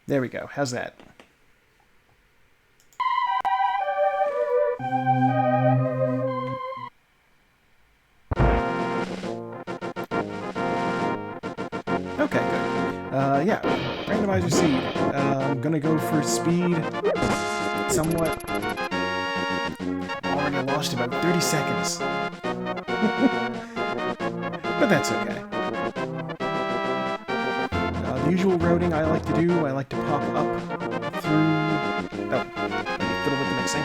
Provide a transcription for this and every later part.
There we go. How's that? Okay, good. Yeah, randomizer seed. I'm gonna go for speed. Somewhat. Already lost about 30 seconds. But that's okay. The usual routing I like to do, I like to pop up through... Oh, fiddle with the mixing.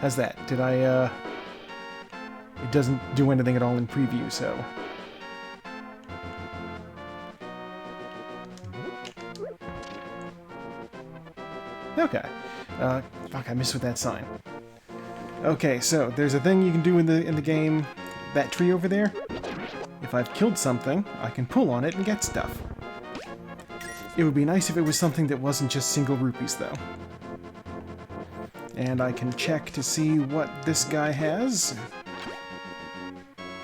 How's that? Did I, It doesn't do anything at all in preview, so... Okay. Fuck, I missed with that sign. Okay, so there's a thing you can do in the game. That tree over there. If I've killed something, I can pull on it and get stuff. It would be nice if it was something that wasn't just single rupees, though. And I can check to see what this guy has.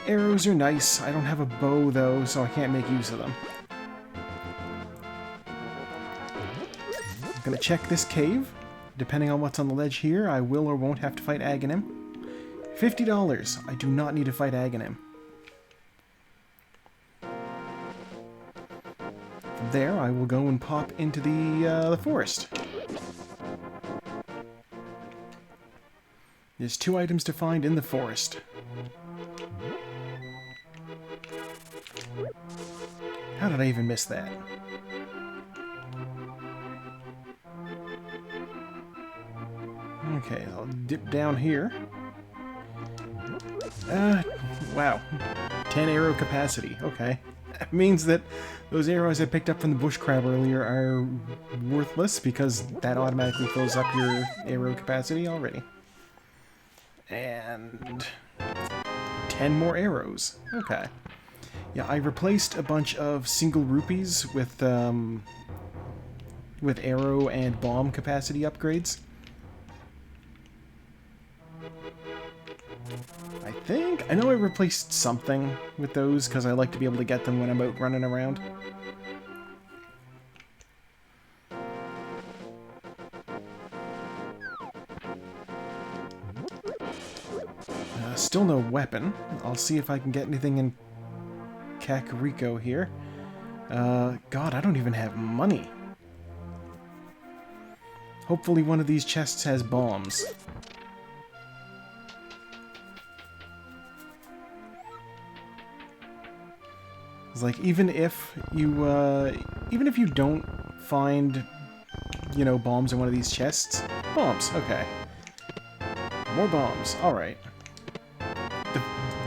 Arrows are nice. I don't have a bow, though, so I can't make use of them. I'm gonna check this cave. Depending on what's on the ledge here, I will or won't have to fight Aghanim. $50. I do not need to fight Aghanim. From there, I will go and pop into the forest. There's 2 items to find in the forest. How did I even miss that? Okay, I'll dip down here. Wow. 10 arrow capacity. Okay. That means that those arrows I picked up from the bush crab earlier are worthless because that automatically fills up your arrow capacity already. And 10 more arrows. Okay. Yeah, I replaced a bunch of single rupees with arrow and bomb capacity upgrades. I know I replaced something with those because I like to be able to get them when I'm out running around. Still no weapon. I'll see if I can get anything in Kakariko here. God, I don't even have money. Hopefully one of these chests has bombs. It's like, even if you don't find, you know, bombs in one of these chests, bombs, okay. More bombs, alright.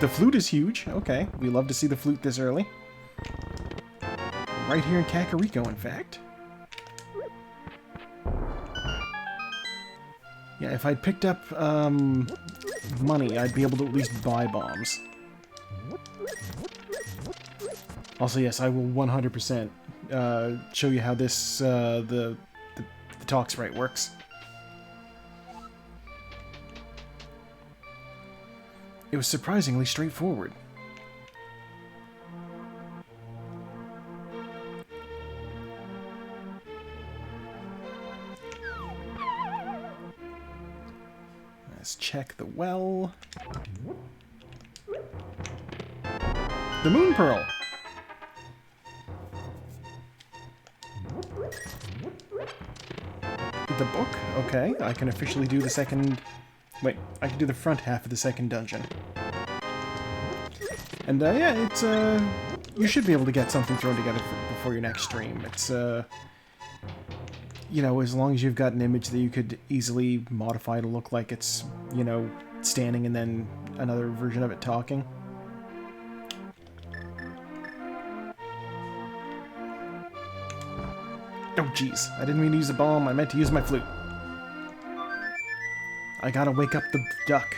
The flute is huge, okay. We love to see the flute this early. Right here in Kakariko, in fact. Yeah, if I'd picked up, money, I'd be able to at least buy bombs. Also, yes, I will 100% show you how this, the talk sprite works. It was surprisingly straightforward. Let's check the well. The Moon Pearl! The book? Okay, I can officially do the second... Wait, I can do the front half of the second dungeon. And, yeah, it's, you should be able to get something thrown together before your next stream. It's, you know, as long as you've got an image that you could easily modify to look like it's, you know, standing and then another version of it talking. Oh, jeez. I didn't mean to use a bomb. I meant to use my flute. I gotta wake up the duck.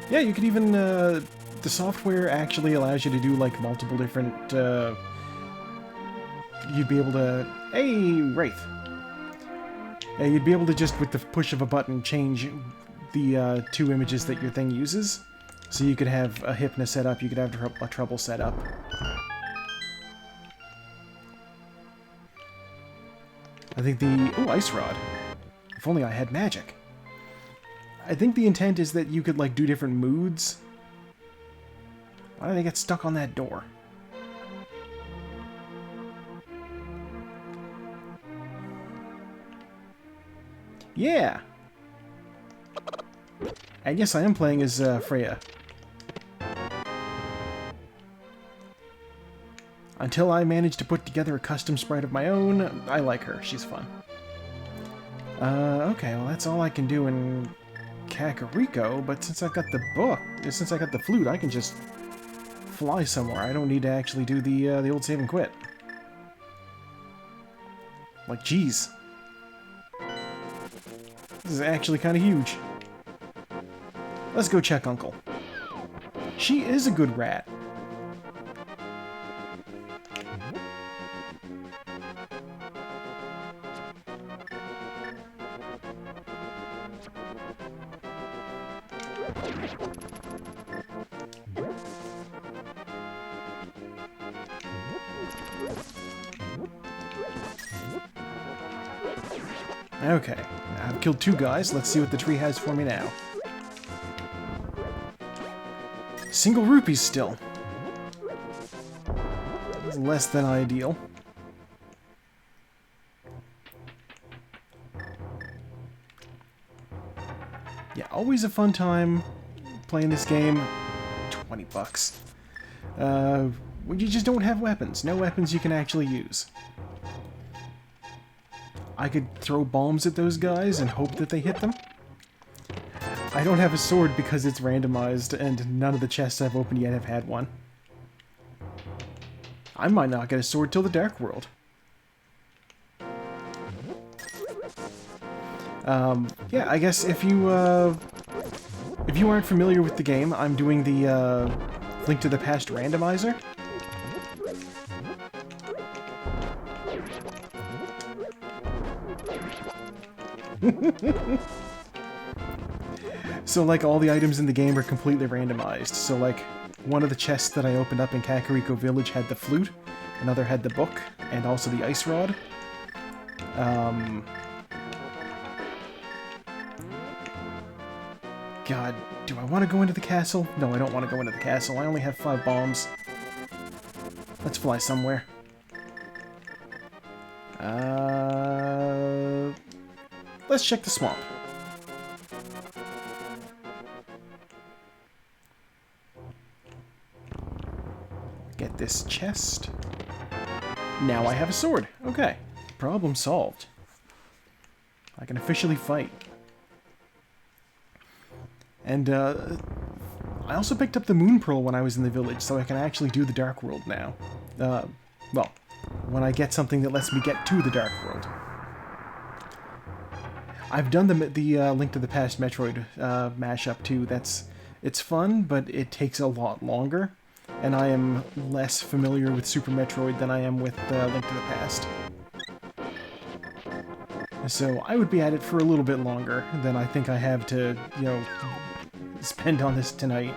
Yeah, you could even, the software actually allows you to do, like, multiple different, you'd be able to... Hey, Wraith! Yeah, you'd be able to just, with the push of a button, change the, 2 images that your thing uses. So you could have a Hypna set up, you could have a Trouble set up. I think the... Oh, Ice Rod. If only I had magic. I think the intent is that you could, like, do different moods. Why did I get stuck on that door? Yeah! And yes, I am playing as Freya. Until I manage to put together a custom sprite of my own, I like her. She's fun. Okay, well that's all I can do in Kakariko, but since I got the book, since I got the flute, I can just fly somewhere. I don't need to actually do the old save and quit. Like, geez. This is actually kind of huge. Let's go check Uncle. She is a good rat. Okay, I've killed 2 guys. Let's see what the tree has for me now. Single rupees still. It's less than ideal. Yeah, always a fun time playing this game. 20 bucks. When you just don't have weapons. No weapons you can actually use. I could throw bombs at those guys and hope that they hit them. I don't have a sword because it's randomized, and none of the chests I've opened yet have had one. I might not get a sword till the Dark World. Yeah, I guess if you aren't familiar with the game, I'm doing the Link to the Past randomizer. So, like, all the items in the game are completely randomized. So, like, one of the chests that I opened up in Kakariko Village had the flute, another had the book, and also the ice rod. God, do I want to go into the castle? No, I don't want to go into the castle. I only have 5 bombs. Let's fly somewhere. Let's check the swamp. Get this chest. Now I have a sword. Okay. Problem solved. I can officially fight. And, I also picked up the Moon Pearl when I was in the village, so I can actually do the Dark World now. Well, when I get something that lets me get to the Dark World. I've done the Link to the Past Metroid mashup too. It's fun, but it takes a lot longer, and I am less familiar with Super Metroid than I am with Link to the Past. So I would be at it for a little bit longer than I think I have to, you know, spend on this tonight.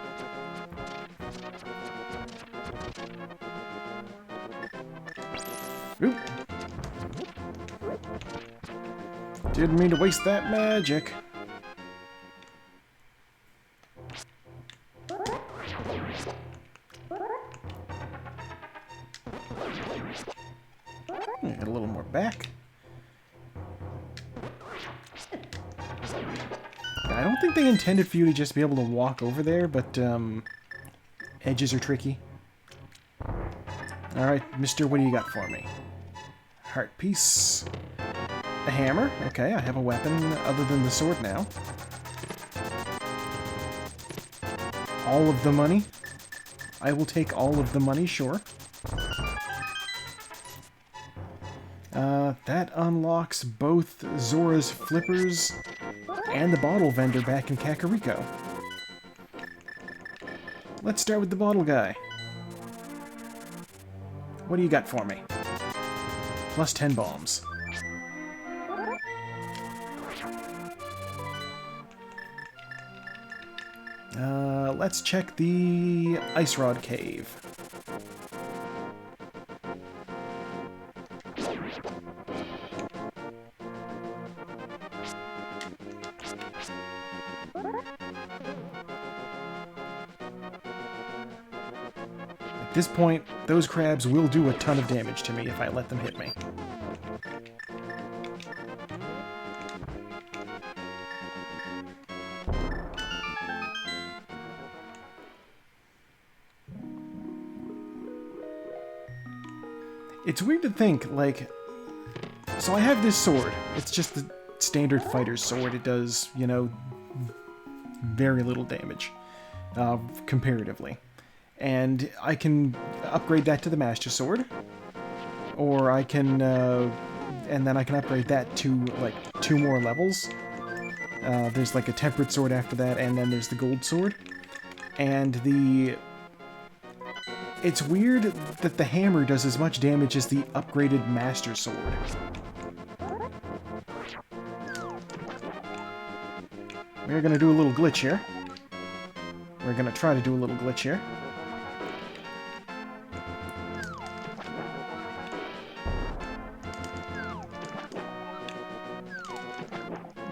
Oop. Didn't mean to waste that magic. Get a little more back. I don't think they intended for you to just be able to walk over there, but edges are tricky. Alright, mister, what do you got for me? Heart piece. A hammer. Okay, I have a weapon other than the sword now. All of the money. I will take all of the money, sure. That unlocks both Zora's flippers and the bottle vendor back in Kakariko. Let's start with the bottle guy. What do you got for me? Plus 10 bombs. Let's check the Ice Rod Cave. At this point, those crabs will do a ton of damage to me if I let them hit me. It's weird to think, like... So I have this sword. It's just the standard fighter's sword. It does, you know, very little damage, comparatively. And I can upgrade that to the Master Sword. Or I can, and then I can upgrade that to, like, 2 more levels. There's, like, a Temperate Sword after that, and then there's the Gold Sword. And the... It's weird that the hammer does as much damage as the upgraded Master Sword. We're gonna do a little glitch here. We're gonna try to do a little glitch here.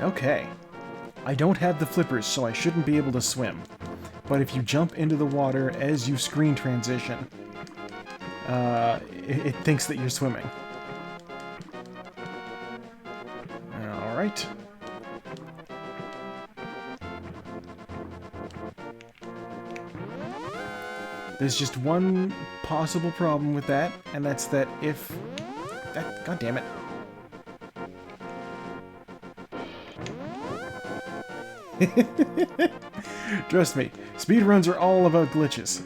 Okay. I don't have the flippers, so I shouldn't be able to swim. But if you jump into the water as you screen transition, it thinks that you're swimming. Alright. There's just one possible problem with that, and that's that if... God damn it. Trust me, speedruns are all about glitches.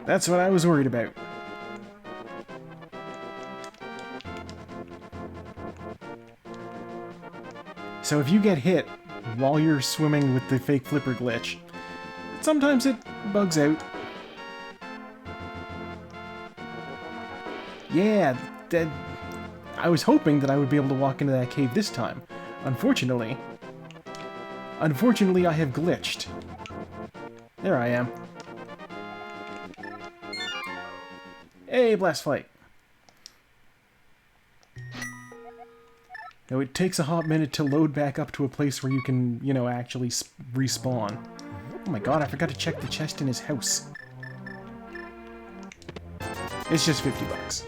That's what I was worried about. So if you get hit while you're swimming with the fake flipper glitch, sometimes it bugs out. Yeah, I was hoping that I would be able to walk into that cave this time. Unfortunately, I have glitched. There I am. Hey, Blast Flight. Now, it takes a hot minute to load back up to a place where you can, you know, actually respawn. Oh my god, I forgot to check the chest in his house. It's just $50.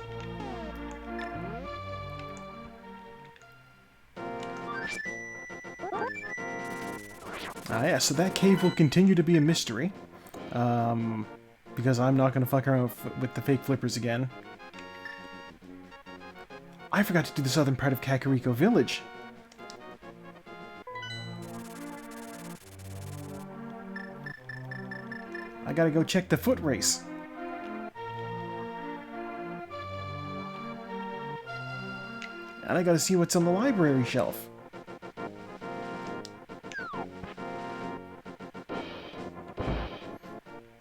Yeah, so that cave will continue to be a mystery. Because I'm not going to fuck around with the fake flippers again. I forgot to do the southern part of Kakariko Village. I gotta go check the foot race. And I gotta see what's on the library shelf.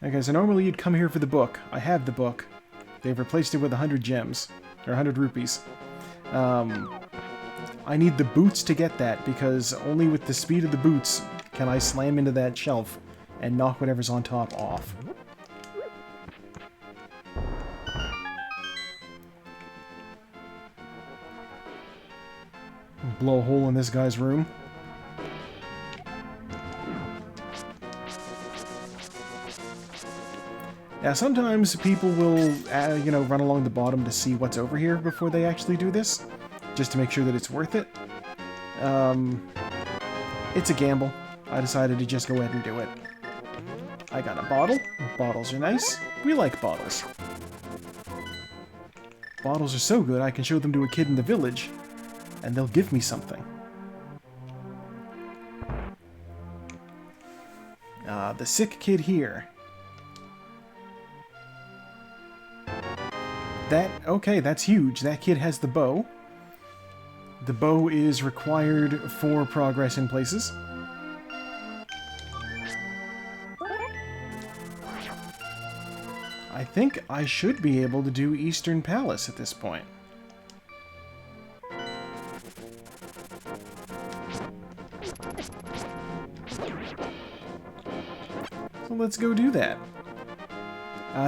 Okay, so normally you'd come here for the book. I have the book. They've replaced it with 100 gems. Or 100 rupees. I need the boots to get that, because only with the speed of the boots can I slam into that shelf and knock whatever's on top off. Blow a hole in this guy's room. Now, sometimes people will, you know, run along the bottom to see what's over here before they actually do this, just to make sure that it's worth it. It's a gamble. I decided to just go ahead and do it. I got a bottle. Bottles are nice. We like bottles. Bottles are so good I can show them to a kid in the village, and they'll give me something. The sick kid here. Okay, that's huge. That kid has the bow. The bow is required for progress in places. I think I should be able to do Eastern Palace at this point. So let's go do that.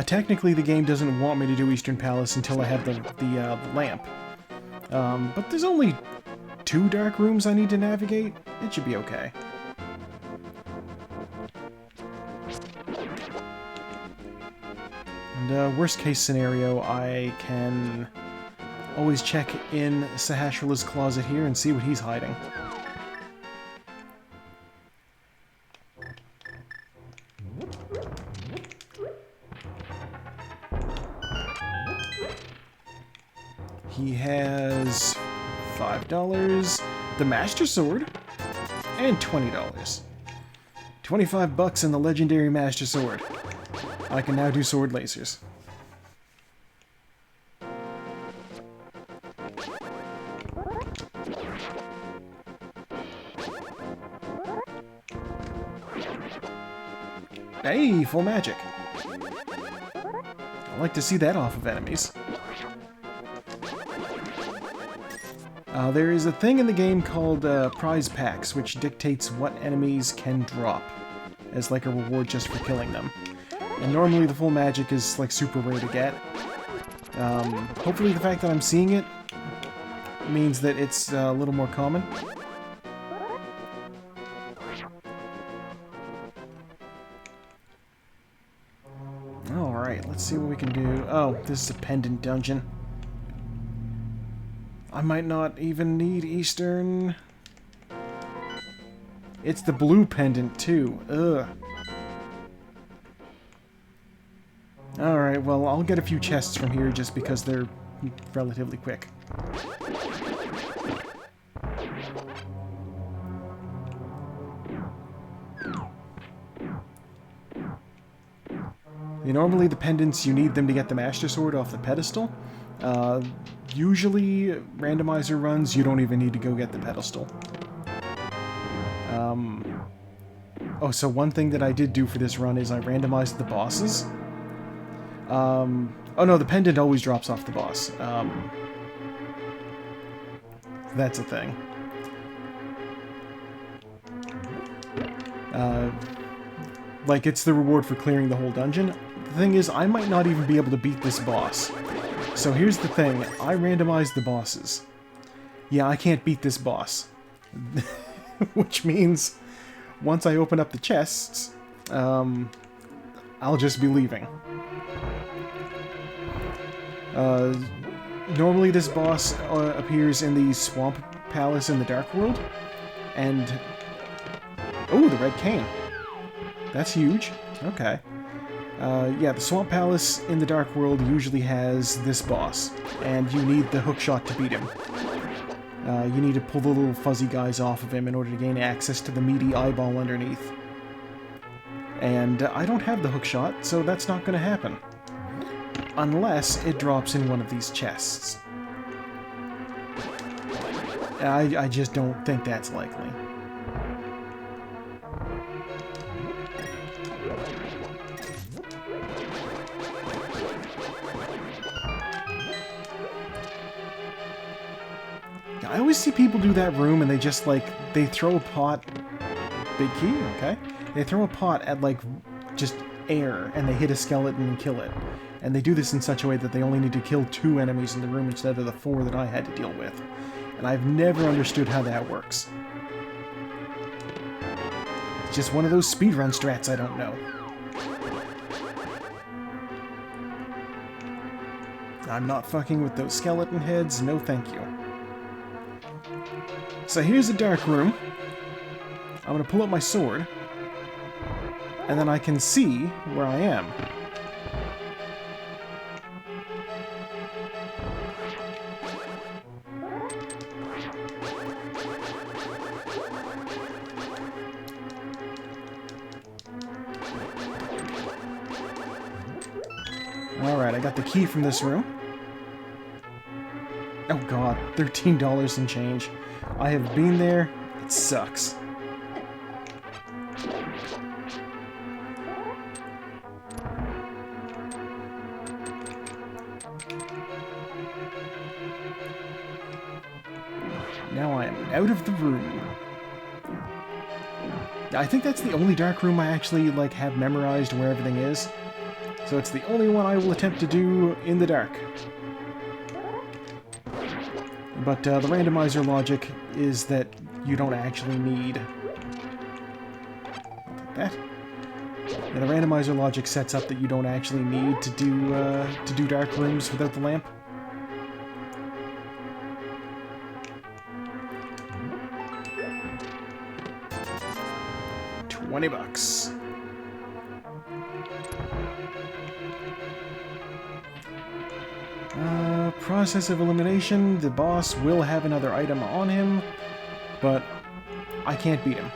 Technically, the game doesn't want me to do Eastern Palace until I have the lamp. But there's only 2 dark rooms I need to navigate. It should be okay. And worst case scenario, I can always check in Sahasrahla's closet here and see what he's hiding. He has $5, the Master Sword, and $20. 25 bucks in the legendary Master Sword. I can now do sword lasers. Hey, full magic. I like to see that off of enemies. There is a thing in the game called prize packs, which dictates what enemies can drop as like a reward just for killing them. And normally the full magic is like super rare to get. Hopefully the fact that I'm seeing it means that it's a little more common. Alright, let's see what we can do. Oh, this is a Pendant Dungeon. I might not even need Eastern. It's the blue pendant, too. Ugh. Alright, well, I'll get a few chests from here just because they're relatively quick. Normally the pendants, you need them to get the Master Sword off the pedestal. Usually, randomizer runs, you don't even need to go get the pedestal. Oh, so one thing that I did do for this run is I randomized the bosses. Oh no, the pendant always drops off the boss. That's a thing. Like, it's the reward for clearing the whole dungeon. The thing is, I might not even be able to beat this boss. So here's the thing, I randomized the bosses. Yeah, I can't beat this boss. Which means, once I open up the chests, I'll just be leaving. Normally this boss appears in the Swamp Palace in the Dark World, and... Oh, the red cane. That's huge. Okay. Yeah, the Swamp Palace in the Dark World usually has this boss, and you need the hookshot to beat him. You need to pull the little fuzzy guys off of him in order to gain access to the meaty eyeball underneath. And I don't have the hookshot, so that's not going to happen. Unless it drops in one of these chests. I just don't think that's likely. I always see people do that room and they just, like, they throw a pot... Big key, okay. They throw a pot at, like, just air, and they hit a skeleton and kill it. And they do this in such a way that they only need to kill 2 enemies in the room instead of the 4 that I had to deal with. And I've never understood how that works. It's just one of those speedrun strats I don't know. I'm not fucking with those skeleton heads, no thank you. So here's a dark room. I'm gonna pull up my sword, and then I can see where I am. Alright, I got the key from this room. Oh god, $13 and change. I have been there. It sucks. out of the room. I think that's the only dark room I actually, like, have memorized where everything is. So it's the only one I will attempt to do in the dark. But the randomizer logic is that you don't actually need... Like that. Yeah, the randomizer logic sets up that you don't actually need to do dark rooms without the lamp. $20. Process of elimination. The boss will have another item on him, but I can't beat him.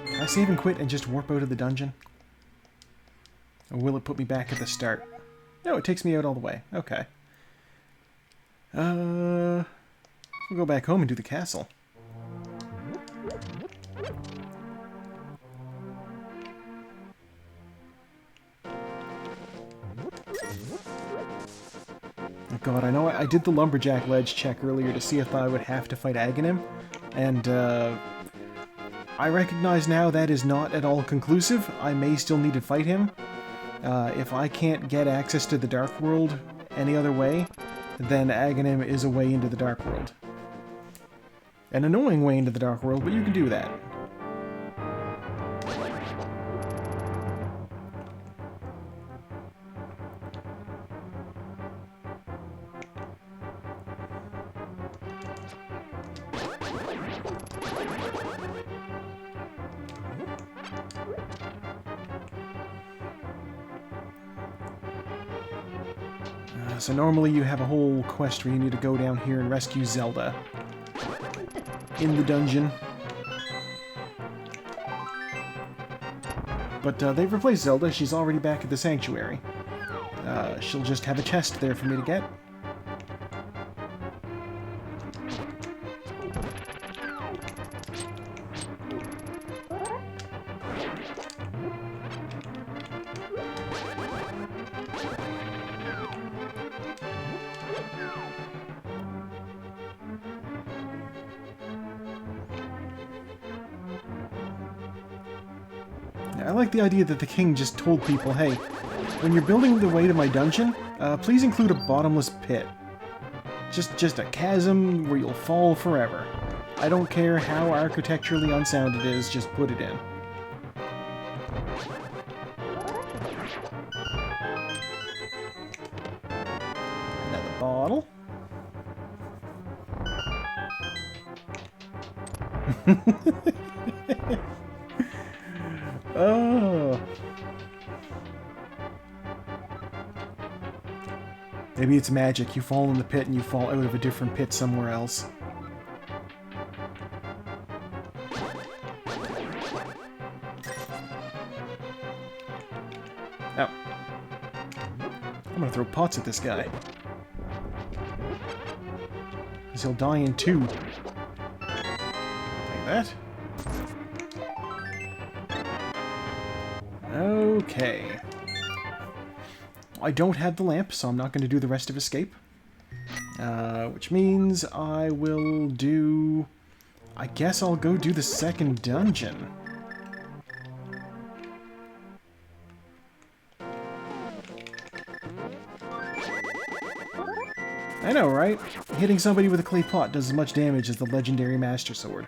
Can I save and quit and just warp out of the dungeon? Or will it put me back at the start? No, it takes me out all the way. Okay. We'll go back home and do the castle. Oh god, I know I did the lumberjack ledge check earlier to see if I would have to fight Aghanim, and I recognize now that is not at all conclusive. I may still need to fight him. If I can't get access to the Dark World any other way, then Aghanim is a way into the Dark World. An annoying way into the Dark World, but you can do that. So normally you have a whole quest where you need to go down here and rescue Zelda in the dungeon. But they've replaced Zelda. She's already back at the sanctuary. She'll just have a chest there for me to get. I like the idea that the king just told people, hey, when you're building the way to my dungeon, please include a bottomless pit. Just a chasm where you'll fall forever. I don't care how architecturally unsound it is, just put it in. Another bottle. Oh. Maybe it's magic. You fall in the pit and you fall out of a different pit somewhere else. Oh. I'm gonna throw pots at this guy. Because he'll die in two. Like that. Okay. I don't have the lamp, so I'm not going to do the rest of Escape. Which means I will do... I guess I'll go do the second dungeon. I know, right? Hitting somebody with a clay pot does as much damage as the legendary Master Sword.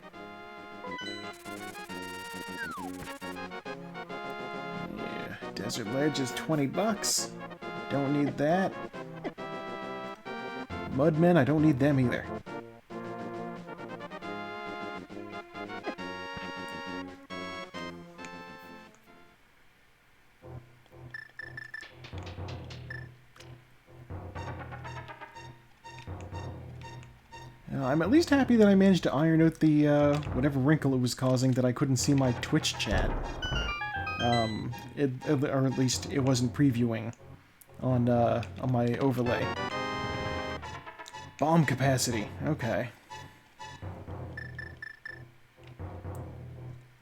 Desert Ledge is $20. Don't need that. Mudmen, I don't need them either. I'm at least happy that I managed to iron out the, whatever wrinkle it was causing that I couldn't see my Twitch chat. Or at least it wasn't previewing on my overlay. Bomb capacity. Okay.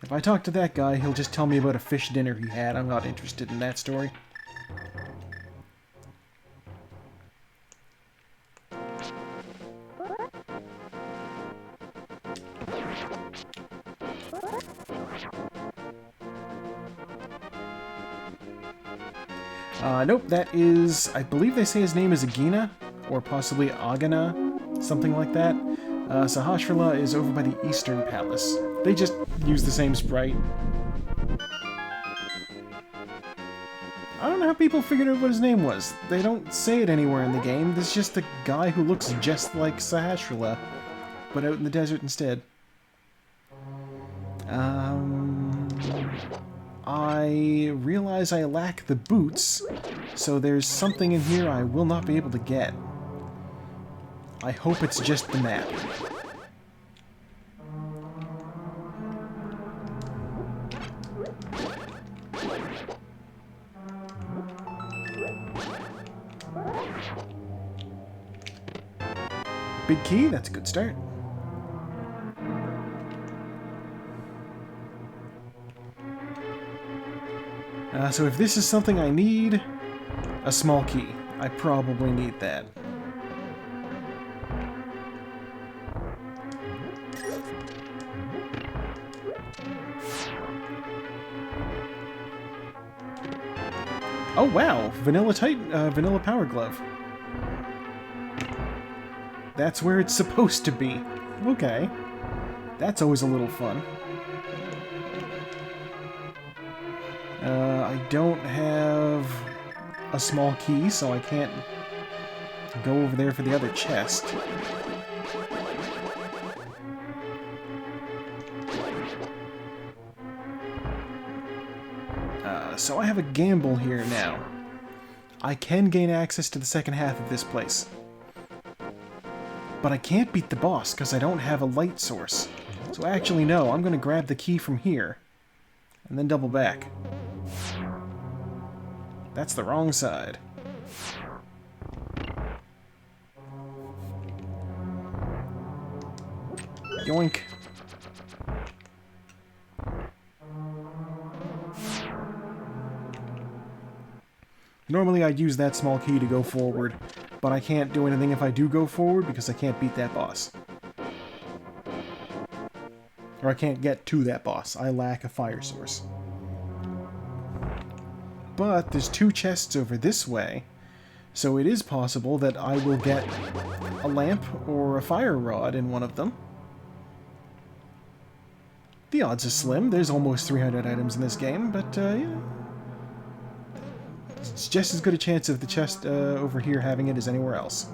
If I talk to that guy, he'll just tell me about a fish dinner he had. I'm not interested in that story. Nope, that is... I believe they say his name is Agina, or possibly Agana, something like that. Sahasrahla is over by the Eastern Palace. They just use the same sprite. I don't know how people figured out what his name was. They don't say it anywhere in the game. There's just a guy who looks just like Sahasrahla, but out in the desert instead. I realize I lack the boots, so there's something in here I will not be able to get. I hope it's just the map. Big key, that's a good start. So if this is something I need, a small key. I probably need that. Oh wow, vanilla power glove. That's where it's supposed to be. Okay. That's always a little fun. I don't have a small key, so I can't go over there for the other chest. So I have a gamble here now. I can gain access to the second half of this place. But I can't beat the boss because I don't have a light source. So actually no, I'm going to grab the key from here. And then double back. That's the wrong side. Yoink. Normally I'd use that small key to go forward, but I can't do anything if I do go forward because I can't beat that boss. Or I can't get to that boss. I lack a fire source. But there's two chests over this way, so it is possible that I will get a lamp or a fire rod in one of them. The odds are slim. There's almost 300 items in this game, but yeah. It's just as good a chance of the chest over here having it as anywhere else.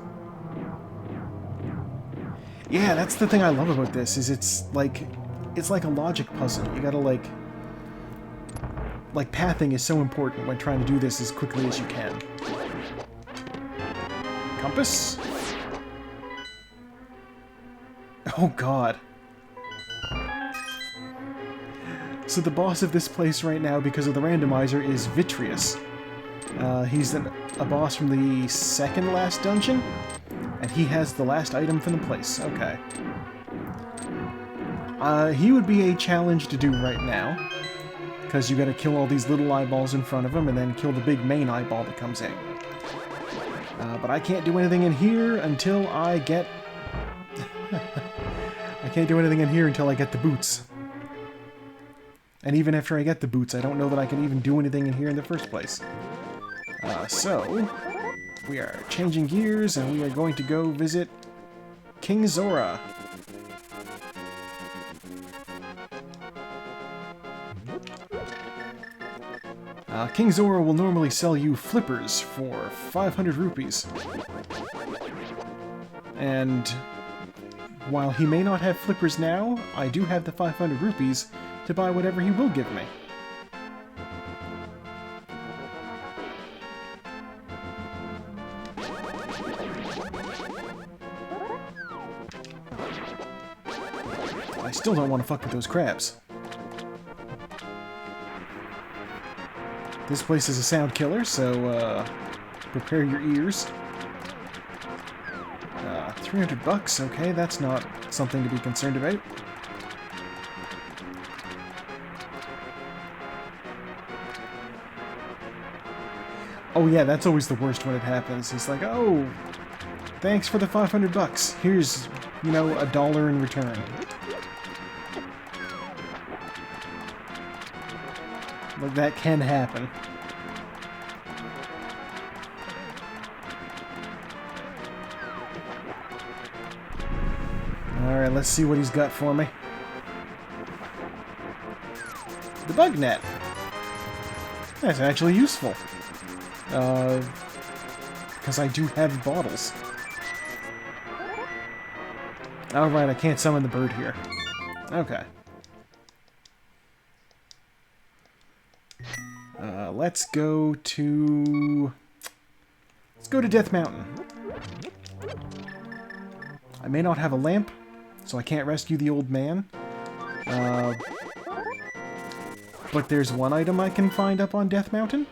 Yeah, that's the thing I love about this, is it's like a logic puzzle. You gotta like pathing is so important when trying to do this as quickly as you can. Compass? Oh god. So the boss of this place right now, because of the randomizer, is Vitreous. He's a boss from the second last dungeon, and he has the last item from the place. Okay. He would be a challenge to do right now, because you gotta kill all these little eyeballs in front of him and then kill the big main eyeball that comes in. But I can't do anything in here until I get... I can't do anything in here until I get the boots. And even after I get the boots, I don't know that I can even do anything in here in the first place. So, we are changing gears and we are going to go visit King Zora. King Zora will normally sell you flippers for 500 rupees. And while he may not have flippers now, I do have the 500 rupees to buy whatever he will give me. I still don't want to fuck with those crabs. This place is a sound killer, so prepare your ears. 300 bucks, okay, that's not something to be concerned about. Oh yeah, that's always the worst when it happens. He's like, oh, thanks for the 500 bucks. Here's, you know, $1 in return. Like, that can happen. Alright, let's see what he's got for me. The bug net. That's actually useful. Because I do have bottles. Alright, I can't summon the bird here. Okay. Let's go to Death Mountain. I may not have a lamp, so I can't rescue the old man. But there's one item I can find up on Death Mountain.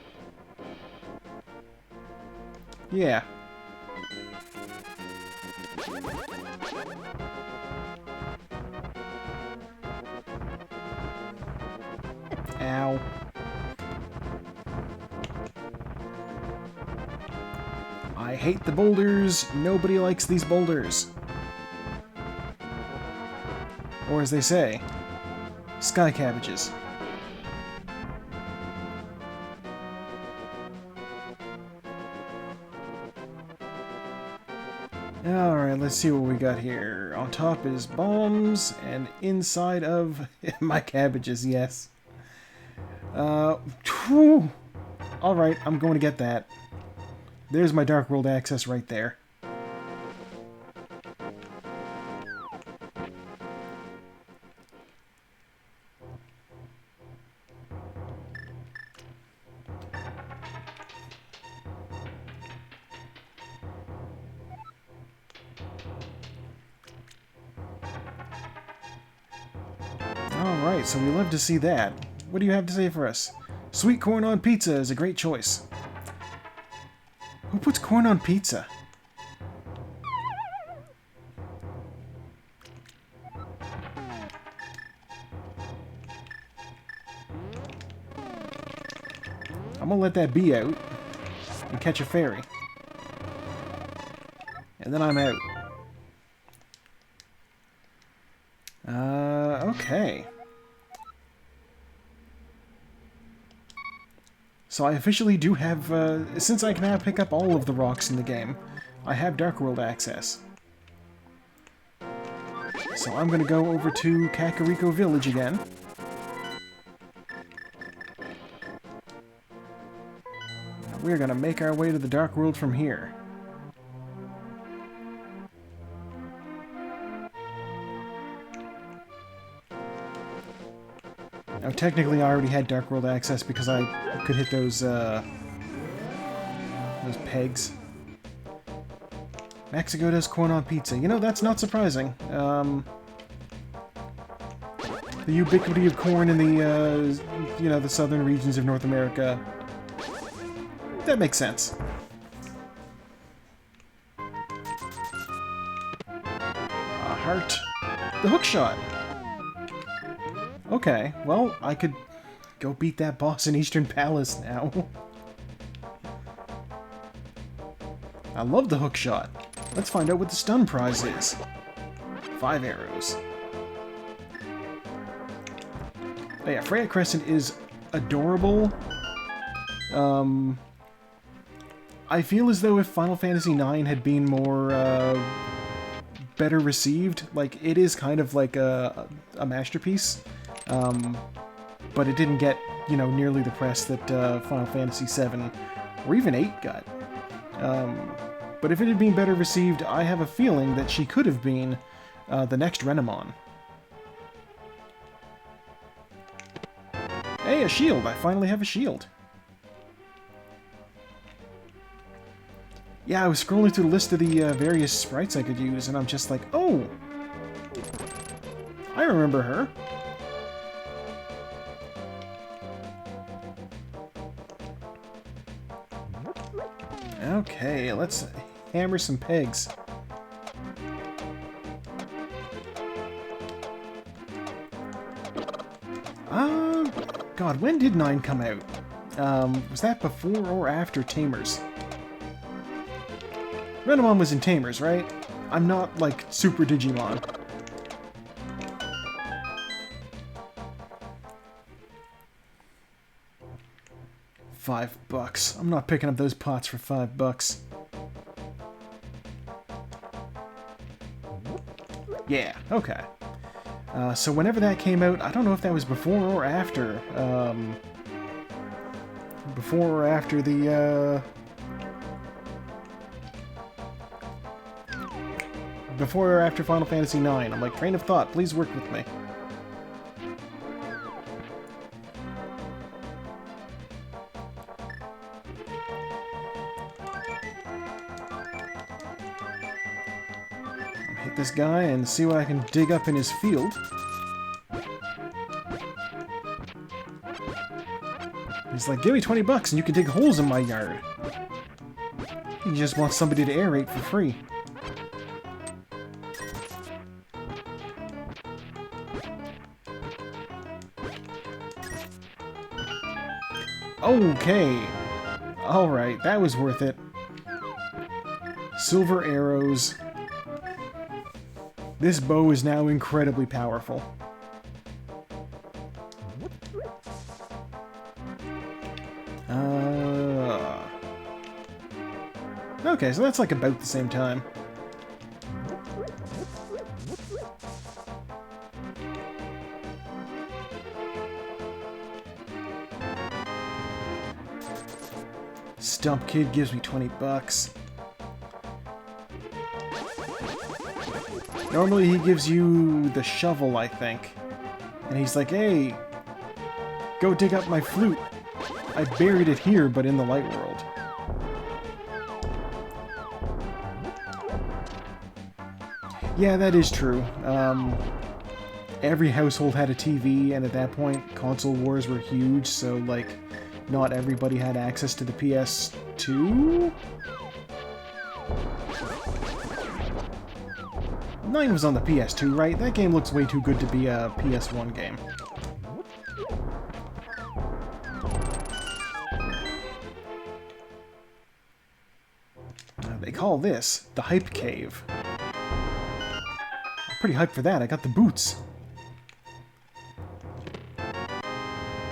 Yeah. Ow. I hate the boulders. Nobody likes these boulders. Or as they say, sky cabbages. Alright, let's see what we got here. On top is bombs, and inside of my cabbages, yes. Alright, I'm going to get that. There's my Dark World access right there. Alright, so we love to see that. What do you have to say for us? Sweet corn on pizza is a great choice. Who puts corn on pizza? I'm gonna let that bee out and catch a fairy. And then I'm out. Okay. So I officially do have, since I can now pick up all of the rocks in the game, I have Dark World access. So I'm gonna go over to Kakariko Village again. We're gonna make our way to the Dark World from here. Now, technically, I already had Dark World access because I could hit those pegs. Mexico does corn on pizza. You know, that's not surprising. The ubiquity of corn in the, you know, the southern regions of North America. That makes sense. A heart. The hook shot. Okay, well, I could go beat that boss in Eastern Palace now. I love the hook shot. Let's find out what the stun prize is. 5 arrows. Oh yeah, Freya Crescent is adorable. I feel as though if Final Fantasy IX had been more, better received, like, it is kind of like a masterpiece. But it didn't get, you know, nearly the press that Final Fantasy VII or even 8 got. But if it had been better received, I have a feeling that she could have been the next Renamon. Hey, a shield! I finally have a shield. Yeah, I was scrolling through the list of the various sprites I could use, and I'm just like, oh! I remember her. Okay, let's hammer some pegs. God, when did 9 come out? Was that before or after Tamers? Renamon was in Tamers, right? I'm not, like, Super Digimon. $5. I'm not picking up those pots for $5. Yeah, okay. So whenever that came out, I don't know if that was before or after. Before or after the, Before or after Final Fantasy IX. I'm like, train of thought, please work with me. Hit this guy and see what I can dig up in his field. He's like, give me 20 bucks and you can dig holes in my yard. He just wants somebody to aerate for free. Okay. Alright, that was worth it. Silver arrows. This bow is now incredibly powerful. Okay, so that's like about the same time. Stump Kid gives me 20 bucks. Normally he gives you the shovel, I think. And he's like, hey, go dig up my flute. I buried it here, but in the light world. Yeah, that is true. Every household had a TV, and at that point, console wars were huge, so, like, not everybody had access to the PS2? 9 was on the PS2, right? That game looks way too good to be a PS1 game. They call this the Hype Cave. I'm pretty hyped for that. I got the boots.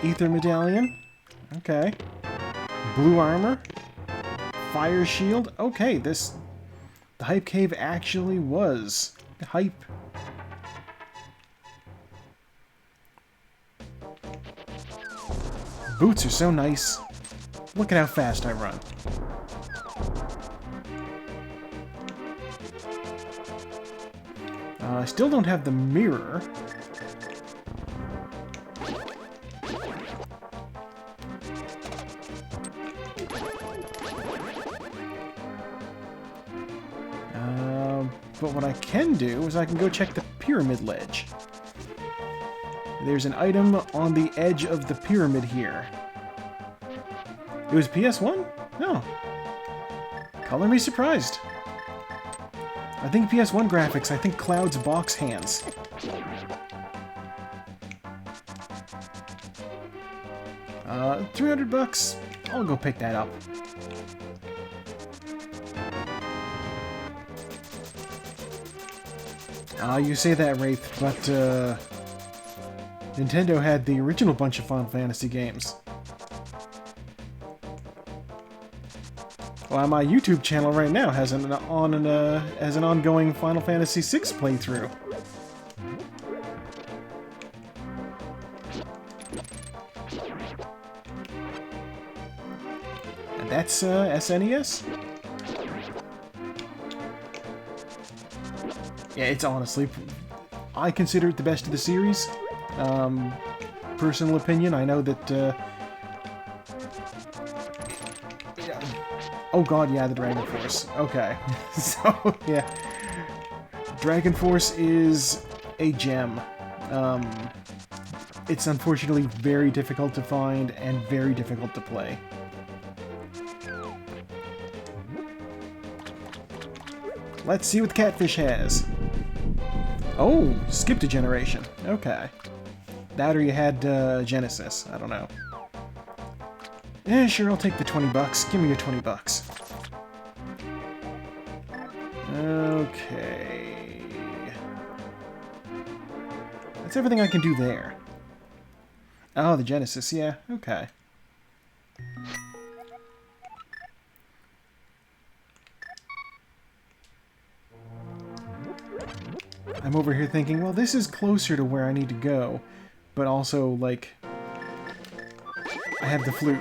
Ether Medallion. Okay. Blue armor. Fire shield. Okay, the Hype Cave actually was hype. Boots are so nice. Look at how fast I run. I still don't have the mirror. But what I can do is I can go check the pyramid ledge. There's an item on the edge of the pyramid here. It was PS1? No. Color me surprised. I think PS1 graphics, I think Cloud's box hands. $300. I'll go pick that up. You say that, Wraith, but Nintendo had the original bunch of Final Fantasy games. Well, my YouTube channel right now has an ongoing Final Fantasy VI playthrough. And that's SNES? Yeah, it's honestly, I consider it the best of the series. Personal opinion, I know that, yeah. Oh god, yeah, the Dragonforce. Okay. So, yeah. Dragonforce is a gem. It's unfortunately very difficult to find and very difficult to play. Let's see what the catfish has. Oh, skipped a generation. Okay. That or you had Genesis. I don't know. Yeah, sure, I'll take the 20 bucks. Give me your 20 bucks. Okay. That's everything I can do there. Oh, the Genesis, yeah, okay. I'm over here thinking, well, this is closer to where I need to go, but also, like, I have the flute.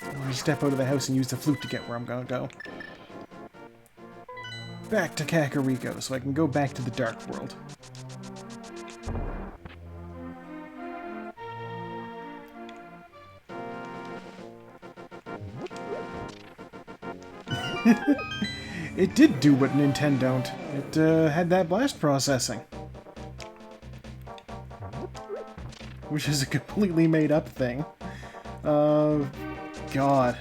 I'll just step out of the house and use the flute to get where I'm gonna go. Back to Kakariko, so I can go back to the Dark World. It did do what Nintendo don't. It had that blast processing. Which is a completely made-up thing. God.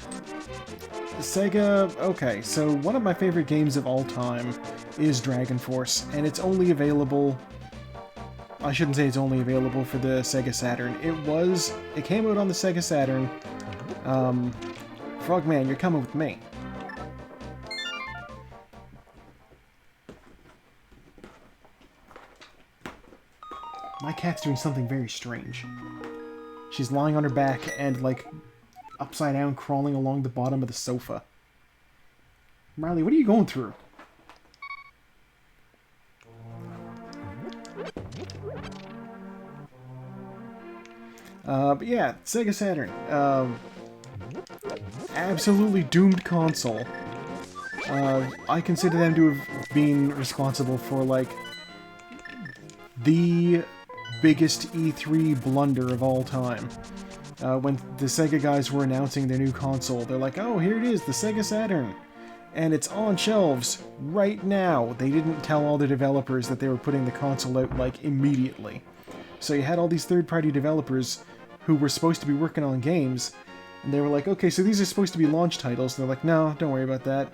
Sega... Okay, so one of my favorite games of all time is Dragonforce, and it's only available... I shouldn't say it's only available for the Sega Saturn. It came out on the Sega Saturn. Frogman, you're coming with me. My cat's doing something very strange. She's lying on her back and, like, upside down, crawling along the bottom of the sofa. Riley, what are you going through? But yeah, Sega Saturn. Absolutely doomed console. I consider them to have been responsible for, like, the biggest E3 blunder of all time. When the Sega guys were announcing their new console, they're like, oh, here it is, the Sega Saturn. And it's on shelves right now. They didn't tell all the developers that they were putting the console out, like, immediately. So you had all these third-party developers who were supposed to be working on games, and they were like, okay, so these are supposed to be launch titles. And they're like, no, don't worry about that.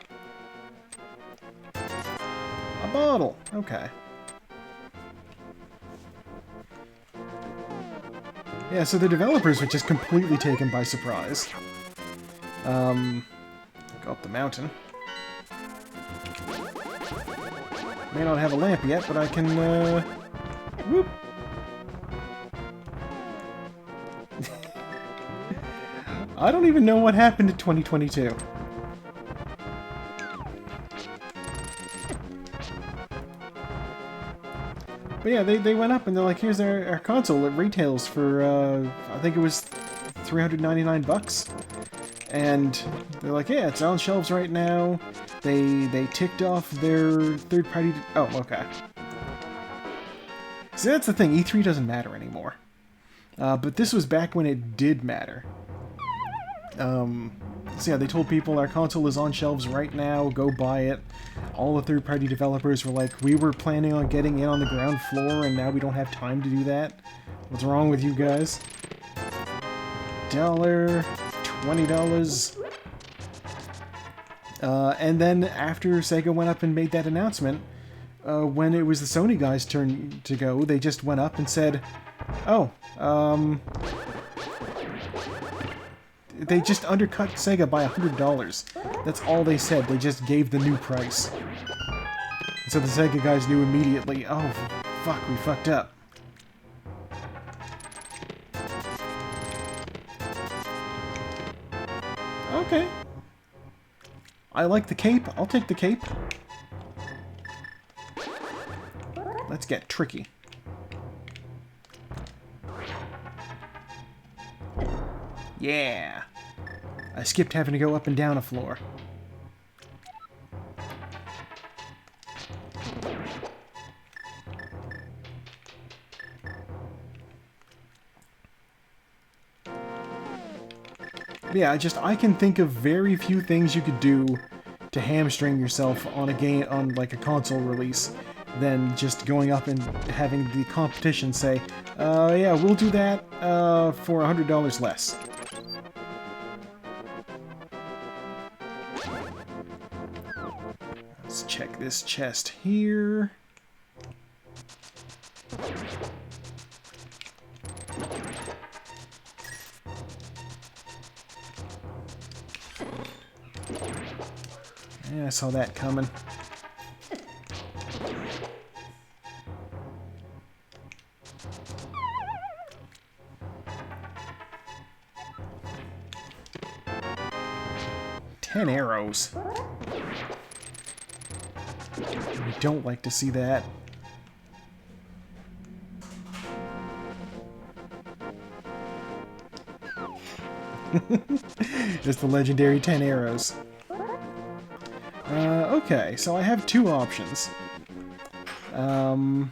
A bottle. Okay. Yeah, so the developers were just completely taken by surprise. Go up the mountain. May not have a lamp yet, but I can, whoop! I don't even know what happened in 2022. But yeah, they went up and they're like, here's our console. It retails for, I think it was $399. And they're like, yeah, it's on shelves right now. They ticked off their third-party... Oh, okay. See, that's the thing. E3 doesn't matter anymore. But this was back when it did matter. So yeah, they told people our console is on shelves right now, go buy it. All the third-party developers were like, we were planning on getting in on the ground floor and now we don't have time to do that. What's wrong with you guys? $1, $20. And then after Sega went up and made that announcement, when it was the Sony guys' turn to go, they just went up and said, oh, they just undercut Sega by $100. That's all they said. They just gave the new price. So the Sega guys knew immediately, oh, fuck, we fucked up. Okay. I like the cape. I'll take the cape. Let's get tricky. Yeah! I skipped having to go up and down a floor. Yeah, I can think of very few things you could do to hamstring yourself on a game, on like a console release, than just going up and having the competition say, yeah, we'll do that for $100 less. Let's check this chest here. Yeah, I saw that coming. Ten arrows. We don't like to see that. Just the legendary 10 arrows. Okay, so I have two options. You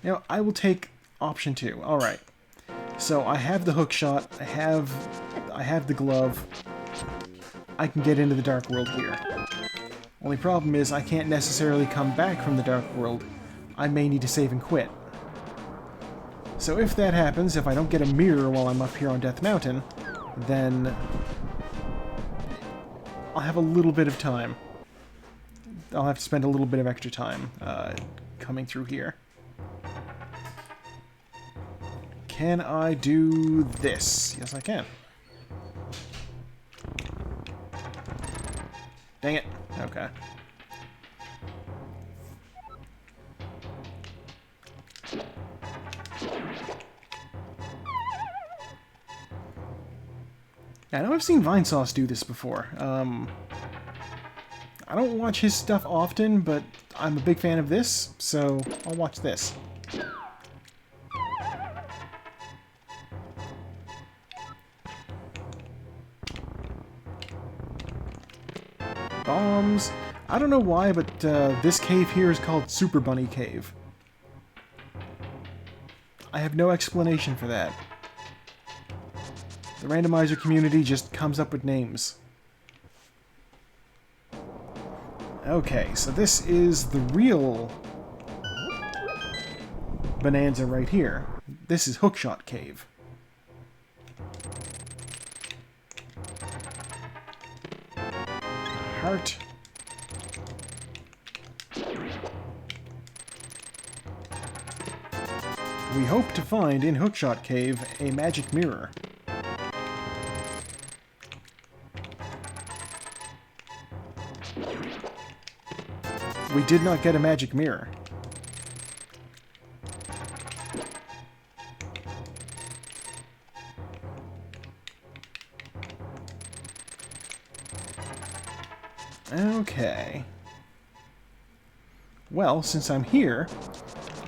know, I will take option 2. Alright. So I have the hook shot, I have the glove. I can get into the Dark World here. Only problem is I can't necessarily come back from the Dark World. I may need to save and quit. So if that happens, if I don't get a mirror while I'm up here on Death Mountain, then I'll have a little bit of time. I'll have to spend a little bit of extra time coming through here. Can I do this? Yes, I can. Dang it. Okay. I know I've seen Vinesauce do this before. I don't watch his stuff often, but I'm a big fan of this, so I'll watch this. Bombs. I don't know why, but this cave here is called Super Bunny Cave. I have no explanation for that. The randomizer community just comes up with names. Okay, so this is the real bonanza right here. This is Hookshot Cave. Heart. We hope to find in Hookshot Cave a magic mirror. We did not get a magic mirror. Okay. Well, since I'm here,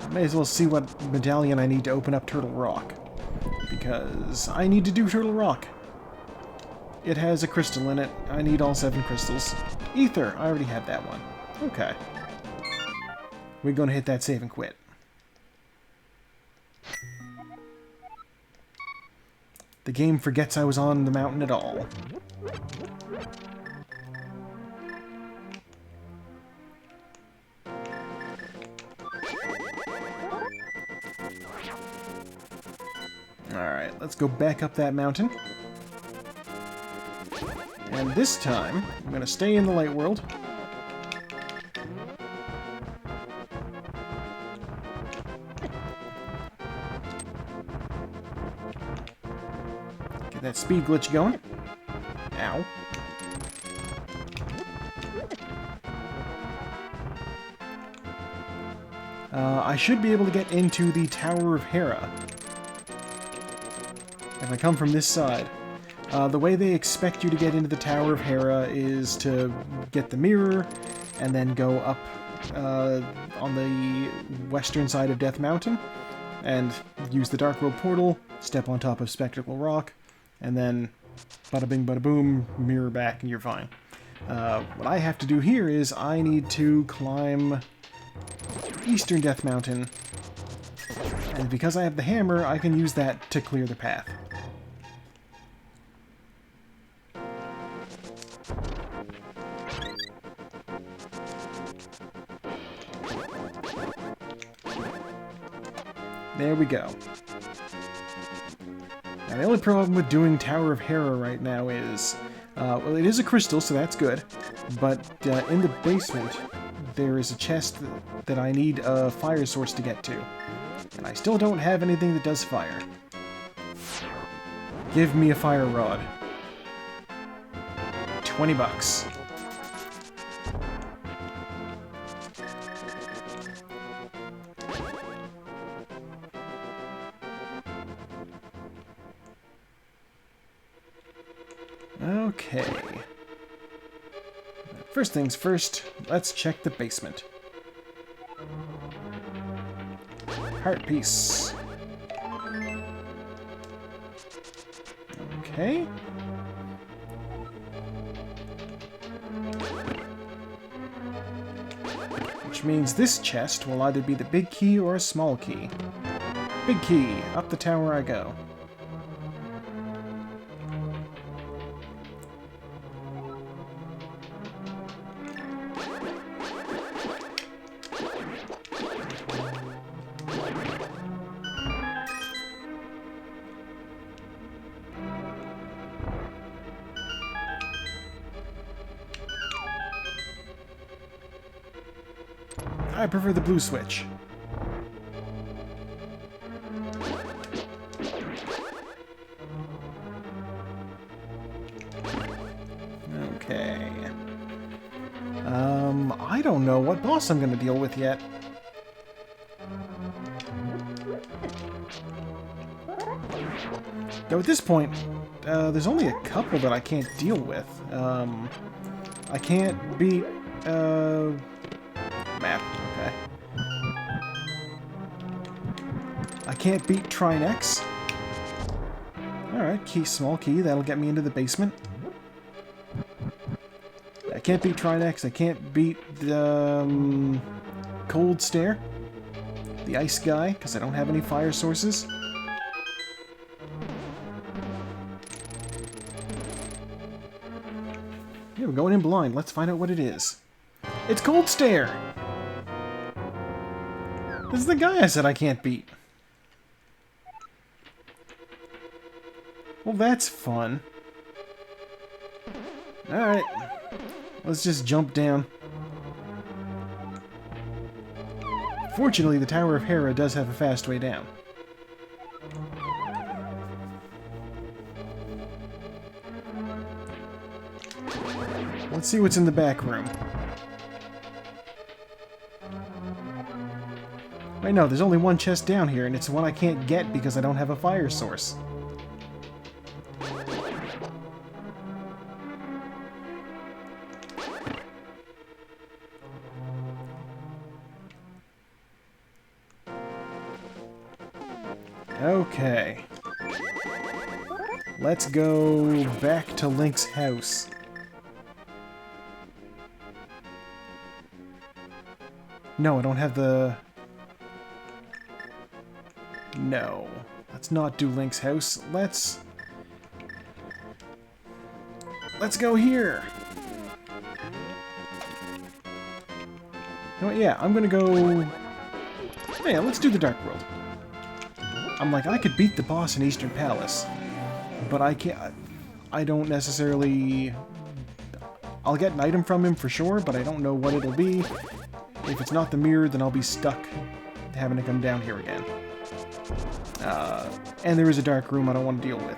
I may as well see what medallion I need to open up Turtle Rock. Because I need to do Turtle Rock. It has a crystal in it. I need all 7 crystals. Ether! I already had that one. Okay. We're gonna hit that save and quit. The game forgets I was on the mountain at all. Alright, let's go back up that mountain. And this time, I'm gonna stay in the light world. Get that speed glitch going. Ow. I should be able to get into the Tower of Hera. If I come from this side. The way they expect you to get into the Tower of Hera is to get the mirror, and then go up on the western side of Death Mountain, and use the Dark World portal, step on top of Spectacle Rock, and then bada bing bada boom, mirror back, and you're fine. What I have to do here is I need to climb Eastern Death Mountain, and because I have the hammer, I can use that to clear the path. There we go. Now, the only problem with doing Tower of Hera right now is, well, it is a crystal, so that's good, but in the basement, there is a chest that I need a fire source to get to, and I still don't have anything that does fire. Give me a fire rod. 20 bucks. Okay. First things first, let's check the basement. Heart piece. Okay. Which means this chest will either be the big key or a small key. Big key. Up the tower I go. I prefer the blue switch. Okay. I don't know what boss I'm gonna deal with yet. Though at this point, there's only a couple that I can't deal with. I can't beat, map, okay. I can't beat Trine X. Alright, key, small key, that'll get me into the basement. I can't beat Trine X, I can't beat the Cold Stare. The ice guy, because I don't have any fire sources. Yeah, we're going in blind. Let's find out what it is. It's Cold Stare! This is the guy I said I can't beat. Well, that's fun. Alright. Let's just jump down. Fortunately, the Tower of Hera does have a fast way down. Let's see what's in the back room. Wait, no, there's only one chest down here, and it's the one I can't get because I don't have a fire source. Okay. Let's go back to Link's house. No, I don't have the... No. Let's not do Link's house. Let's go here. You know what, yeah, I'm gonna go... Yeah, let's do the Dark World. I'm like, I could beat the boss in Eastern Palace, but I can't... I don't necessarily... I'll get an item from him for sure, but I don't know what it'll be. If it's not the mirror, then I'll be stuck having to come down here again. And there is a dark room I don't want to deal with.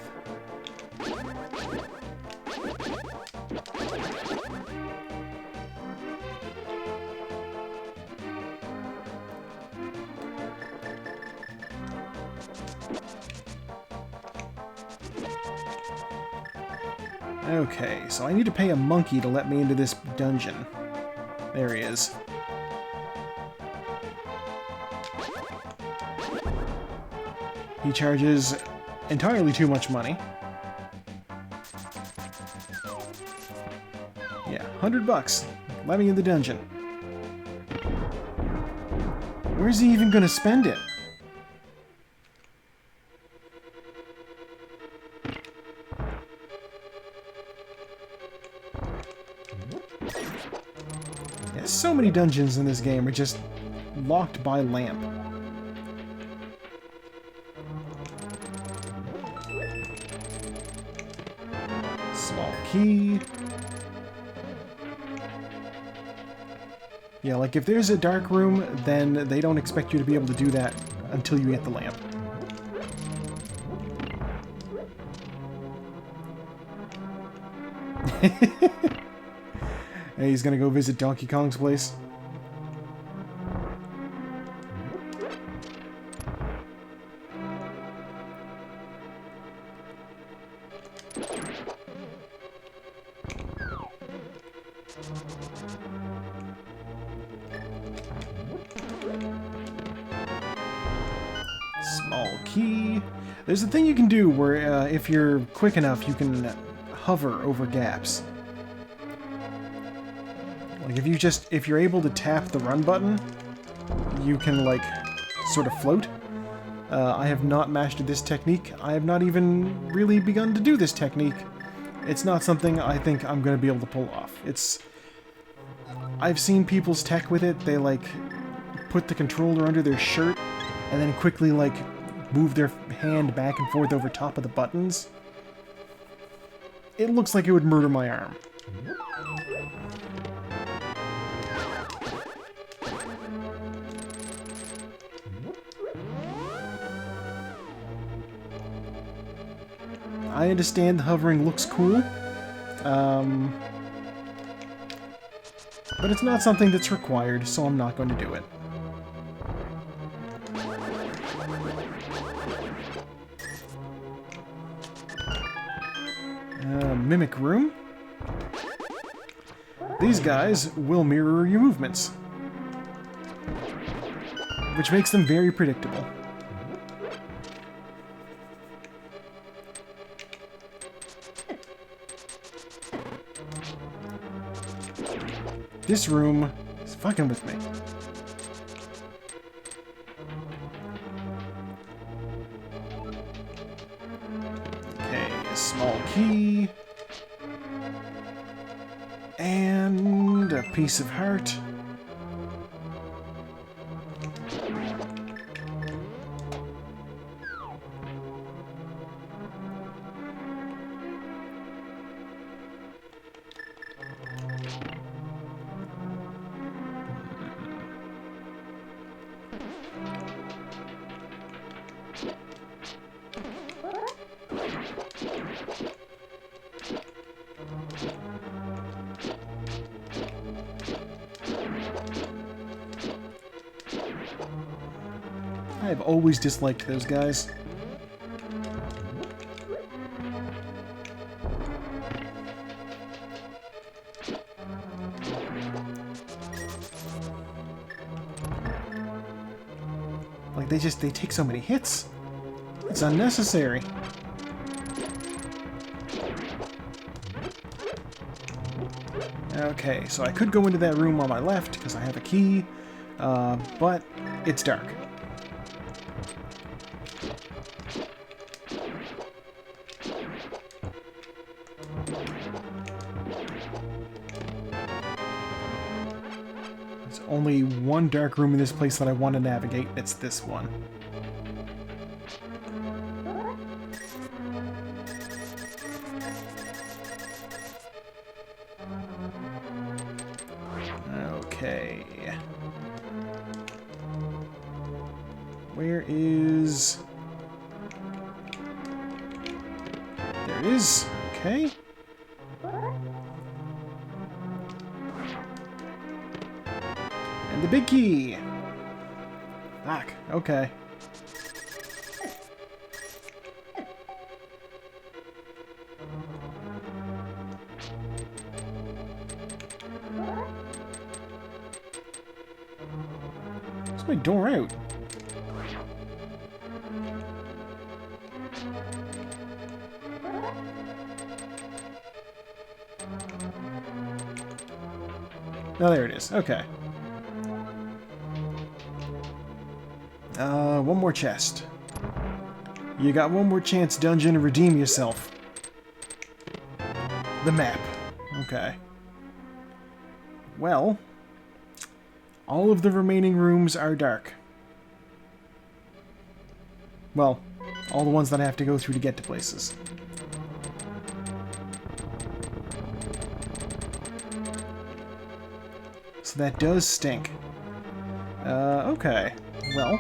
Okay, so I need to pay a monkey to let me into this dungeon. There he is. He charges entirely too much money. Yeah, $100. Let me in the dungeon. Where's he even gonna spend it? Yeah, so many dungeons in this game are just locked by lamp. Small key. Yeah, like if there's a dark room, then they don't expect you to be able to do that until you hit the lamp. Hey, he's gonna go visit Donkey Kong's place. Small key. There's a thing you can do where if you're quick enough, you can hover over gaps. Like if you're able to tap the run button, you can like sort of float. I have not mastered this technique. I have not even really begun to do this technique. It's not something I think I'm going to be able to pull off. I've seen people's tech with it. They like put the controller under their shirt and then quickly like move their hand back and forth over top of the buttons. It looks like it would murder my arm. I understand the hovering looks cool, but it's not something that's required, so I'm not going to do it. Mimic room. These guys will mirror your movements, which makes them very predictable. This room is fucking with me. Okay, a small key. And a piece of heart. I've always disliked those guys. Like, they take so many hits. It's unnecessary. Okay, so I could go into that room on my left, because I have a key, but it's dark. There's only one dark room in this place that I want to navigate. It's this one. Okay. Where is... There it is. Okay. And the big key. Fuck. Okay. Where's my door out? Oh, there it is. Okay. One more chest. You got one more chance, dungeon, to redeem yourself. The map. Okay. Well, all of the remaining rooms are dark. Well, all the ones that I have to go through to get to places. So that does stink. Okay. Well.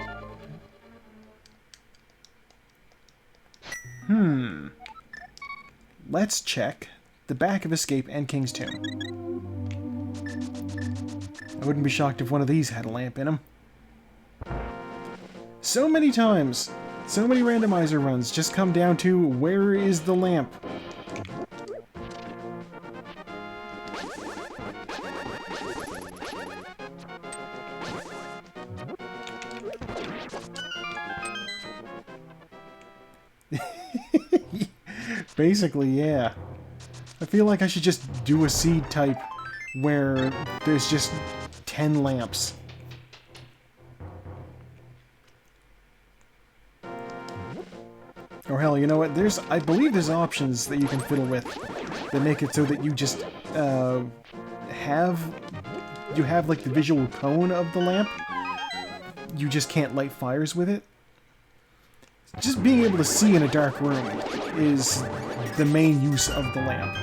Let's check the back of Escape and King's Tomb. I wouldn't be shocked if one of these had a lamp in them. So many times, so many randomizer runs just come down to, where is the lamp? Basically, yeah. I feel like I should just do a seed type where there's just 10 lamps. Or hell, you know what? I believe there's options that you can fiddle with that make it so that you just have like the visual cone of the lamp. You just can't light fires with it. Just being able to see in a dark room is the main use of the lamp.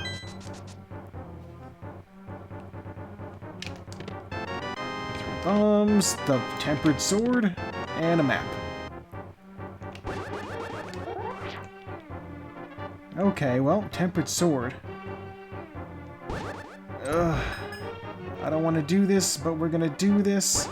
Bombs, the tempered sword, and a map. Okay, well, tempered sword. Ugh. I don't want to do this, but we're gonna do this.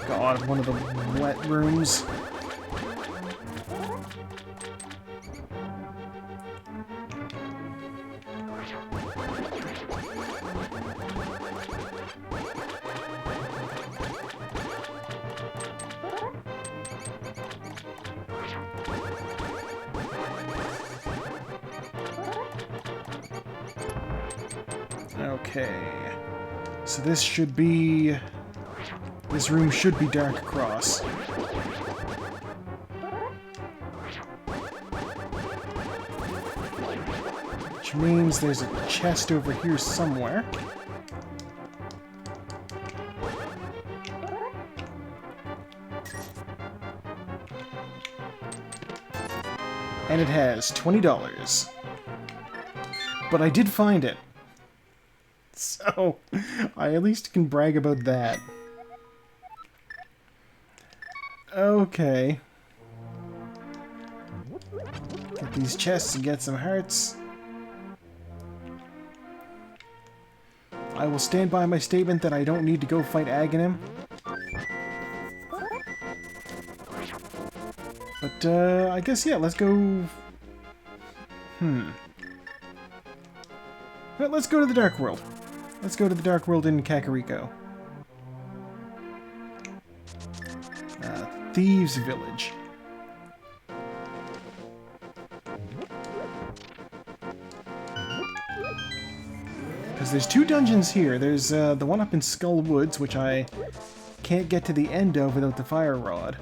God, one of the wet rooms. Okay. So this room should be dark across. Which means there's a chest over here somewhere. And it has $20. But I did find it. So, I at least can brag about that. Okay. Get these chests and get some hearts. I will stand by my statement that I don't need to go fight Aghanim. But, I guess, yeah, let's go... But let's go to the Dark World. Let's go to the Dark World in Kakariko. Thieves' Village. Because there's two dungeons here. There's the one up in Skull Woods, which I can't get to the end of without the fire rod.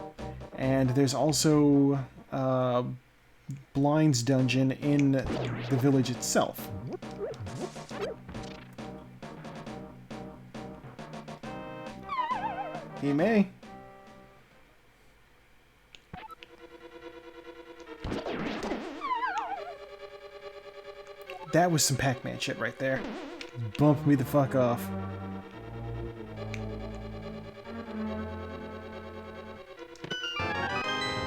And there's also Blind's dungeon in the village itself. He may. That was some Pac-Man shit right there. Bumped me the fuck off.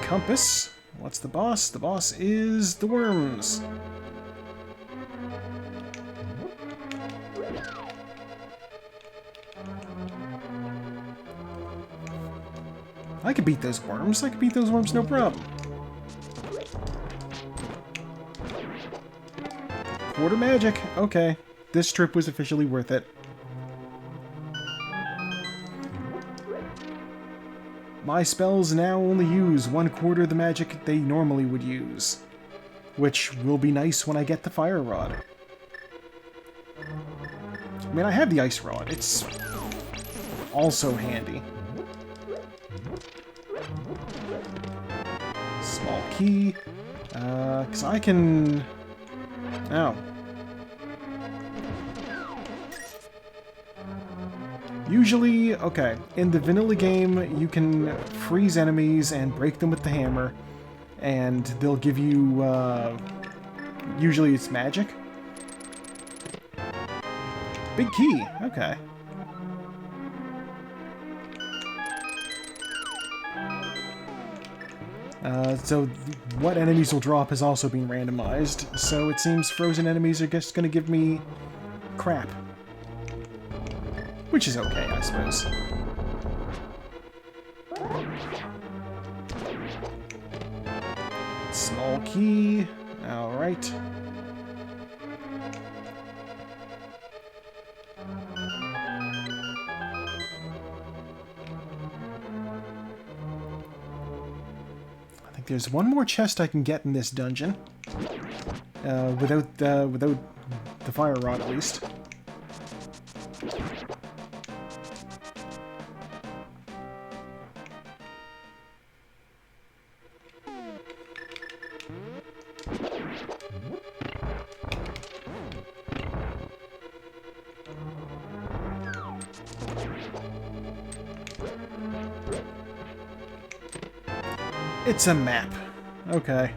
Compass. What's the boss? The boss is the worms. I could beat those worms. I could beat those worms, no problem. Quarter magic. Okay. This trip was officially worth it. My spells now only use 1/4 of the magic they normally would use. Which will be nice when I get the fire rod. I mean, I have the ice rod. It's also handy. Small key. 'Cause I can... Oh. Usually, okay, in the vanilla game, you can freeze enemies and break them with the hammer, and they'll give you, usually it's magic. Big key, okay. So what enemies will drop has also been randomized, so it seems frozen enemies are just going to give me crap. Which is okay, I suppose. Small key. Alright. I think there's one more chest I can get in this dungeon. Without the fire rod, at least. It's a map. Okay.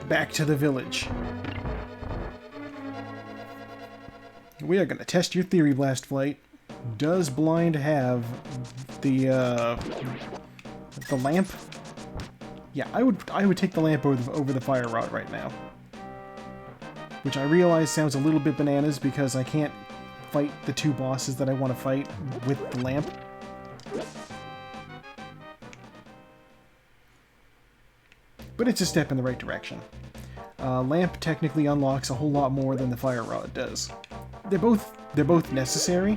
Back to the village. We are going to test your theory, Blast Flight. Does Blind have the lamp? Yeah, I would take the lamp over the fire rod right now. Which I realize sounds a little bit bananas because I can't fight the two bosses that I want to fight with the lamp. But it's a step in the right direction. Lamp technically unlocks a whole lot more than the fire rod does. They're both necessary.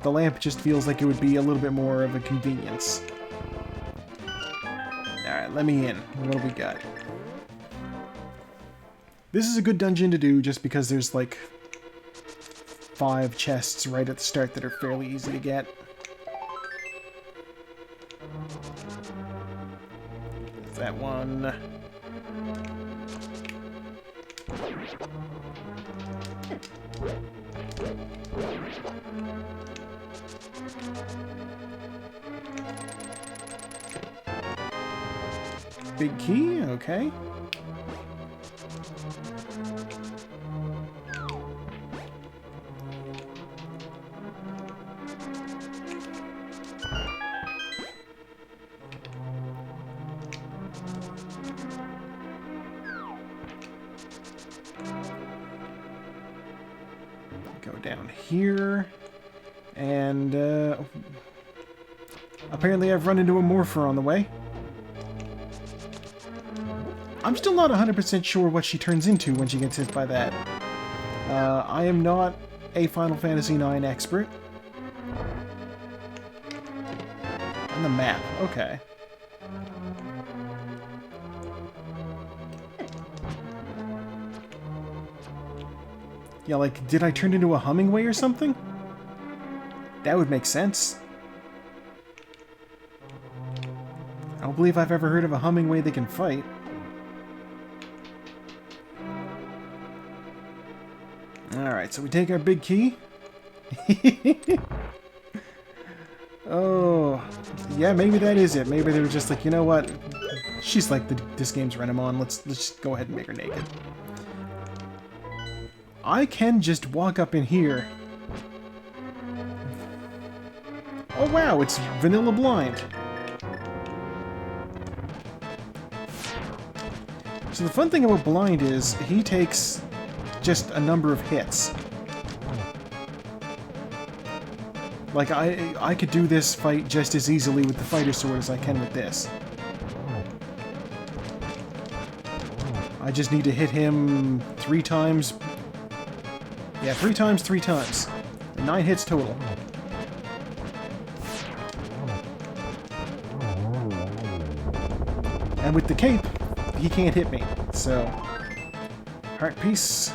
The lamp just feels like it would be a little bit more of a convenience. Alright, let me in. What do we got? This is a good dungeon to do just because there's like 5 chests right at the start that are fairly easy to get. There's that one. Big key, okay. Go down here, and apparently I've run into a morpher on the way. I'm still not 100% sure what she turns into when she gets hit by that. I am not a Final Fantasy IX expert. And the map, okay. Yeah, like, did I turn into a Hummingway or something? That would make sense. I don't believe I've ever heard of a Hummingway that can fight. Alright, so we take our big key. Oh, yeah, maybe that is it. Maybe they were just like, you know what? She's like, this game's Renamon. Let's just go ahead and make her naked. I can just walk up in here. Oh wow, it's Vanilla Blind. So the fun thing about Blind is he takes just a number of hits. Like, I could do this fight just as easily with the fighter sword as I can with this. I just need to hit him 3 times. Yeah, 3 times, 3 times. 9 hits total. And with the cape, he can't hit me, so... Heart piece.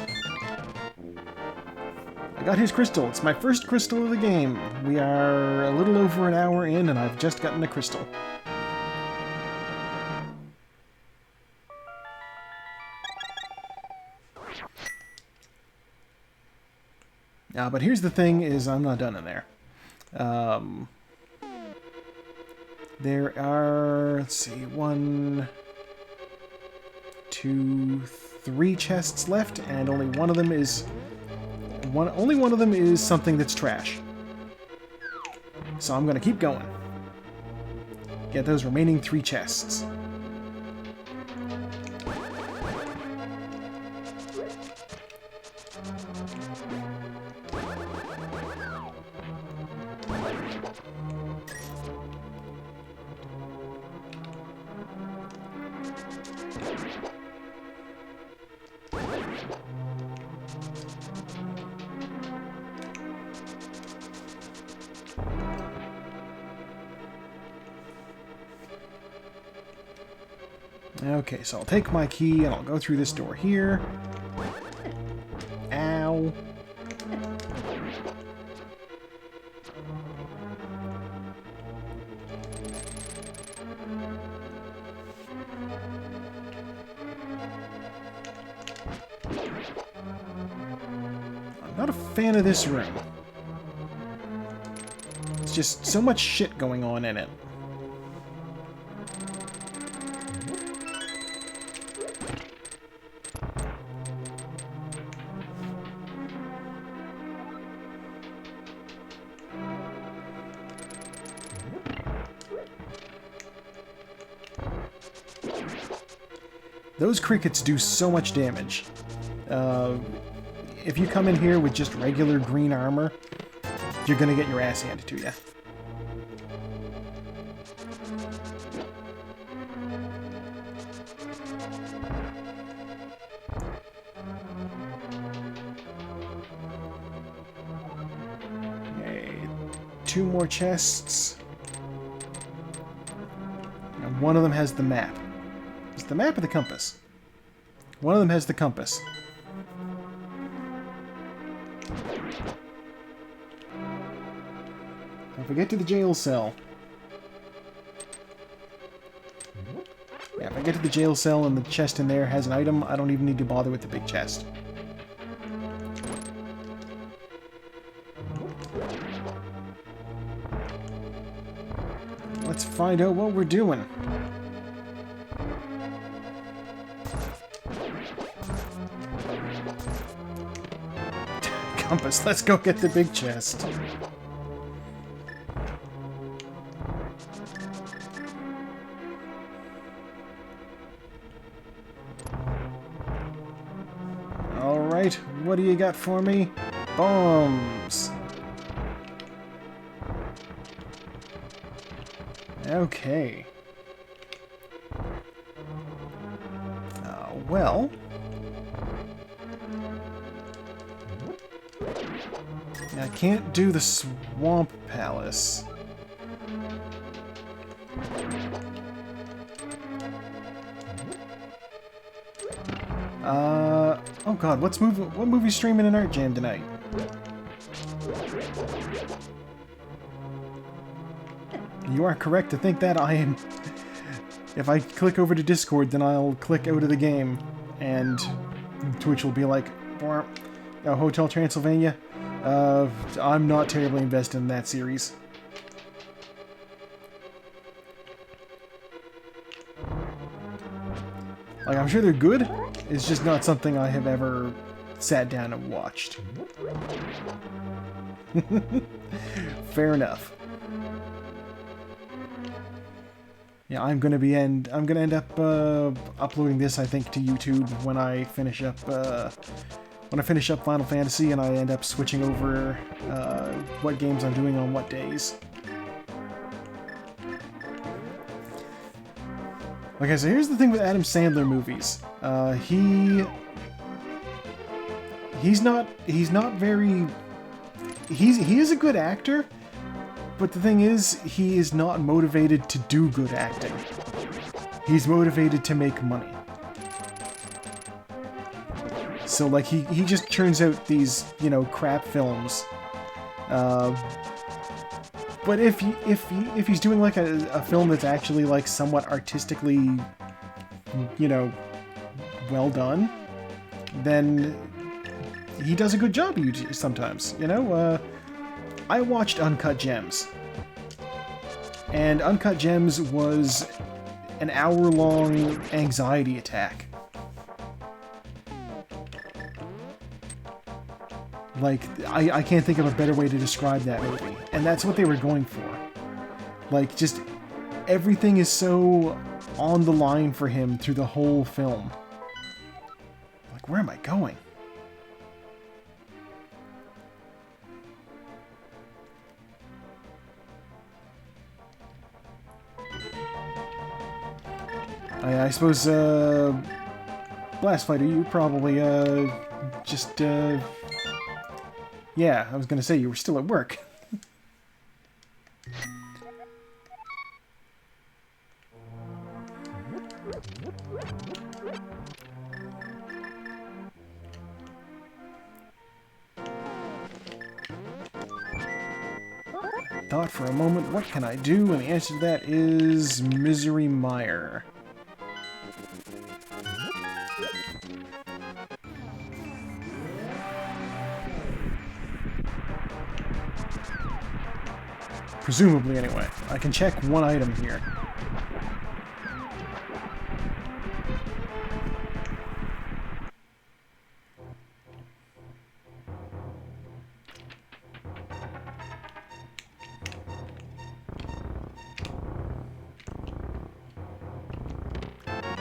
I got his crystal. It's my first crystal of the game. We are a little over an hour in, and I've just gotten a crystal. But here's the thing, is I'm not done in there. There are, let's see, 1, 2, 3 chests left, and only one of them is only one of them is something that's trash. So I'm gonna keep going. Get those remaining 3 chests. Okay, so I'll take my key and I'll go through this door here. Ow. I'm not a fan of this room. There's just so much shit going on in it. Those crickets do so much damage. If you come in here with just regular green armor, you're gonna get your ass handed to you. Okay, 2 more chests. And one of them has the map. Is it the map or the compass? One of them has the compass. If I get to the jail cell... Yeah, if I get to the jail cell and the chest in there has an item, I don't even need to bother with the big chest. Let's find out what we're doing. Compass, let's go get the big chest. Alright, what do you got for me? Bombs! Okay. Well... I can't do the Swamp Palace. Oh god, what movie's streaming in Art Jam tonight? You are correct to think that I am... If I click over to Discord, then I'll click out of the game, and Twitch will be like, Hotel Transylvania? I'm not terribly invested in that series. Like, I'm sure they're good, it's just not something I have ever sat down and watched. Fair enough. Yeah, I'm gonna end up uploading this, I think, to YouTube when I finish up Final Fantasy and I end up switching over what games I'm doing on what days. Okay, so here's the thing with Adam Sandler movies. He's not very... He is a good actor, but the thing is, he is not motivated to do good acting. He's motivated to make money. So, like, he just churns out these, you know, crap films. But if he's doing, like, a film that's actually, like, somewhat artistically, you know, well done, then he does a good job sometimes, you know? I watched Uncut Gems. And Uncut Gems was an hour-long anxiety attack. Like, I can't think of a better way to describe that movie. And that's what they were going for. Like, just everything is so on the line for him through the whole film. Like, where am I going? I suppose, Blast Fighter, you probably, just, yeah, I was gonna say you were still at work. Thought for a moment, what can I do? And the answer to that is Misery Mire. Presumably, anyway. I can check one item here.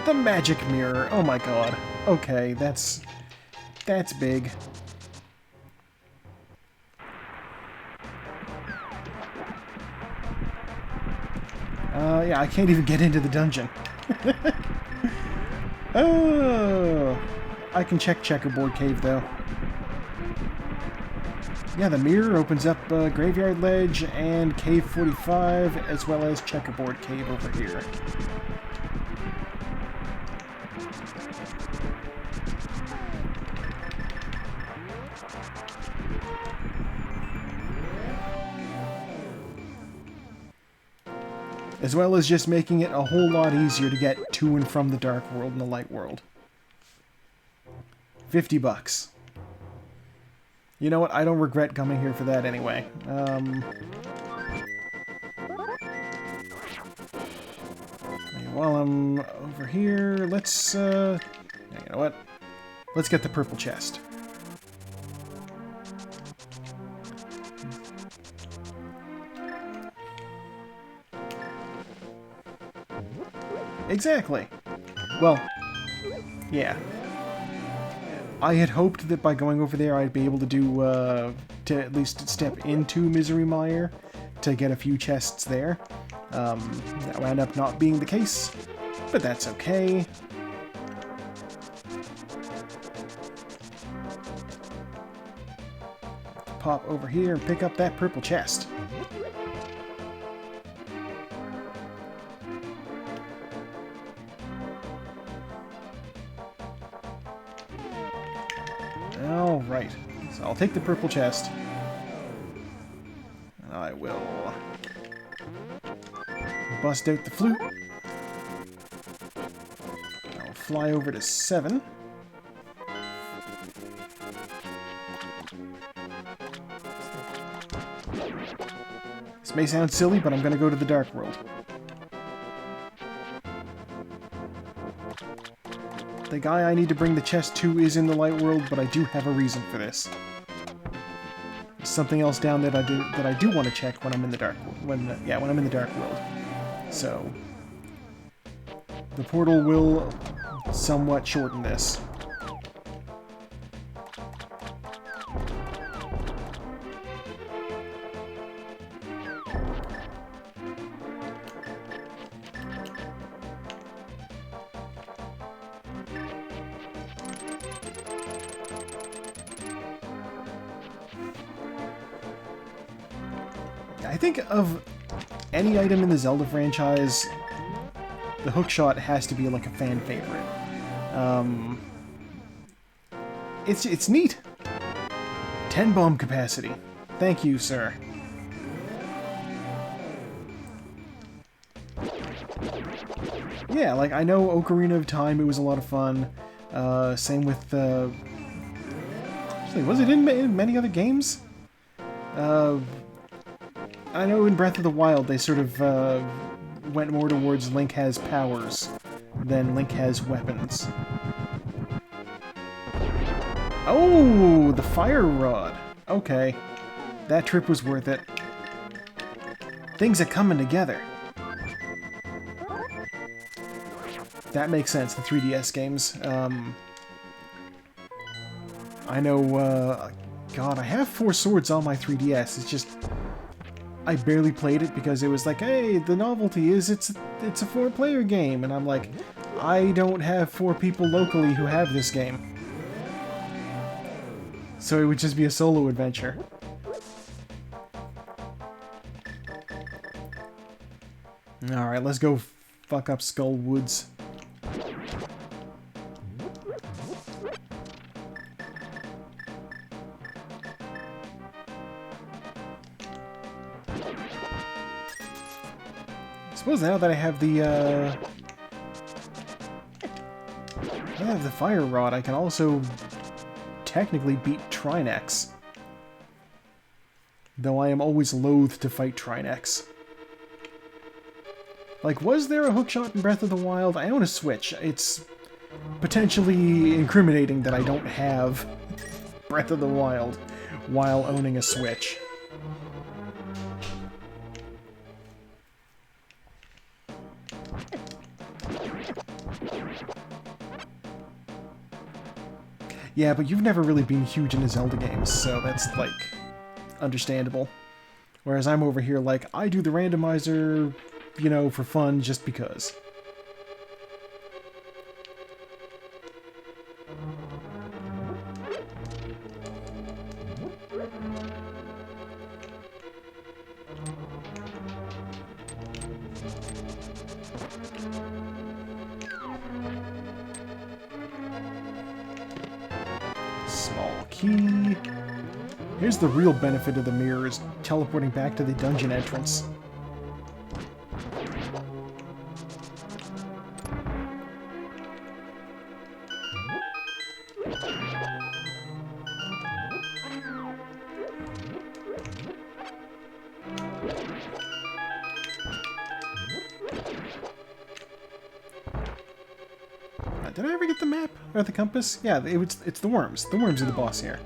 The magic mirror. Oh my god. Okay, that's big. Yeah, I can't even get into the dungeon. Oh, I can check Checkerboard Cave, though. Yeah, the mirror opens up Graveyard Ledge and Cave 45, as well as Checkerboard Cave over here. As well as just making it a whole lot easier to get to and from the Dark World and the Light World. $50. You know what? I don't regret coming here for that anyway. While I'm over here, let's, you know what? Let's get the purple chest. Exactly. Well, yeah. I had hoped that by going over there I'd be able to do, to at least step into Misery Mire to get a few chests there. That wound up not being the case, but that's okay. Pop over here and pick up that purple chest. Alright, so I'll take the purple chest. And I will bust out the flute. I'll fly over to 7. This may sound silly, but I'm going to go to the Dark World. The guy I need to bring the chest to is in the Light World, but I do have a reason for this. There's something else down there that I do want to check when I'm in the Dark when I'm in the Dark World. So the portal will somewhat shorten this. I think of any item in the Zelda franchise, the hookshot has to be like a fan favorite. It's neat. 10 bomb capacity. Thank you, sir. Yeah, like I know Ocarina of Time, it was a lot of fun. Same with actually, was it in many other games? I know in Breath of the Wild they sort of went more towards Link has powers than Link has weapons. Oh, the fire rod. Okay. That trip was worth it. Things are coming together. That makes sense, the 3DS games. I know, God, I have 4 Swords on my 3DS. It's just... I barely played it because it was like, hey, the novelty is it's a 4-player game. And I'm like, I don't have 4 people locally who have this game. So it would just be a solo adventure. Alright, let's go fuck up Skull Woods. I suppose now that I have the Fire Rod, I can also technically beat Trinex. Though I am always loath to fight Trinex. Like, was there a hookshot in Breath of the Wild? I own a Switch. It's potentially incriminating that I don't have Breath of the Wild while owning a Switch. Yeah, but you've never really been huge into Zelda games, so that's, like, understandable. Whereas I'm over here like, I do the randomizer, you know, for fun, just because. Small key. Here's the real benefit of the mirrors, teleporting back to the dungeon entrance. Did I ever get the map? Or the compass? Yeah, it's the worms. The worms are the boss here.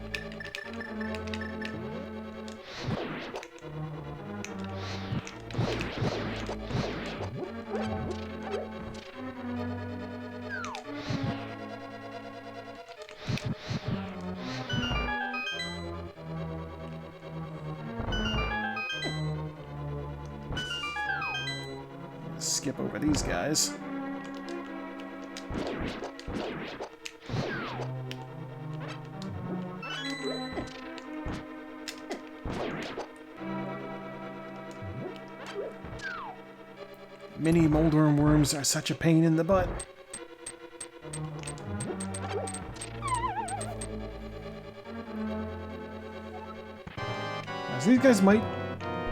Skip over these guys. Mini Moldorm worms are such a pain in the butt. So these guys might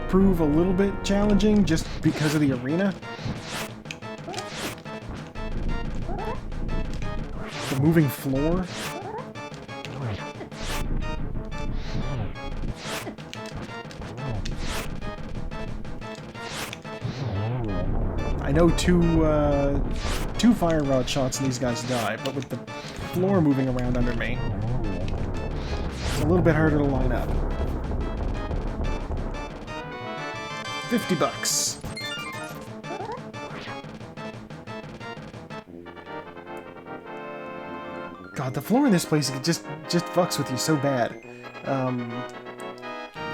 prove a little bit challenging just because of the arena. The moving floor. I know two fire rod shots and these guys die, but with the floor moving around under me, it's a little bit harder to line up. $50. God, the floor in this place just fucks with you so bad.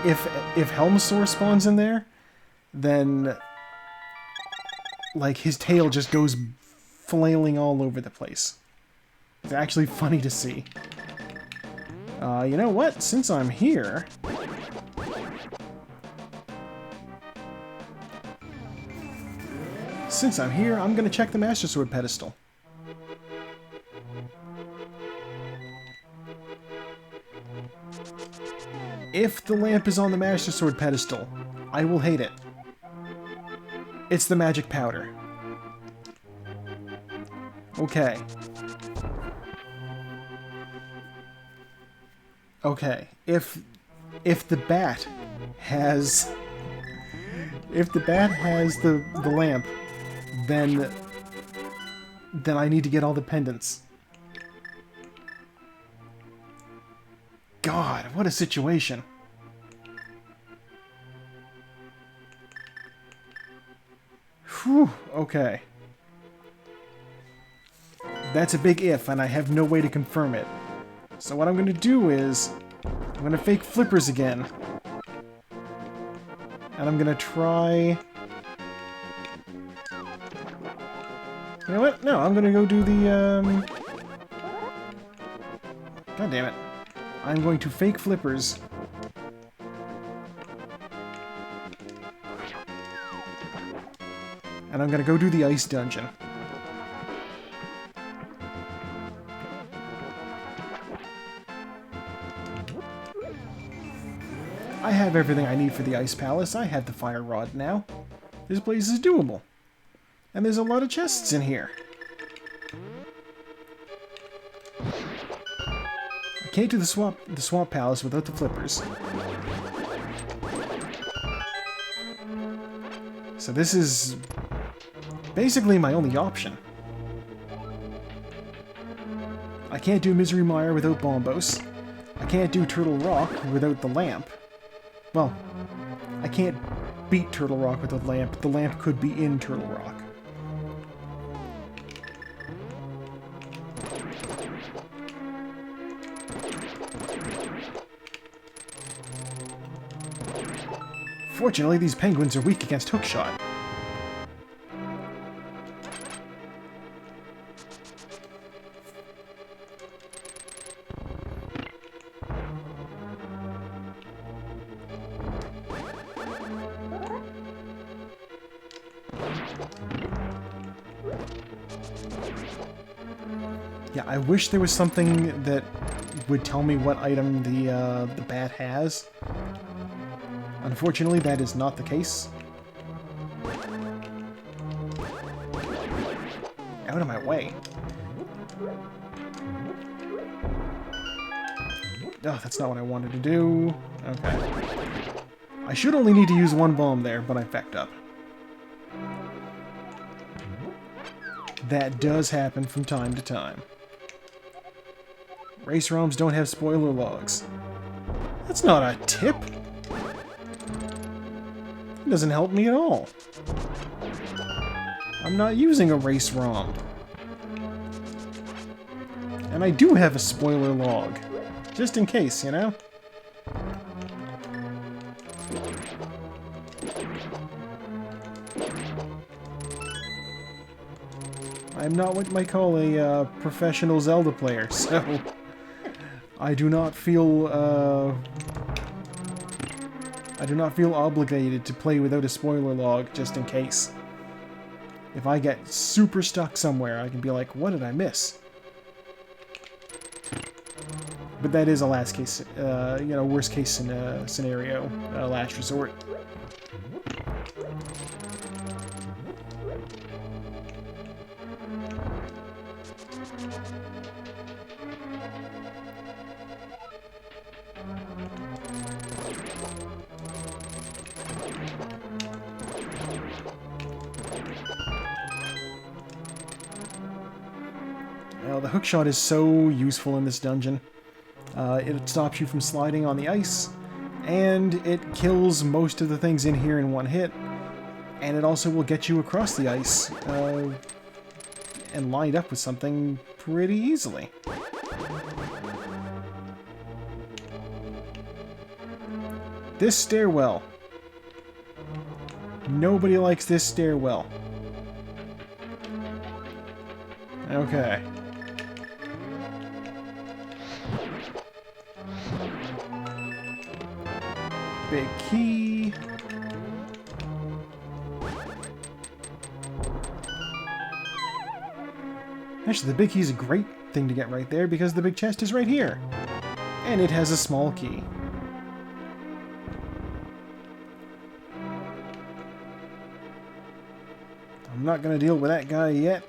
If Helmsaur spawns in there, then like his tail just goes flailing all over the place. It's actually funny to see. You know what? Since I'm here, I'm gonna check the Master Sword pedestal. If the lamp is on the Master Sword pedestal, I will hate it. It's the magic powder. Okay. Okay. If the bat has the lamp, then I need to get all the pendants. God, what a situation. Whew, okay. That's a big if, and I have no way to confirm it. So what I'm going to do is, I'm going to fake flippers again. And I'm going to try... You know what? No, I'm going to go do the, God damn it. I'm going to fake flippers. And I'm going to go do the ice dungeon. I have everything I need for the Ice Palace. I have the Fire Rod now. This place is doable. And there's a lot of chests in here. I can't do the Swamp Palace without the flippers. So this is basically my only option. I can't do Misery Mire without Bombos. I can't do Turtle Rock without the lamp. Well, I can't beat Turtle Rock with the lamp. The lamp could be in Turtle Rock. Fortunately, these penguins are weak against hookshot. Yeah, I wish there was something that would tell me what item the bat has. Unfortunately, that is not the case. Out of my way. Oh, that's not what I wanted to do. Okay. I should only need to use one bomb there, but I fecked up. That does happen from time to time. Race ROMs don't have spoiler logs. That's not a tip. It doesn't help me at all. I'm not using a race ROM. And I do have a spoiler log. Just in case, you know? I'm not what you might call a professional Zelda player, so I do not feel obligated to play without a spoiler log just in case. If I get super stuck somewhere, I can be like, what did I miss? But that is a last case, worst case scenario, last resort. Well, the hookshot is so useful in this dungeon. It stops you from sliding on the ice, and it kills most of the things in here in one hit, and it also will get you across the ice and lined up with something pretty easily. This stairwell. Nobody likes this stairwell. Okay. Big key. Actually, the big key is a great thing to get right there because the big chest is right here. And it has a small key. I'm not going to deal with that guy yet.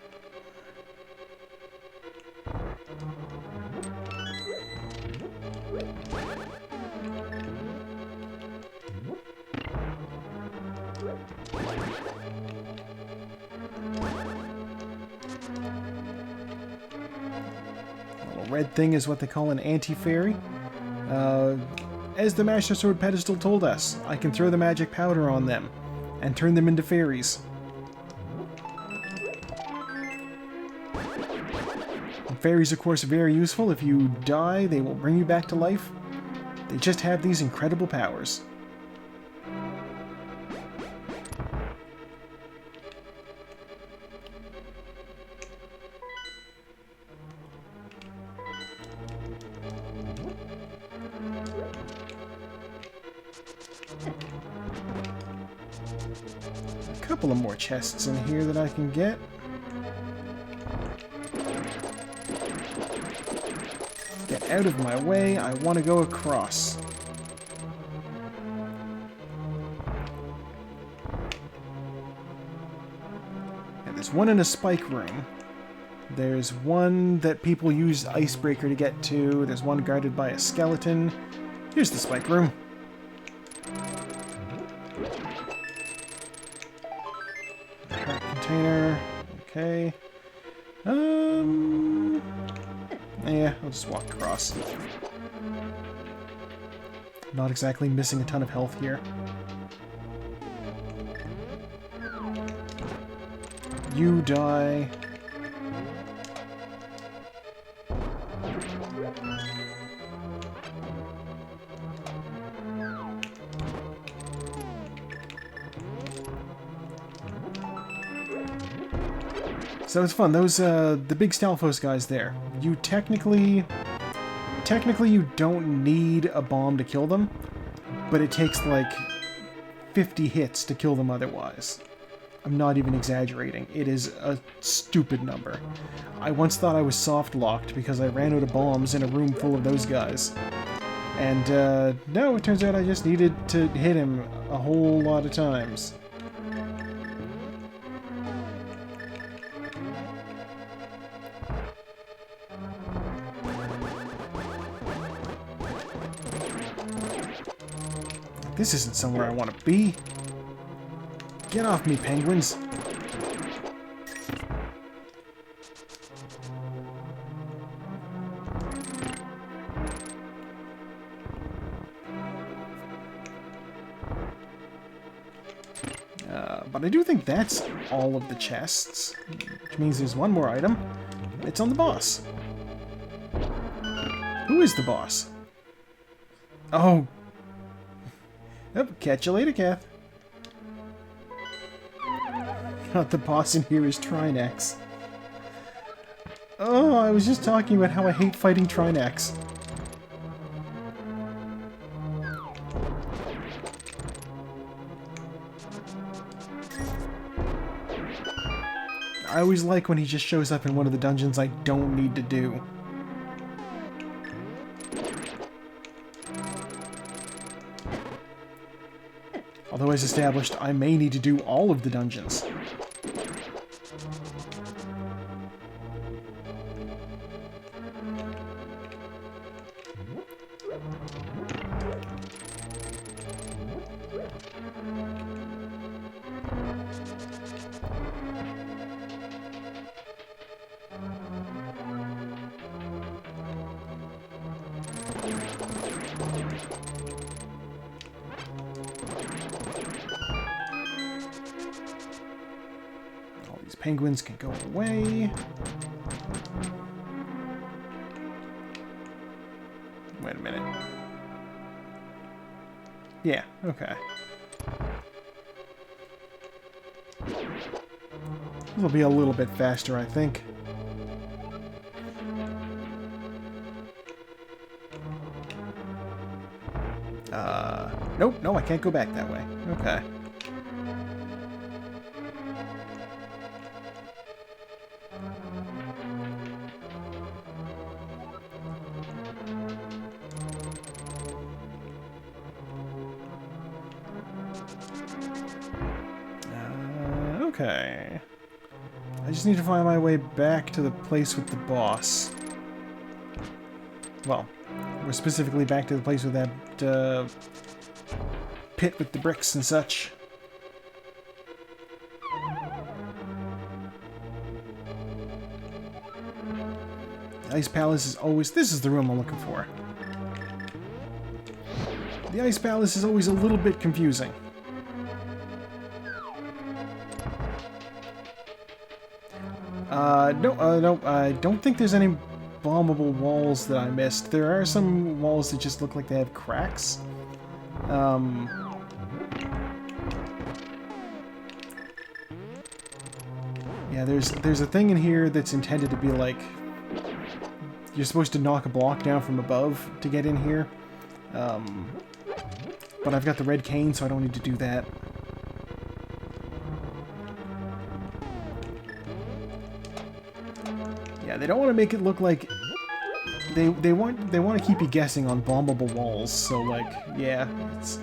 Red thing is what they call an anti-fairy. As the Master Sword pedestal told us, I can throw the magic powder on them and turn them into fairies. And fairies, of course, are very useful. If you die, they will bring you back to life. They just have these incredible powers. A couple of more chests in here that I can get. Get out of my way, I want to go across. And there's one in a spike room. There's one that people use Icebreaker to get to. There's one guarded by a skeleton. Here's the spike room. Heart container. Okay. Yeah, I'll just walk across. Not exactly missing a ton of health here. You die. So it's fun. Those, the big Stalfos guys there. You technically you don't need a bomb to kill them, but it takes like 50 hits to kill them otherwise. I'm not even exaggerating. It is a stupid number. I once thought I was soft-locked because I ran out of bombs in a room full of those guys. And, no, it turns out I just needed to hit him a whole lot of times. This isn't somewhere I want to be. Get off me, penguins. But I do think that's all of the chests, which means there's one more item. It's on the boss. Who is the boss? Oh. Yep, catch you later, Kath. Not the boss in here is Trinax. Oh, I was just talking about how I hate fighting Trinax. I always like when he just shows up in one of the dungeons I don't need to do. Although, as established, I may need to do all of the dungeons. Penguins can go away. Wait a minute. Yeah, okay. This will be a little bit faster, I think. Nope, no, I can't go back that way. Okay. Okay. I just need to find my way back to the place with the boss. Well, we're specifically back to the place with that pit with the bricks and such. Ice Palace is always... This is the room I'm looking for. The Ice Palace is always a little bit confusing. No, I don't think there's any bombable walls that I missed. There are some walls that just look like they have cracks. Yeah, there's a thing in here that's intended to be like... You're supposed to knock a block down from above to get in here. But I've got the red cane, so I don't need to do that. Yeah, they don't want to make it look like... They want to keep you guessing on bombable walls, so like, yeah, it's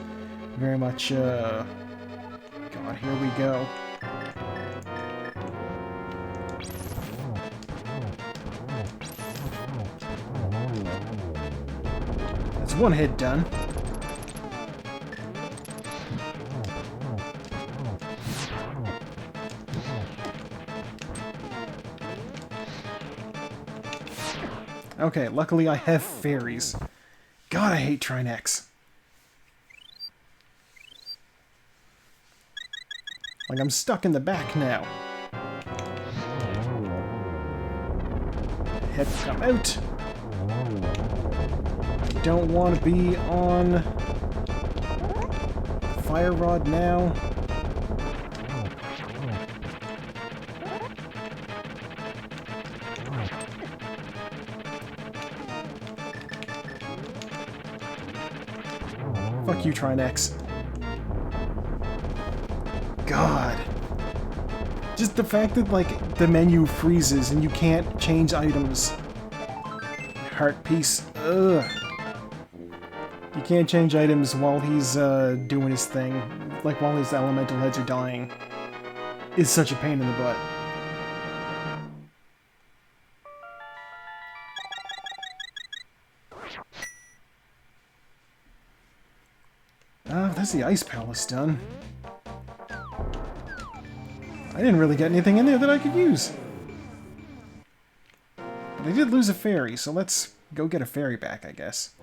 very much, God, here we go. That's one hit done. Okay, luckily I have fairies. God, I hate Trinex. Like, I'm stuck in the back now. Head come out. Don't want to be on Fire Rod now. Fuck you, Trinex. God. Just the fact that, like, the menu freezes and you can't change items. Heart piece. Ugh. You can't change items while he's doing his thing. Like, while his elemental heads are dying. It's such a pain in the butt. That's the Ice Palace done. I didn't really get anything in there that I could use. But I did lose a fairy, so let's go get a fairy back, I guess.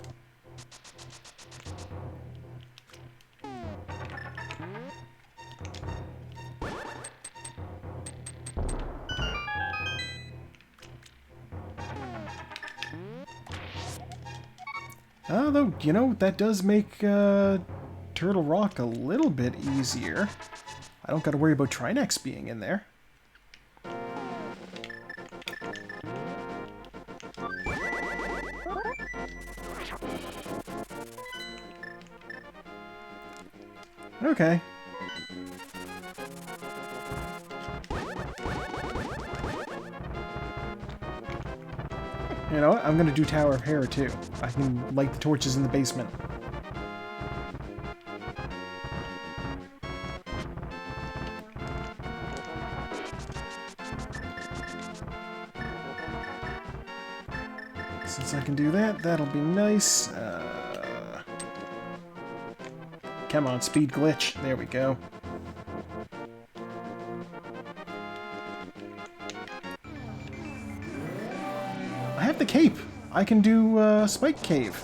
Though, you know, that does make Turtle Rock a little bit easier. I don't gotta worry about Trinex being in there. Okay. You know what? I'm gonna do Tower of Hera too. I can light the torches in the basement. Since I can do that, that'll be nice. Come on, speed glitch. There we go. I have the cape. I can do Spike Cave.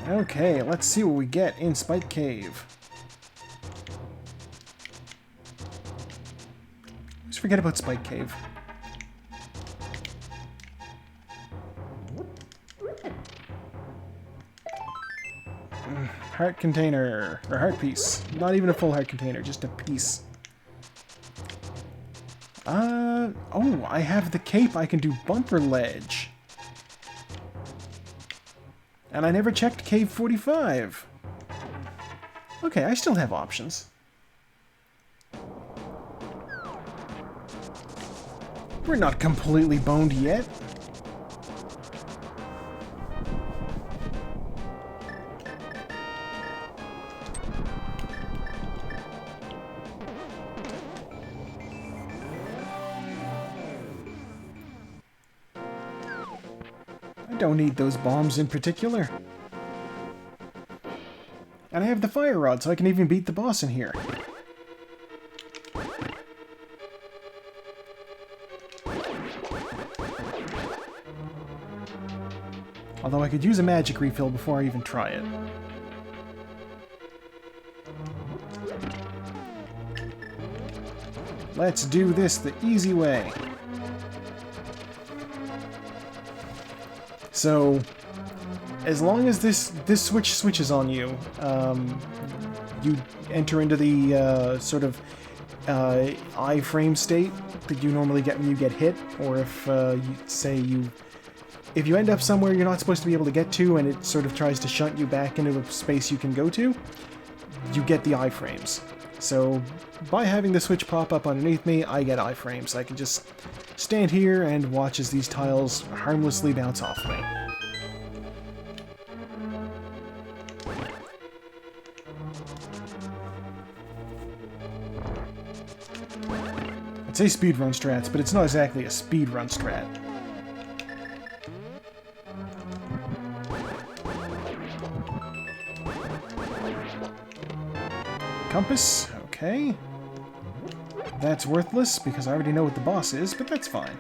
Okay, let's see what we get in Spike Cave. Just forget about Spike Cave. Heart container, or heart piece. Not even a full heart container, just a piece. Oh, I have the cape. I can do Bumper Ledge. And I never checked Cave 45. Okay, I still have options. We're not completely boned yet. I don't need those bombs in particular. And I have the fire rod, so I can even beat the boss in here. Although I could use a magic refill before I even try it. Let's do this the easy way. So, as long as this switch switches on you, you enter into the sort of iframe state that you normally get when you get hit, or if if you end up somewhere you're not supposed to be able to get to and it sort of tries to shunt you back into a space you can go to, you get the iframes. So by having the switch pop up underneath me, I get iframes. I can just stand here and watch as these tiles harmlessly bounce off me. I'd say speedrun strats, but it's not exactly a speedrun strat. Compass, okay. That's worthless because I already know what the boss is, but that's fine.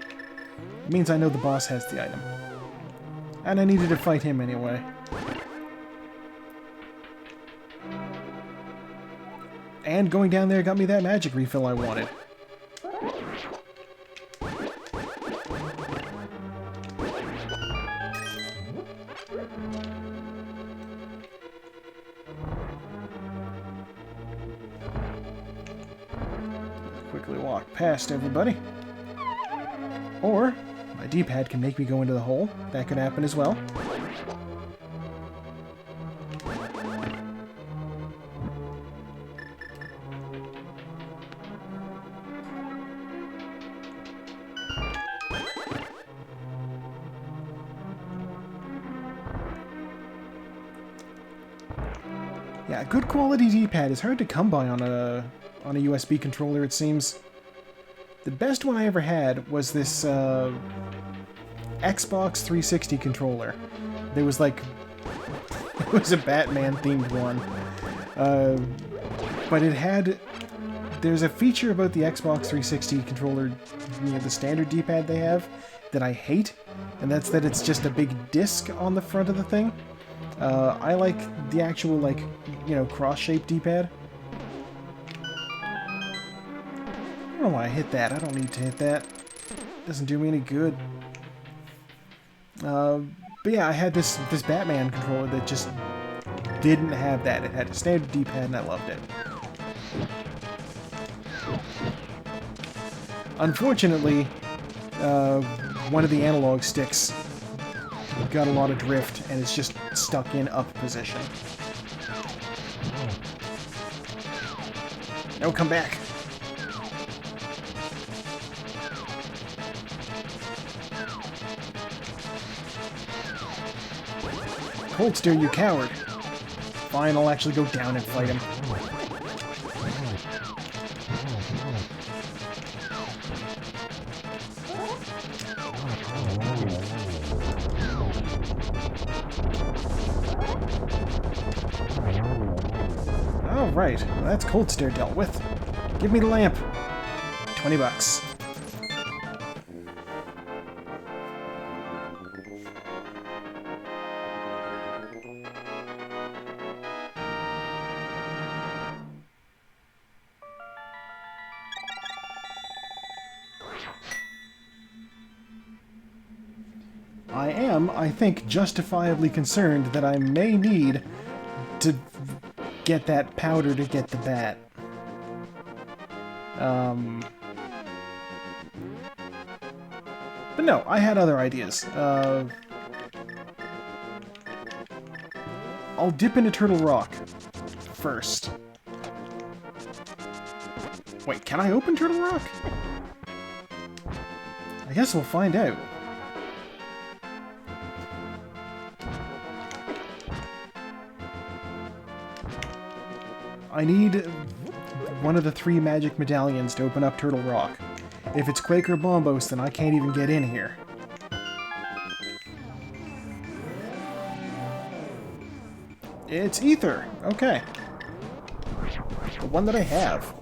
It means I know the boss has the item. And I needed to fight him anyway. And going down there got me that magic refill I wanted. Quickly walk past everybody. Or, my D-pad can make me go into the hole. That could happen as well. Yeah, good quality D-pad is hard to come by on a USB controller, it seems. The best one I ever had was this Xbox 360 controller. There was like... it was a Batman-themed one. But it had... There's a feature about the Xbox 360 controller, you know, the standard D-pad they have, that I hate, and that's that it's just a big disc on the front of the thing. I like the actual, like, you know, cross-shaped D-pad. I don't know why I hit that. I don't need to hit that. Doesn't do me any good. But yeah, I had this Batman controller that just didn't have that. It had a standard D-pad and I loved it. Unfortunately, one of the analog sticks got a lot of drift and it's just stuck in up position. No, come back. Hold still, you coward. Fine, I'll actually go down and fight him. Alright, well, that's Cold Stare dealt with. Give me the lamp. $20. I am, I think, justifiably concerned that I may need to get that powder to get the bat. But no, I had other ideas. I'll dip into Turtle Rock first. Wait, can I open Turtle Rock? I guess we'll find out. I need one of the 3 magic medallions to open up Turtle Rock. If it's Quaker Bombos, then I can't even get in here. It's Ether. Okay. The one that I have.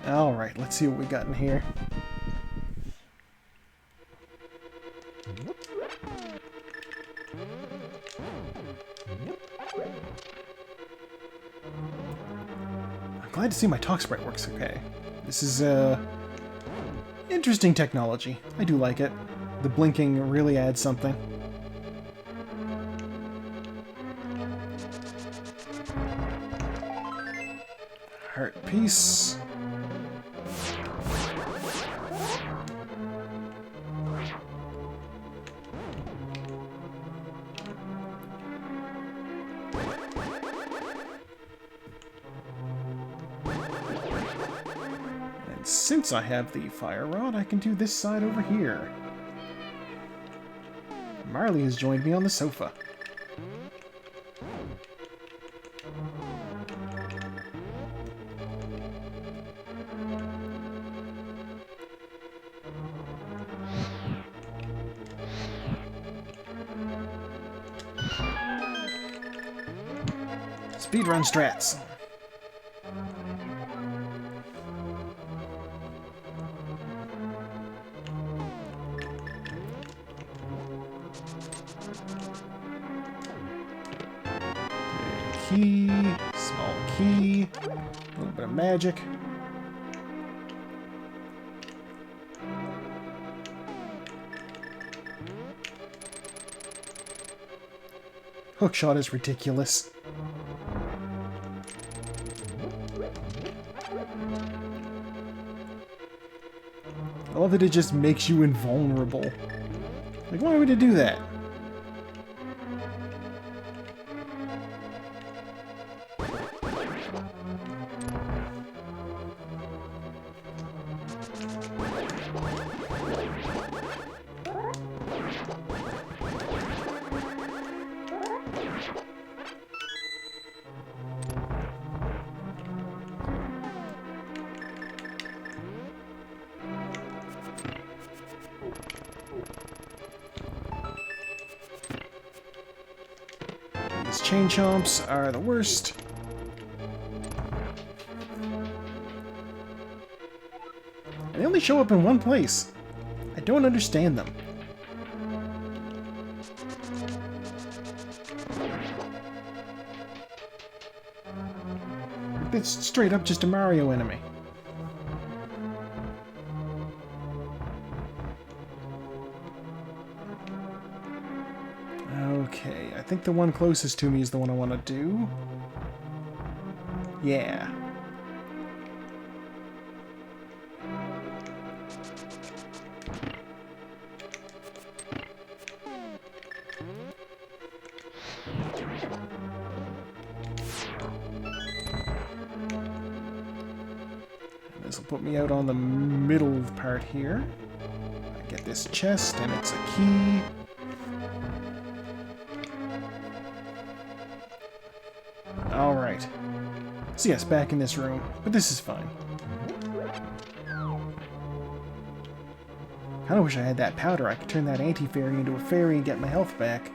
Alright, let's see what we got in here. I'm glad to see my talk sprite works okay. This is, interesting technology. I do like it. The blinking really adds something. Heart piece. And since I have the fire rod, I can do this side over here. Marley has joined me on the sofa. Speedrun strats. Key, small key, a little bit of magic. Hookshot is ridiculous. I love that it just makes you invulnerable. Like, why would it do that? These chain chomps are the worst. And they only show up in one place. I don't understand them. It's straight up just a Mario enemy. Okay, I think the one closest to me is the one I want to do. Yeah. This will put me out on the middle part here. I get this chest, and it's a key. Alright. So yes, back in this room, but this is fine. I kinda wish I had that powder. I could turn that anti-fairy into a fairy and get my health back.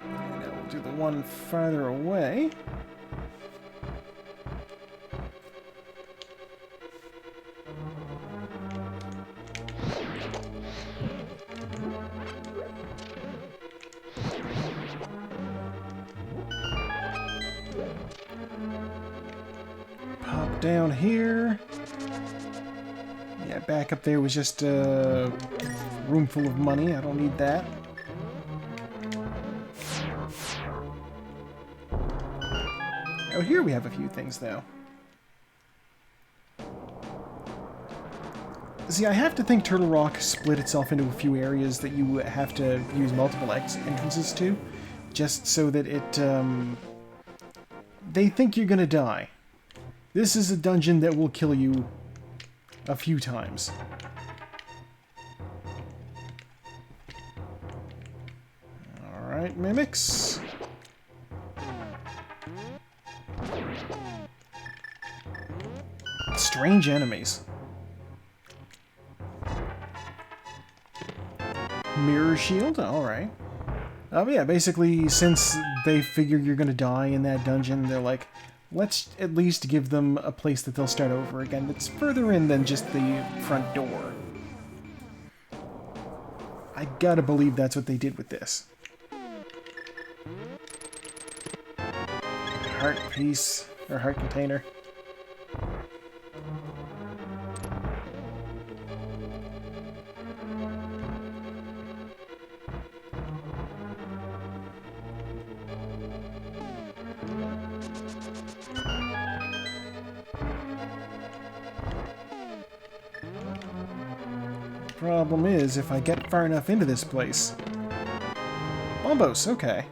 And now we'll do the one farther away. Pop down here. Yeah, back up there was just a room full of money. I don't need that. Out here we have a few things, though. See, I have to think Turtle Rock split itself into a few areas that you have to use multiple entrances to, just so that it, they think you're gonna die. This is a dungeon that will kill you a few times. Alright, mimics. Strange enemies. Mirror shield, alright. Yeah, basically, since they figure you're gonna die in that dungeon, they're like, let's at least give them a place that they'll start over again that's further in than just the front door. I gotta believe that's what they did with this. Heart piece, or heart container. Problem is, if I get far enough into this place... Bombos, okay.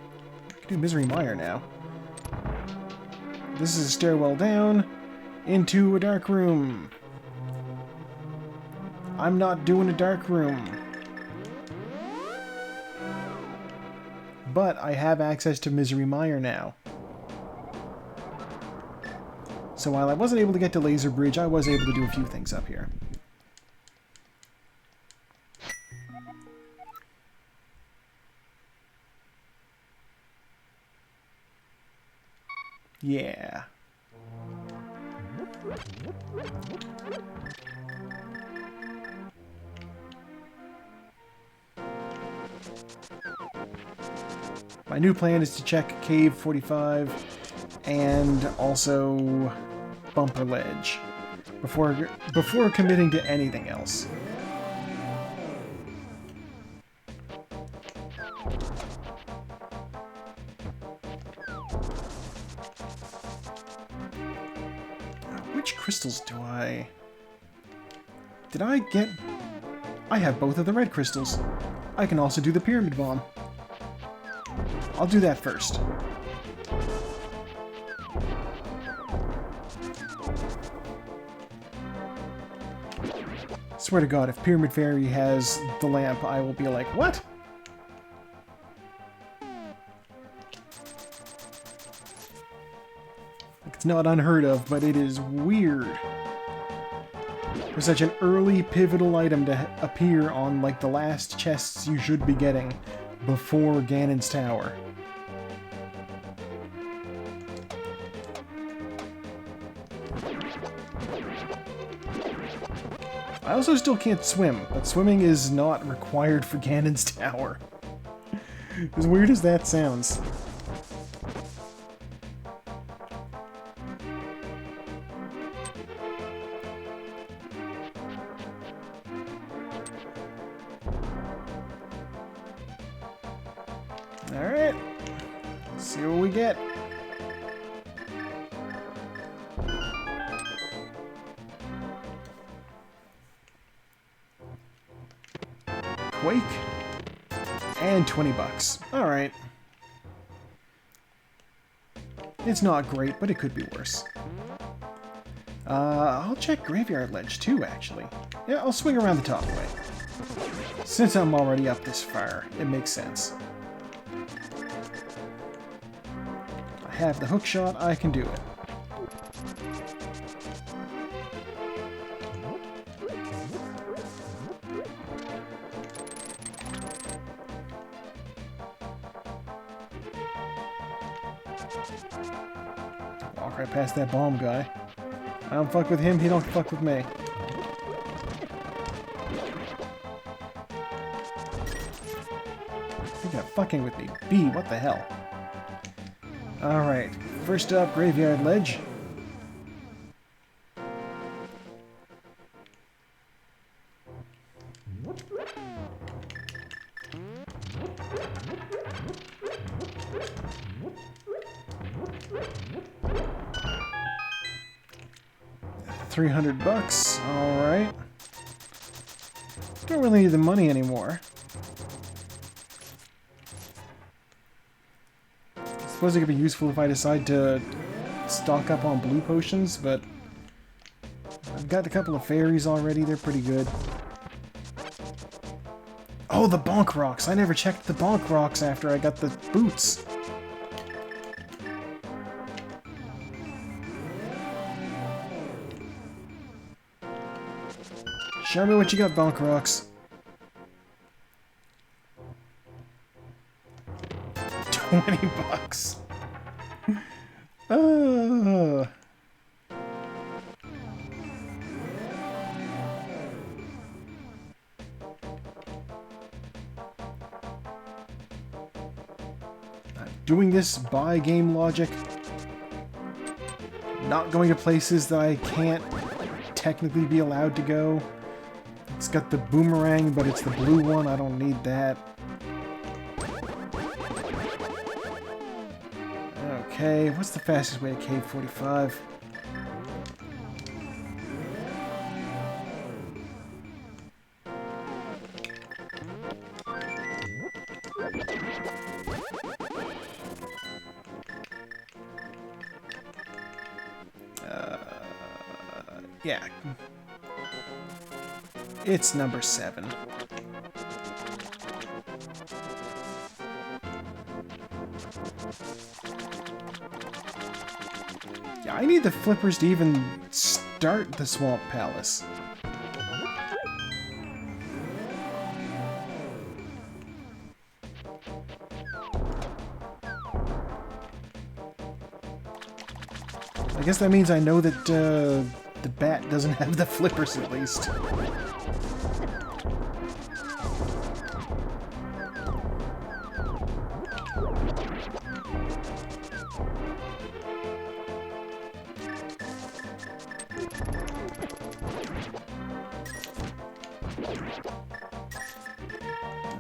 I can do Misery Mire now. This is a stairwell down into a dark room. I'm not doing a dark room. But I have access to Misery Mire now. So while I wasn't able to get to Laser Bridge, I was able to do a few things up here. Yeah. My new plan is to check Cave 45 and also Bumper Ledge before committing to anything else. Which crystals do I... Did I get... I have both of the red crystals. I can also do the Pyramid Bomb. I'll do that first. Swear to God, if Pyramid Fairy has the lamp, I will be like, what? It's not unheard of, but it is weird for such an early pivotal item to appear on, like, the last chests you should be getting before Ganon's Tower. I also still can't swim, but swimming is not required for Ganon's Tower. As weird as that sounds. Alright, let's see what we get. Quake, and 20 bucks. Alright. It's not great, but it could be worse. I'll check Graveyard Ledge too, actually. Yeah, I'll swing around the top way. Since I'm already up this far, it makes sense. I have the hook shot, I can do it. Walk right past that bomb guy. I don't fuck with him, he don't fuck with me. I think you're fucking with me. B, what the hell? Alright, first up, Graveyard Ledge. $300, alright. Don't really need the money anymore. I suppose it could be useful if I decide to stock up on blue potions, but I've got a couple of fairies already, they're pretty good. Oh, the Bonk Rocks! I never checked the Bonk Rocks after I got the boots. Show me what you got, Bonk Rocks. 20 bucks. Uh. I'm doing this by game logic. Not going to places that I can't technically be allowed to go. It's got the boomerang, but it's the blue one. I don't need that. Okay, what's the fastest way to Cave 45? Yeah. It's number 7. Yeah, I need the flippers to even start the Swamp Palace. I guess that means I know that the bat doesn't have the flippers at least.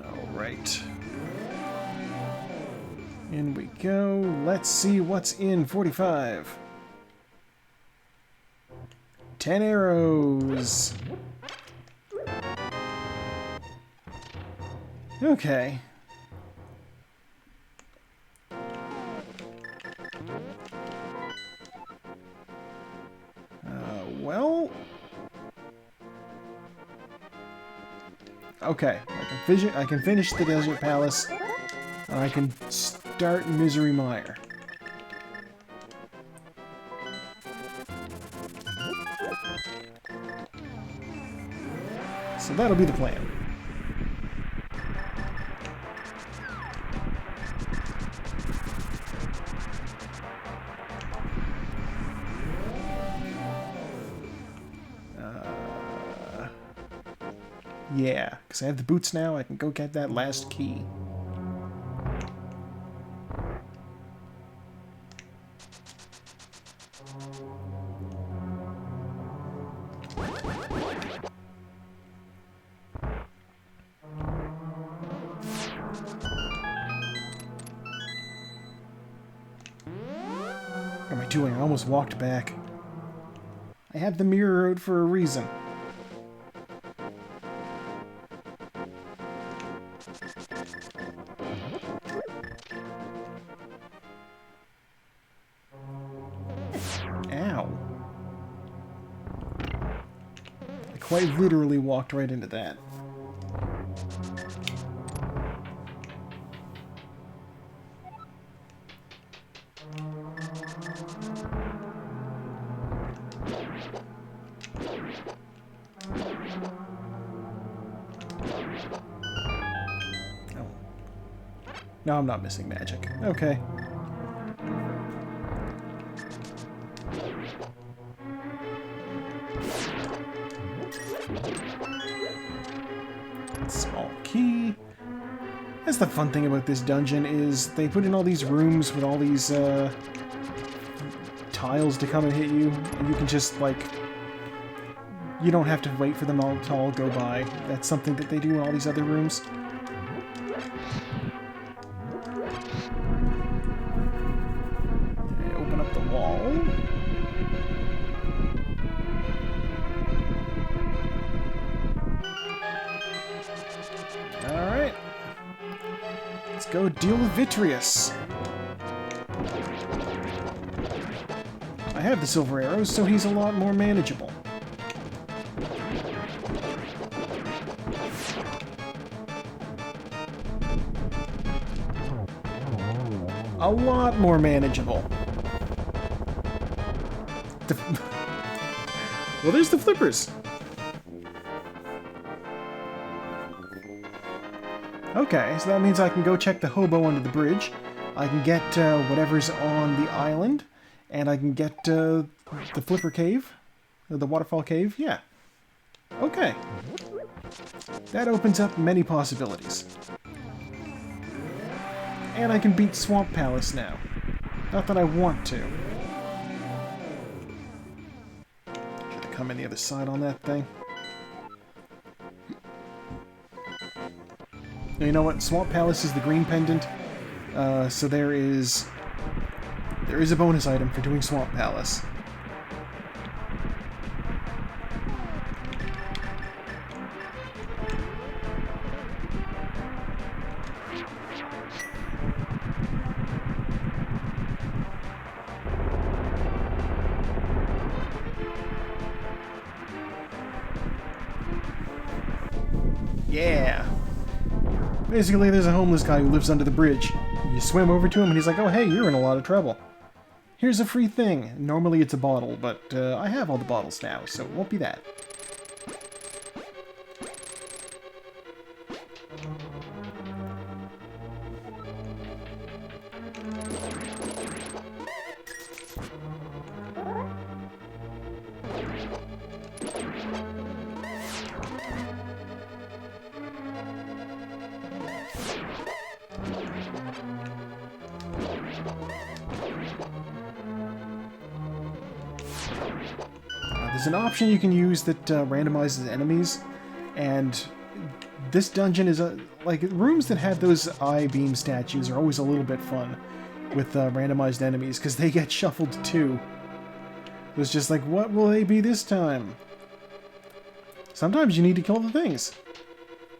Alright. In we go. Let's see what's in 45. 10 arrows. Okay. Well. Okay. I can finish the Desert Palace. And I can start Misery Mire. So that'll be the plan. Yeah, because I have the boots now, I can go get that last key. What am I doing? I almost walked back. I have the mirror road for a reason. Ow. I quite literally walked right into that. No, I'm not missing magic. Okay. Small key. That's the fun thing about this dungeon, is they put in all these rooms with all these tiles to come and hit you, and you can just, like, you don't have to wait for them all to all go by. That's something that they do in all these other rooms. Alright. Let's go deal with Vitreous. I have the silver arrows, so he's a lot more manageable. A lot more manageable. Well, there's the flippers. Okay, so that means I can go check the hobo under the bridge, I can get whatever's on the island, and I can get the Flipper Cave, the Waterfall Cave. Yeah. Okay. That opens up many possibilities. And I can beat Swamp Palace now. Not that I want to. Gotta come in the other side on that thing. Now, you know what? Swamp Palace is the green pendant. So there is a bonus item for doing Swamp Palace. Yeah. Basically, there's a homeless guy who lives under the bridge. You swim over to him and he's like, oh hey, you're in a lot of trouble. Here's a free thing. Normally it's a bottle, but I have all the bottles now, so it won't be that. There's an option you can use that randomizes enemies, and this dungeon is like rooms that have those I-beam statues are always a little bit fun with randomized enemies because they get shuffled too. It's just like, what will they be this time? Sometimes you need to kill the things.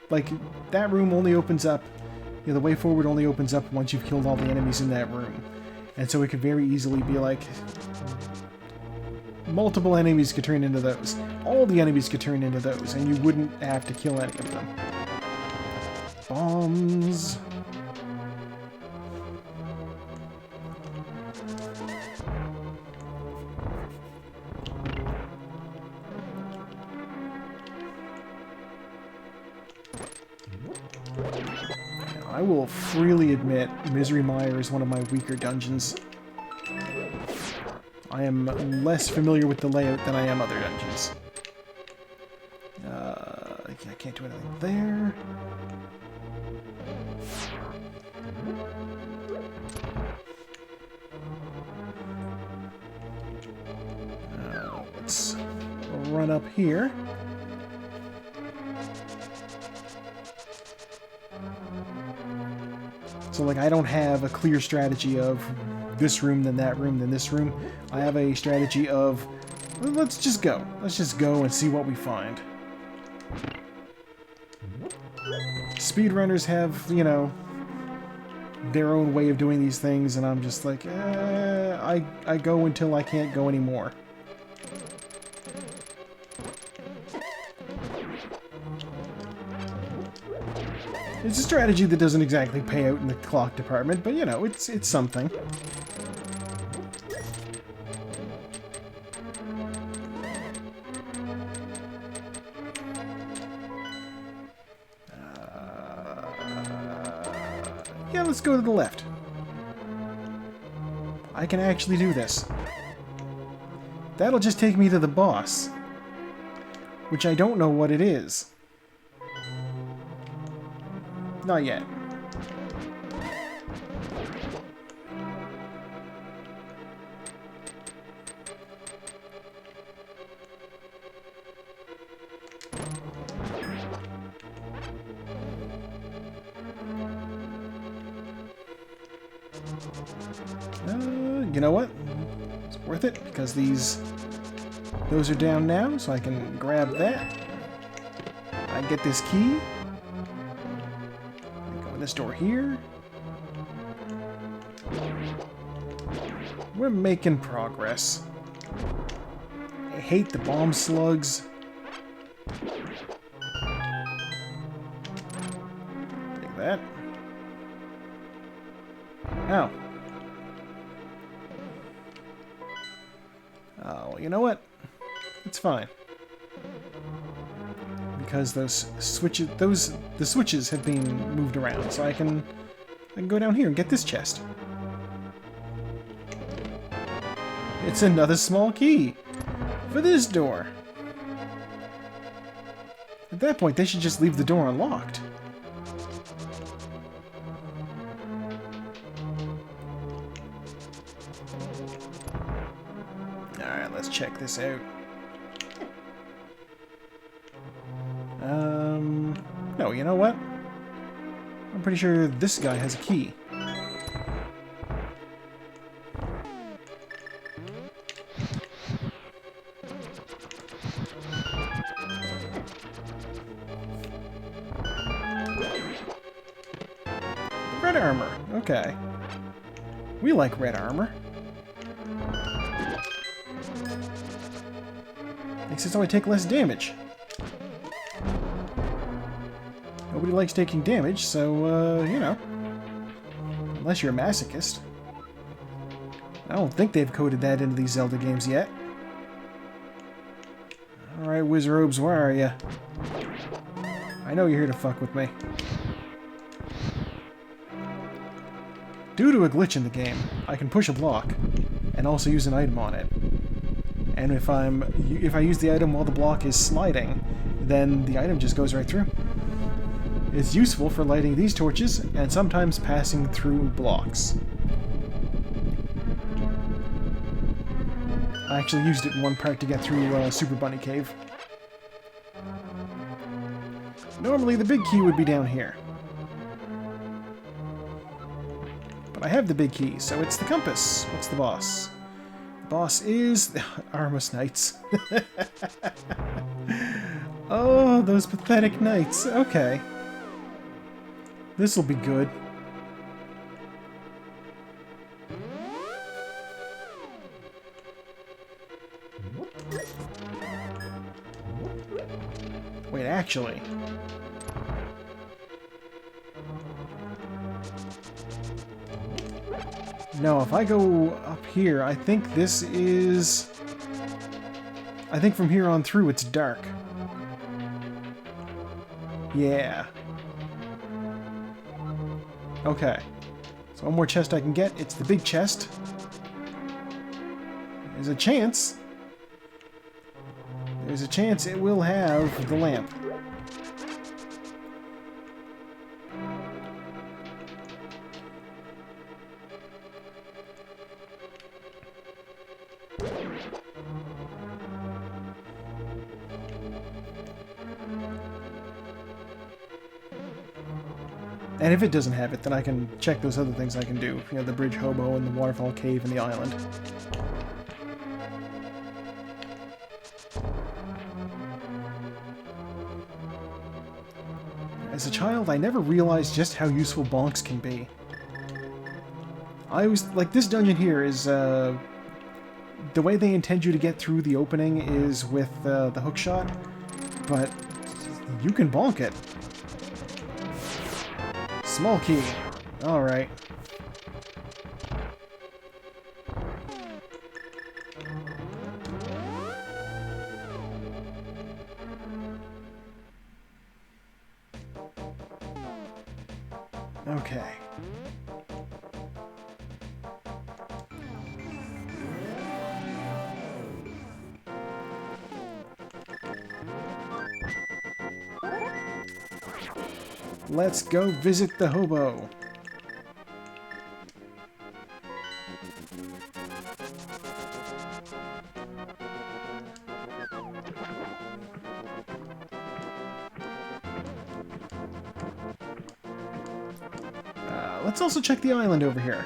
Like that room only opens up, you know, the way forward only opens up once you've killed all the enemies in that room, and so it could very easily be like. Multiple enemies could turn into those. All the enemies could turn into those, and you wouldn't have to kill any of them. Bombs. I will freely admit, Misery Mire is one of my weaker dungeons. I am less familiar with the layout than I am other dungeons. I can't do anything there. Let's run up here. So, like, I don't have a clear strategy of this room, then that room, then this room. I have a strategy of, let's just go. Let's just go and see what we find. Speedrunners have, you know, their own way of doing these things, and I'm just like, I go until I can't go anymore. It's a strategy that doesn't exactly pay out in the clock department, but you know, it's something. Yeah, let's go to the left. I can actually do this. That'll just take me to the boss, which I don't know what it is. Not yet. You know what? It's worth it because those are down now, so I can grab that. I get this key. This door here. We're making progress. I hate the bomb slugs. Take that. Ow. Oh, well, you know what? It's fine. Because those switches, the switches have been moved around, so I can go down here and get this chest. It's another small key for this door. At that point, they should just leave the door unlocked. Alright, let's check this out. No, you know what? I'm pretty sure this guy has a key. Red armor. Okay. We like red armor. Makes it so I take less damage. Nobody likes taking damage, so, you know. Unless you're a masochist. I don't think they've coded that into these Zelda games yet. Alright, Wizrobes, where are you? I know you're here to fuck with me. Due to a glitch in the game, I can push a block, and also use an item on it. And if I use the item while the block is sliding, then the item just goes right through. It's useful for lighting these torches, and sometimes passing through blocks. I actually used it in one part to get through Super Bunny Cave. Normally the big key would be down here. But I have the big key, so it's the compass. What's the boss? The boss is the Armus Knights. Oh, those pathetic knights. Okay. This'll be good. Wait, actually. No, if I go up here, I think this is... I think from here on through it's dark. Yeah. Okay. So one more chest I can get. It's the big chest. There's a chance. There's a chance it will have the lamp. And if it doesn't have it, then I can check those other things I can do. You know, the bridge hobo and the waterfall cave and the island. As a child, I never realized just how useful bonks can be. I always... like, this dungeon here is, the way they intend you to get through the opening is with the hookshot, but you can bonk it. Small key. Alright. Okay. Let's go visit the hobo. Let's also check the island over here,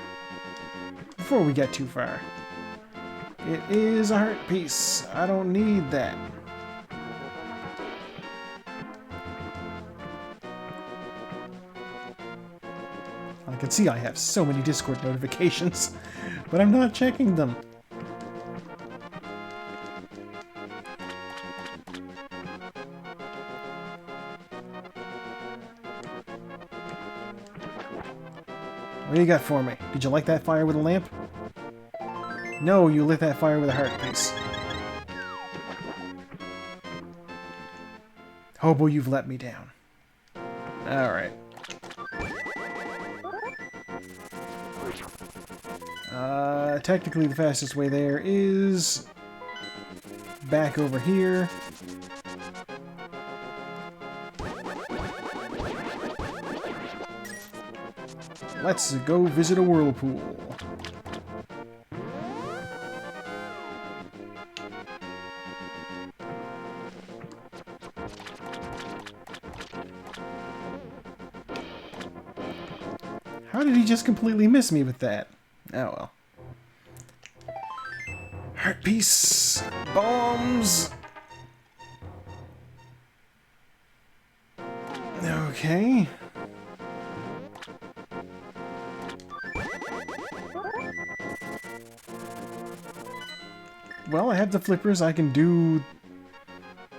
before we get too far. It is a heart piece. I don't need that. I can see I have so many Discord notifications, but I'm not checking them. What do you got for me? Did you light that fire with a lamp? No, you lit that fire with a heart piece. Hobo, you've let me down. Alright. Technically the fastest way there is back over here. Let's go visit a whirlpool. How did he just completely miss me with that? Oh well. Heart piece. Bombs. Okay. Well, I have the flippers. I can do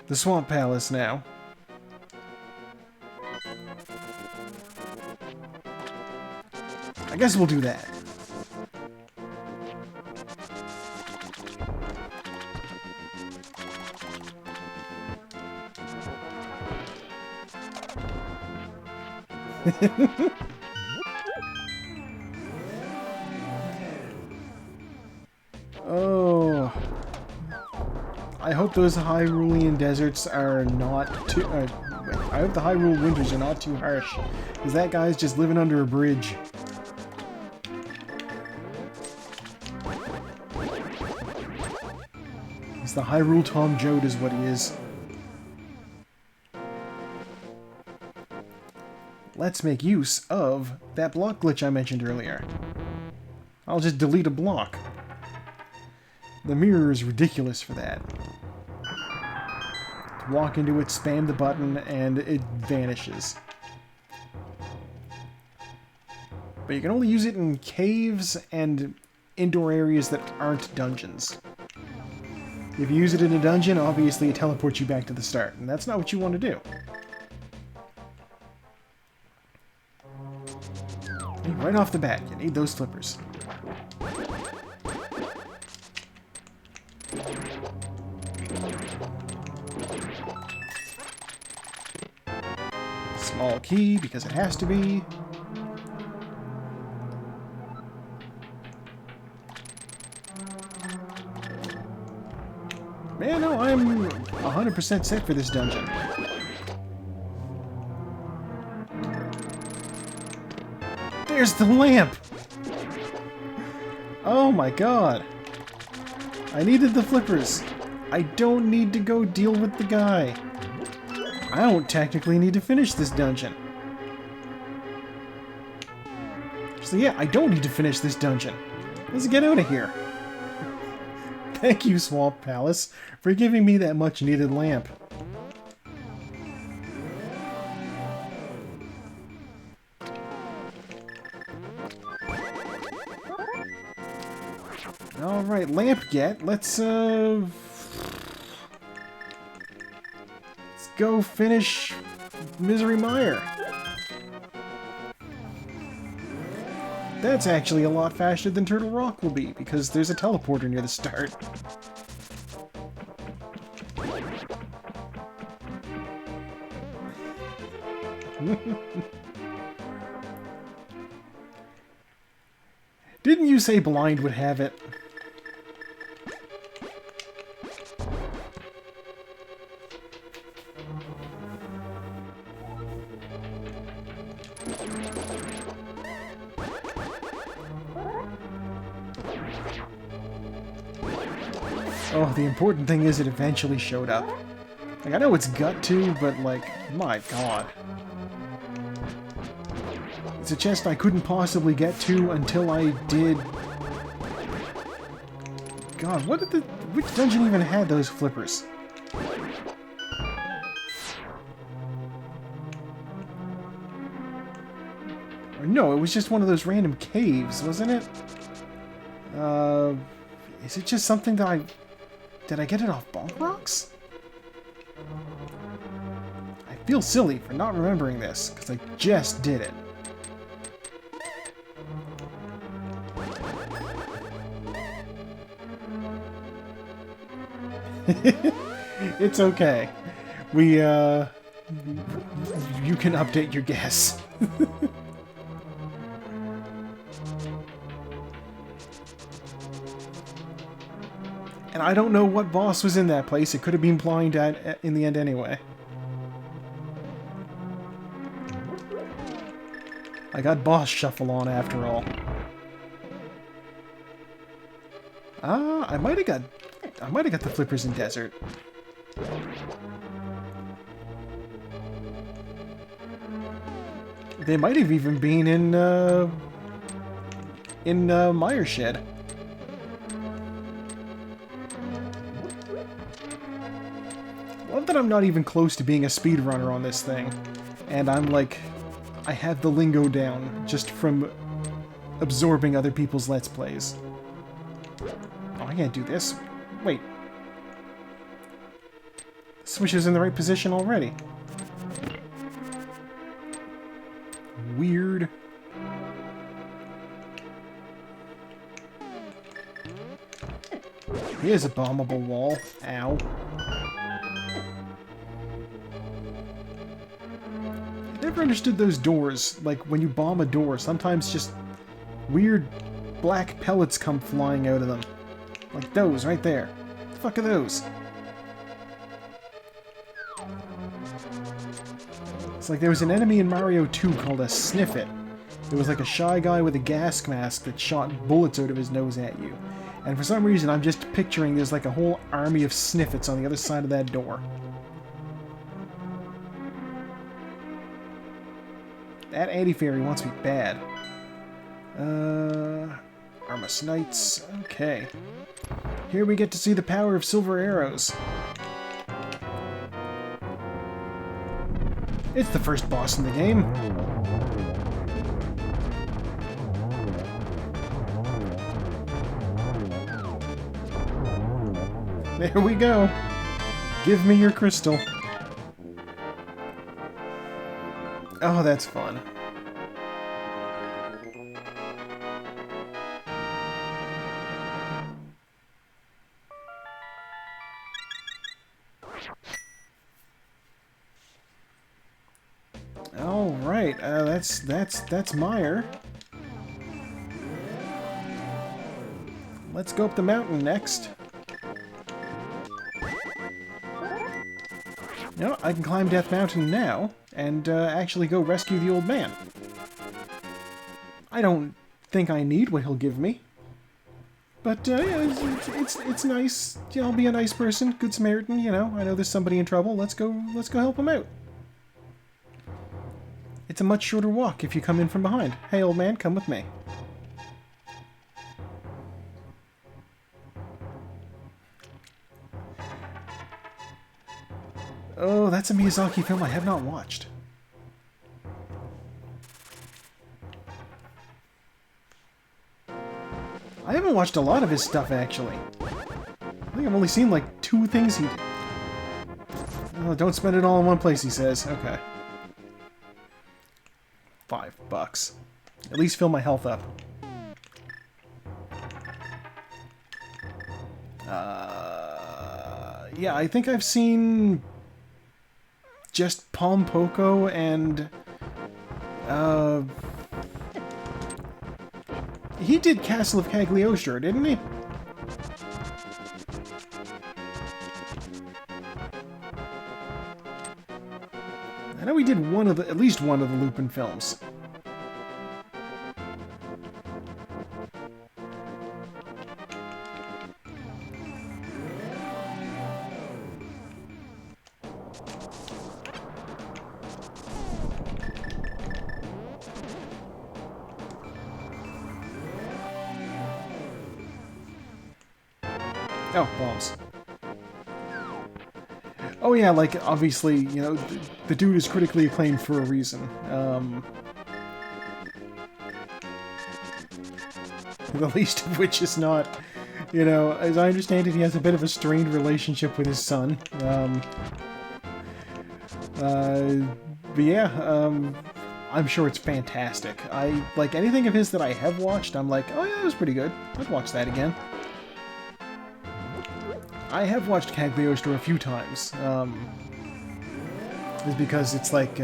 the Swamp Palace now. I guess we'll do that. Oh. I hope those Hyrulean deserts are not too... I hope the Hyrule winters are not too harsh. Because that guy's just living under a bridge. He's the Hyrule Tom Joad is what he is. Let's make use of that block glitch I mentioned earlier. I'll just delete a block. The mirror is ridiculous for that. Walk into it, spam the button, and it vanishes. But you can only use it in caves and indoor areas that aren't dungeons. If you use it in a dungeon, obviously it teleports you back to the start, and that's not what you want to do. Right off the bat, you need those flippers. Small key, because it has to be. Man, no, I'm 100% set for this dungeon. There's the lamp! Oh my god. I needed the flippers. I don't need to go deal with the guy. I don't technically need to finish this dungeon. So yeah, I don't need to finish this dungeon. Let's get out of here. Thank you, Swamp Palace, for giving me that much needed lamp. Alright, lamp get. Let's go finish Misery Mire. That's actually a lot faster than Turtle Rock will be, because there's a teleporter near the start. Didn't you say blind would have it? Oh, the important thing is it eventually showed up. Like, I know it's got to, but like, my god. It's a chest I couldn't possibly get to until I did... God, what did the... which dungeon even had those flippers? Or no, it was just one of those random caves, wasn't it? Is it just something that I... Did I get it off Bonk Rocks? I feel silly for not remembering this, because I just did it. It's okay. We, you can update your guess. And I don't know what boss was in that place. It could have been blind in the end anyway. I got boss shuffle on after all. I might have got the flippers in desert. They might have even been in Meyer Shed. Love that I'm not even close to being a speedrunner on this thing. And I'm like, I have the lingo down just from absorbing other people's Let's Plays. Oh, I can't do this. Wait. Switch is in the right position already. Weird. Here's a bombable wall. Ow. Never understood those doors. Like, when you bomb a door, sometimes just weird black pellets come flying out of them. Like those, right there. What the fuck are those? It's like there was an enemy in Mario 2 called a Sniffit. It was like a shy guy with a gas mask that shot bullets out of his nose at you. And for some reason, I'm just picturing there's like a whole army of Sniffits on the other side of that door. That anti-fairy wants me bad. Armus Knights. Okay. Here we get to see the power of silver arrows. It's the first boss in the game. There we go. Give me your crystal. Oh, that's fun. All right, that's Meyer. Let's go up the mountain next. No, I can climb Death Mountain now and actually go rescue the old man. I don't think I need what he'll give me, but yeah, it's nice. You know, I'll be a nice person, good Samaritan. You know, I know there's somebody in trouble. Let's go help him out. It's a much shorter walk if you come in from behind. Hey, old man, come with me. Oh, that's a Miyazaki film I have not watched. I haven't watched a lot of his stuff, actually. I think I've only seen, like, 2 things he did. Oh, don't spend it all in one place, he says. Okay. $5. At least fill my health up. Yeah, I think I've seen just Palm Poco and he did Castle of Cagliostro, didn't he? I know he did at least one of the Lupin films. Oh, bombs. Oh yeah, like, obviously, you know, the dude is critically acclaimed for a reason. The least of which is not, you know, as I understand it, he has a bit of a strained relationship with his son. But yeah, I'm sure it's fantastic. I like anything of his that I have watched, I'm like, oh yeah, that was pretty good. I'd watch that again. I have watched Cagliostro a few times. Is because it's like,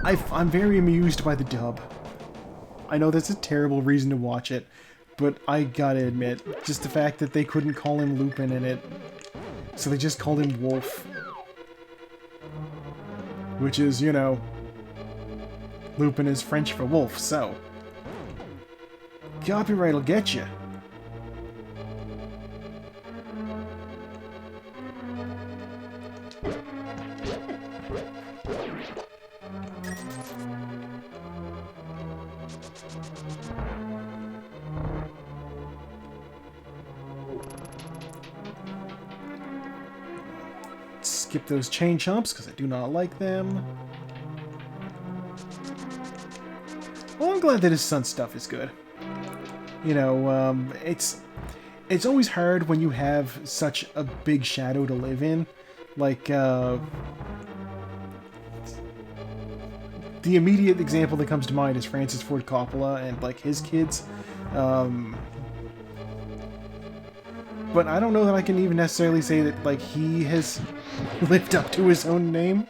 I'm very amused by the dub. I know that's a terrible reason to watch it, but I gotta admit, just the fact that they couldn't call him Lupin in it, so they just called him Wolf. Which is, you know, Lupin is French for wolf, so copyright will get you. Skip those chain chomps because I do not like them. Well, I'm glad that his son stuff is good. You know, it's always hard when you have such a big shadow to live in. Like, the immediate example that comes to mind is Francis Ford Coppola and, like, his kids. But I don't know that I can even necessarily say that, like, he has lived up to his own name.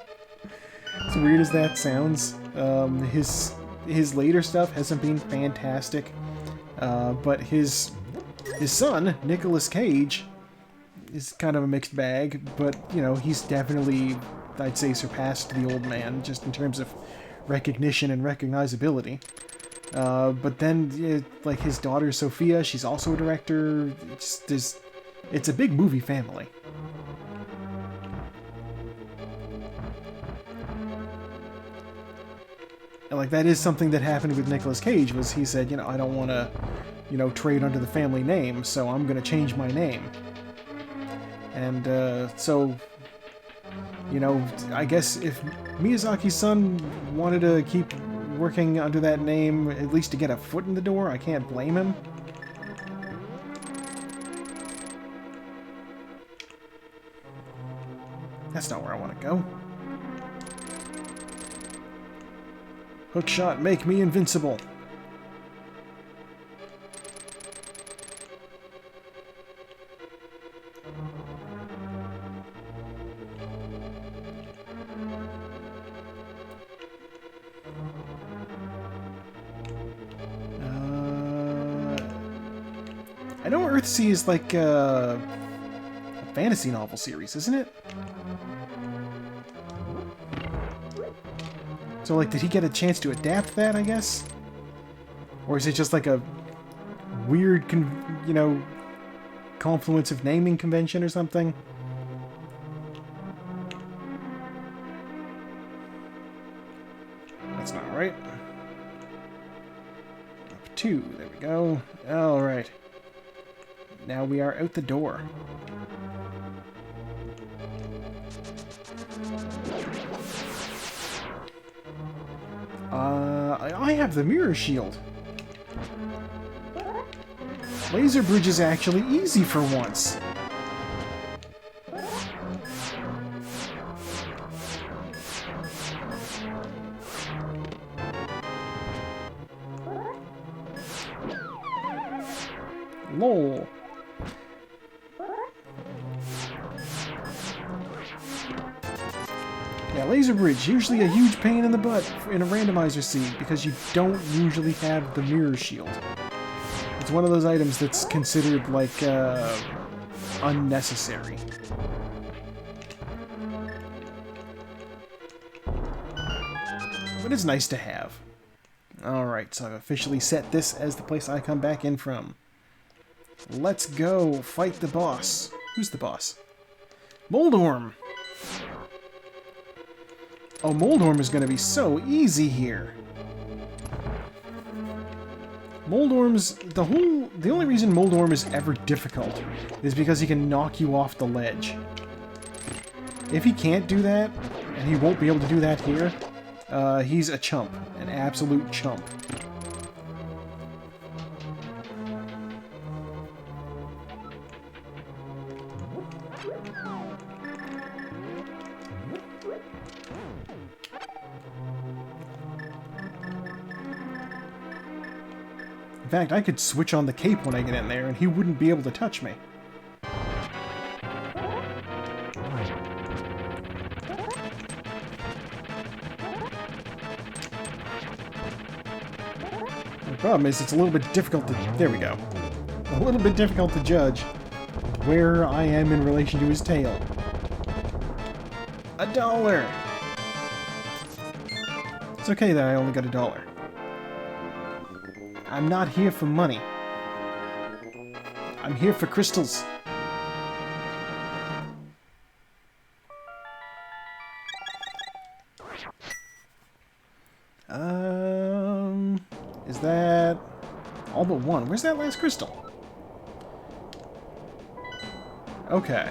As weird as that sounds. His later stuff hasn't been fantastic. But his son, Nicolas Cage, is kind of a mixed bag. But, you know, he's definitely, I'd say, surpassed the old man, just in terms of recognition and recognizability. But then, like, his daughter, Sophia, she's also a director. It's a big movie family. And, like, that is something that happened with Nicolas Cage, was he said, you know, I don't want to, you know, trade under the family name, so I'm going to change my name. And, so, you know, I guess if Miyazaki's son wanted to keep working under that name, at least to get a foot in the door, I can't blame him. That's not where I want to go. Hookshot, make me invincible. I know Earthsea is like a fantasy novel series, isn't it? So, like, did he get a chance to adapt that, I guess? Or is it just like a weird, you know, confluence of naming convention or something? That's not right. Up 2, there we go. Alright. Now we are out the door. I have the mirror shield. Laser Bridge is actually easy for once. Lol. Yeah, Laser Bridge, usually a huge pain in the butt in a randomizer scene because you don't usually have the mirror shield. It's one of those items that's considered, like, unnecessary. But it's nice to have. Alright, so I've officially set this as the place I come back in from. Let's go fight the boss. Who's the boss? Moldorm! Oh, Moldorm is going to be so easy here. Moldorm's... The only reason Moldorm is ever difficult is because he can knock you off the ledge. If he can't do that, and he won't be able to do that here, he's a chump. An absolute chump. In fact, I could switch on the cape when I get in there, and he wouldn't be able to touch me. problem is it's a little bit difficult to... There we go. A little bit difficult to judge where I am in relation to his tail. $1! It's okay that I only got $1. I'm not here for money. I'm here for crystals. Is that all but one? Where's that last crystal? Okay.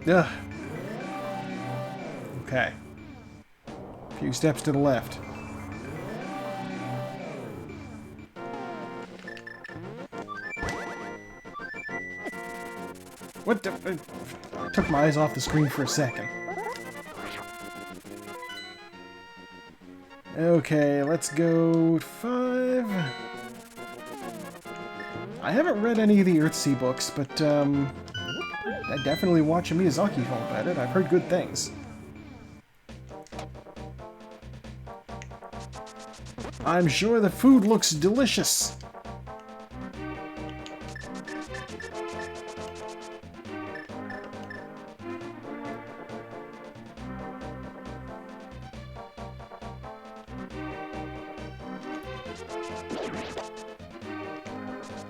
Ugh. Okay. A few steps to the left. What the... I took my eyes off the screen for a second. Okay, let's go 5. I haven't read any of the Earthsea books, but I definitely watch a Miyazaki film about it. I've heard good things. I'm sure the food looks delicious.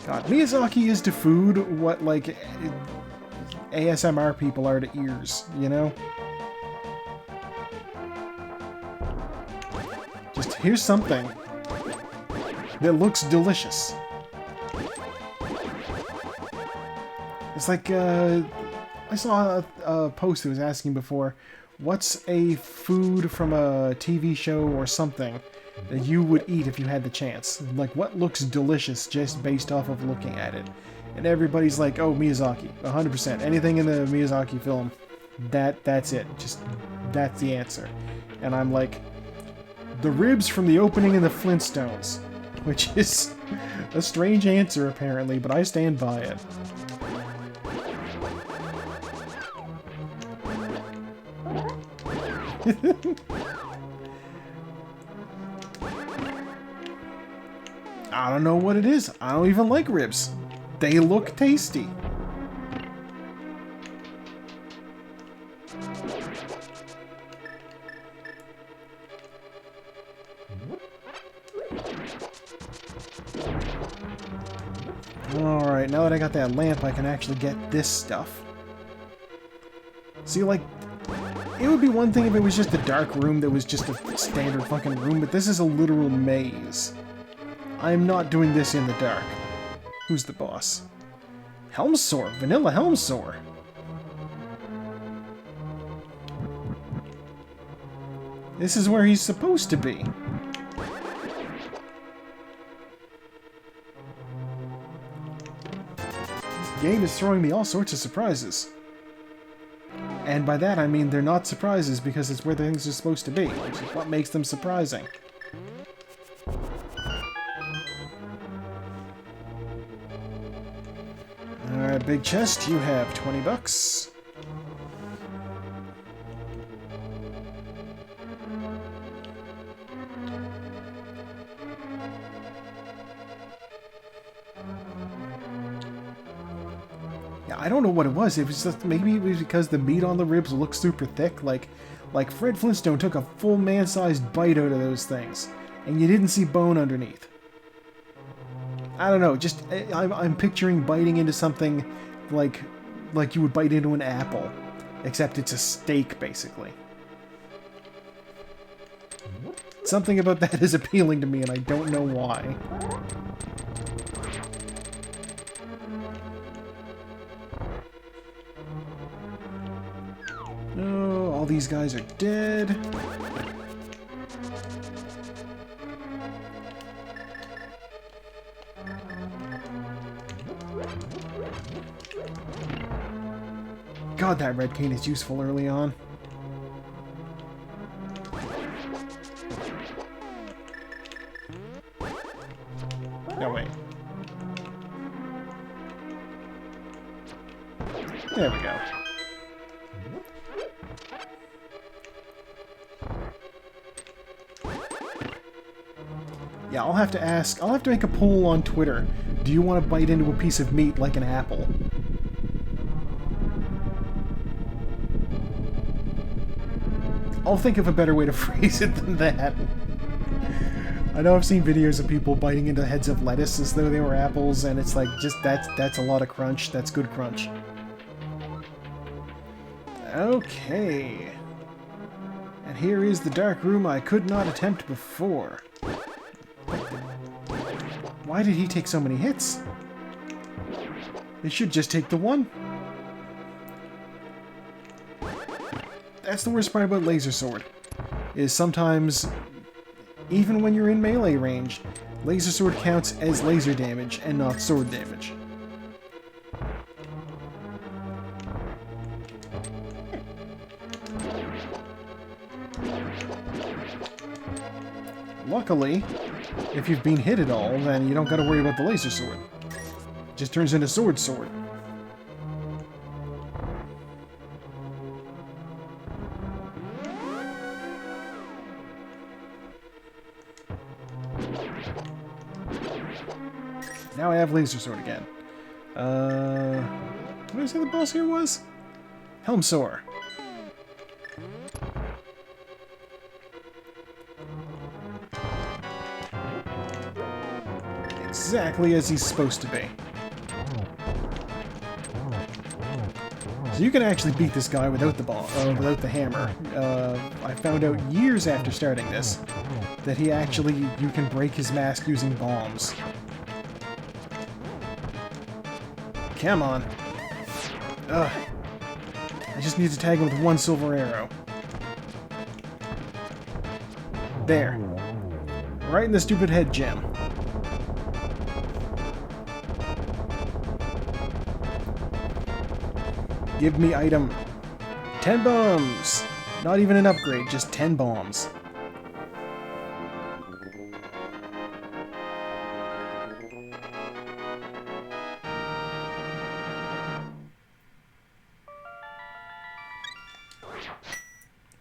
God, Miyazaki is to food what, like, ASMR people are to ears, you know? Just here's something that looks delicious. It's like, I saw a post that was asking before, what's a food from a TV show or something that you would eat if you had the chance? Like, what looks delicious just based off of looking at it? And everybody's like, oh, Miyazaki, 100%. Anything in the Miyazaki film, that's it. Just, that's the answer. And I'm like, the ribs from the opening of the Flintstones. Which is a strange answer, apparently, but I stand by it. I don't know what it is. I don't even like ribs. They look tasty. Alright, now that I got that lamp, I can actually get this stuff. See, like, it would be one thing if it was just a dark room that was just a standard fucking room, but this is a literal maze. I'm not doing this in the dark. Who's the boss? Helmsor, Vanilla Helmsor. This is where he's supposed to be. This game is throwing me all sorts of surprises. And by that I mean they're not surprises because it's where things are supposed to be, which is what makes them surprising. Alright, big chest, you have 20 bucks. Yeah, I don't know what it was. It was just, maybe it was because the meat on the ribs looked super thick. Like Fred Flintstone took a full man-sized bite out of those things, and you didn't see bone underneath. I don't know, just, I'm picturing biting into something like you would bite into an apple, except it's a steak, basically. Something about that is appealing to me, and I don't know why. Oh, all these guys are dead. God, that red cane is useful early on. No, wait. There we go. Yeah, I'll have to ask. I'll have to make a poll on Twitter. Do you want to bite into a piece of meat like an apple? I'll think of a better way to phrase it than that. I know I've seen videos of people biting into heads of lettuce as though they were apples, and it's like, just that's a lot of crunch. That's good crunch. Okay. And here is the dark room I could not attempt before. Why did he take so many hits? It should just take the one. That's the worst part about Laser Sword, is sometimes, even when you're in melee range, Laser Sword counts as laser damage and not sword damage. Luckily, if you've been hit at all, then you don't gotta worry about the Laser Sword. It just turns into Sword. Now I have Laser Sword again. What did I say the boss here was? Helmsore. Exactly as he's supposed to be. So you can actually beat this guy without the without the hammer. I found out years after starting this that you can break his mask using bombs. Come on. Ugh. I just need to tag him with one silver arrow. There. Right in the stupid head gem. Give me item. 10 bombs! Not even an upgrade, just 10 bombs.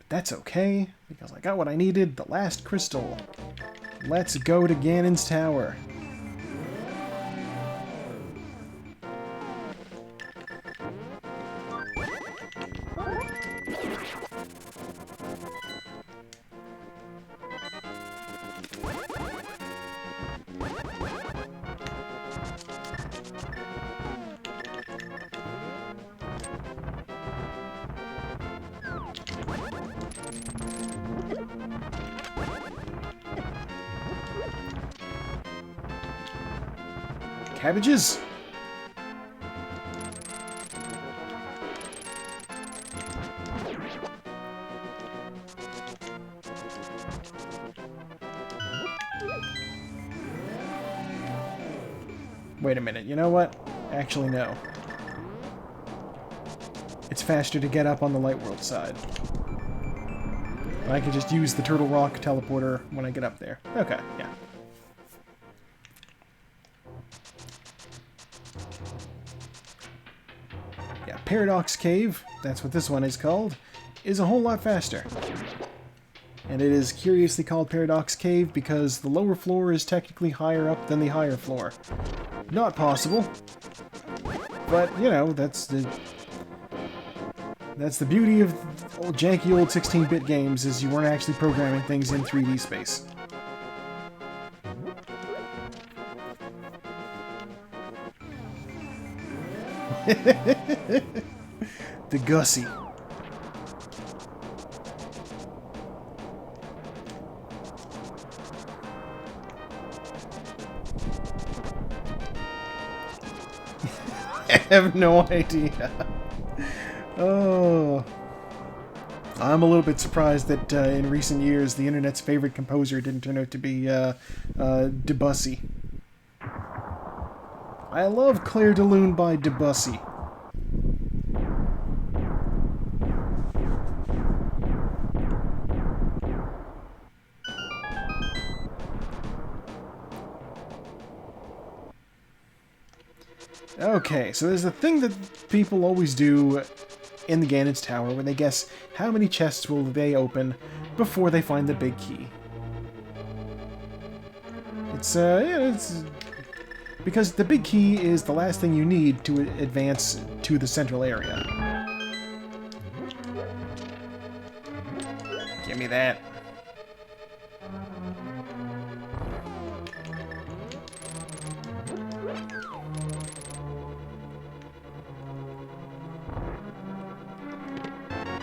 That's okay, because I got what I needed, the last crystal. Let's go to Ganon's Tower. Cabbages? Wait a minute, you know what? Actually, no. It's faster to get up on the Light World side. I can just use the Turtle Rock teleporter when I get up there. Okay, yeah. Yeah, Paradox Cave, that's what this one is called, is a whole lot faster. And it is curiously called Paradox Cave because the lower floor is technically higher up than the higher floor. Not possible, but, you know, that's the beauty of janky old 16-bit games, is you weren't actually programming things in 3D space. The Gussie. I have no idea. Oh. I'm a little bit surprised that in recent years the internet's favorite composer didn't turn out to be Debussy. I love Clair de Lune by Debussy. Okay, so there's a thing that people always do in the Ganon's Tower where they guess how many chests will they open before they find the big key. It's because the big key is the last thing you need to advance to the central area. Give me that.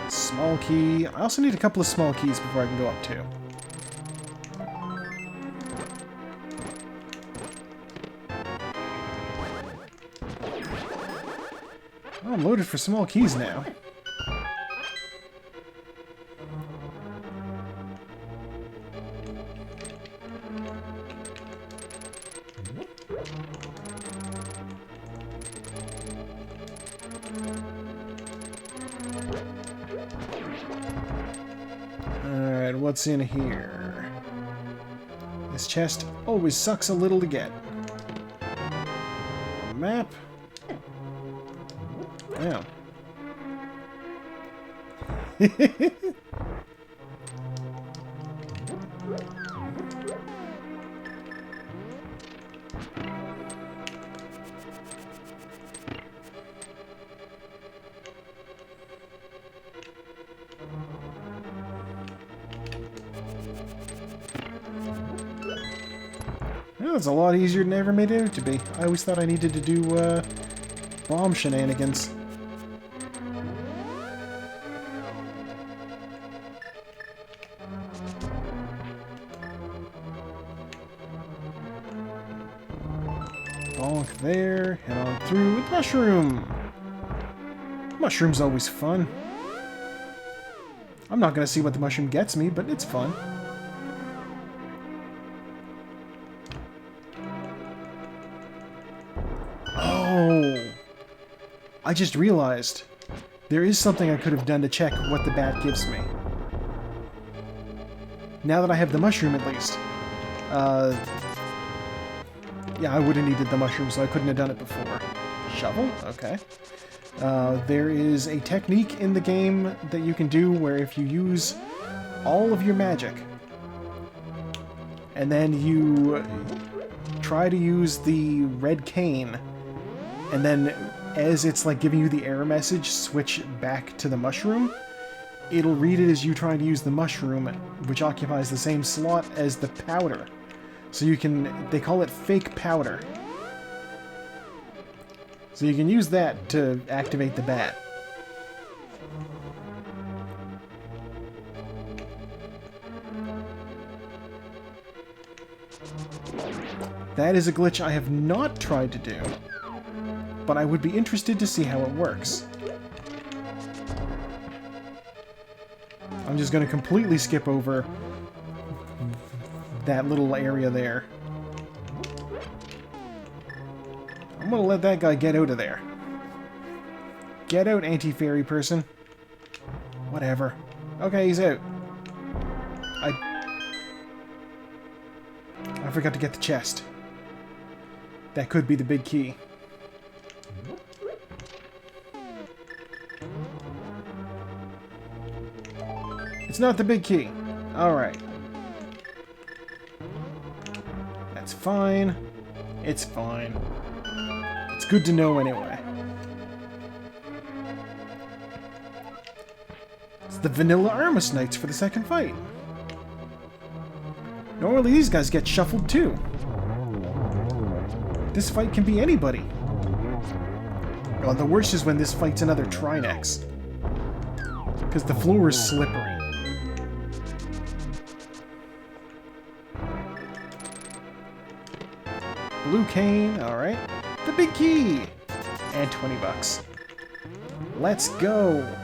Small key. I also need a couple of small keys before I can go up too. Oh, I'm loaded for small keys now. Alright, what's in here? This chest always sucks a little to get. A map. Damn. Well, it's a lot easier than I ever made it out to be. I always thought I needed to do bomb shenanigans. Bonk there, head on through with mushroom. Mushroom's always fun. I'm not gonna see what the mushroom gets me, but it's fun. Oh! I just realized there is something I could have done to check what the bat gives me. Now that I have the mushroom, at least. Yeah, I would have needed the mushroom, so I couldn't have done it before. Shovel? Okay. There is a technique in the game that you can do where if you use all of your magic, and then you try to use the red cane, and then as it's like giving you the error message, switch back to the mushroom, it'll read it as you trying to use the mushroom, which occupies the same slot as the powder. So you can, they call it fake powder. So you can use that to activate the bat. That is a glitch I have not tried to do, but I would be interested to see how it works. I'm just going to completely skip over that little area there. I'm gonna let that guy get out of there. Get out, anti-fairy person. Whatever. Okay, he's out. I forgot to get the chest. That could be the big key. It's not the big key. Alright. That's fine. It's fine. It's good to know anyway. It's the vanilla Armus Knights for the second fight. Normally these guys get shuffled too. This fight can be anybody. Well, the worst is when this fight's another Trinex. Because the floor is slippery. Blue cane, alright. The big key! And 20 bucks. Let's go!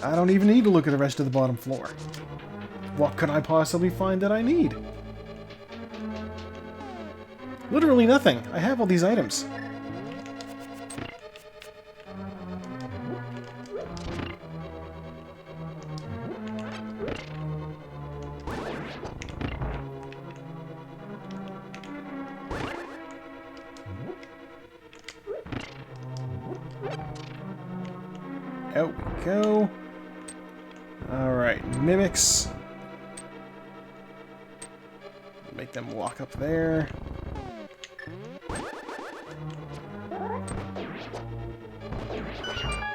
I don't even need to look at the rest of the bottom floor. What could I possibly find that I need? Literally nothing. I have all these items. Out we go. Alright, mimics. them walk up there.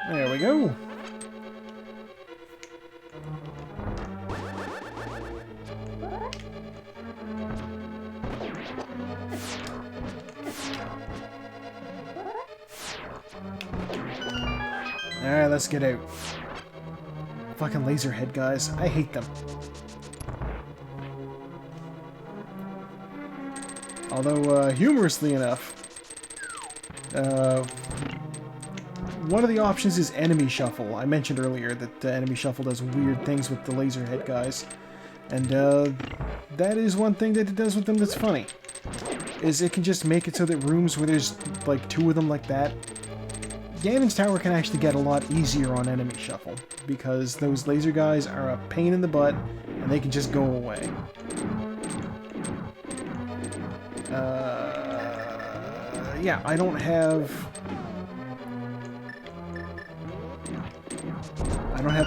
There we go. Alright, let's get out. Fucking laser head guys. I hate them. Although, humorously enough, one of the options is enemy shuffle. I mentioned earlier that enemy shuffle does weird things with the laser head guys. And that is one thing that it does with them that's funny. Is it can just make it so that rooms where there's like 2 of them like that, Ganon's Tower can actually get a lot easier on enemy shuffle, because those laser guys are a pain in the butt, and they can just go away. Yeah, I don't have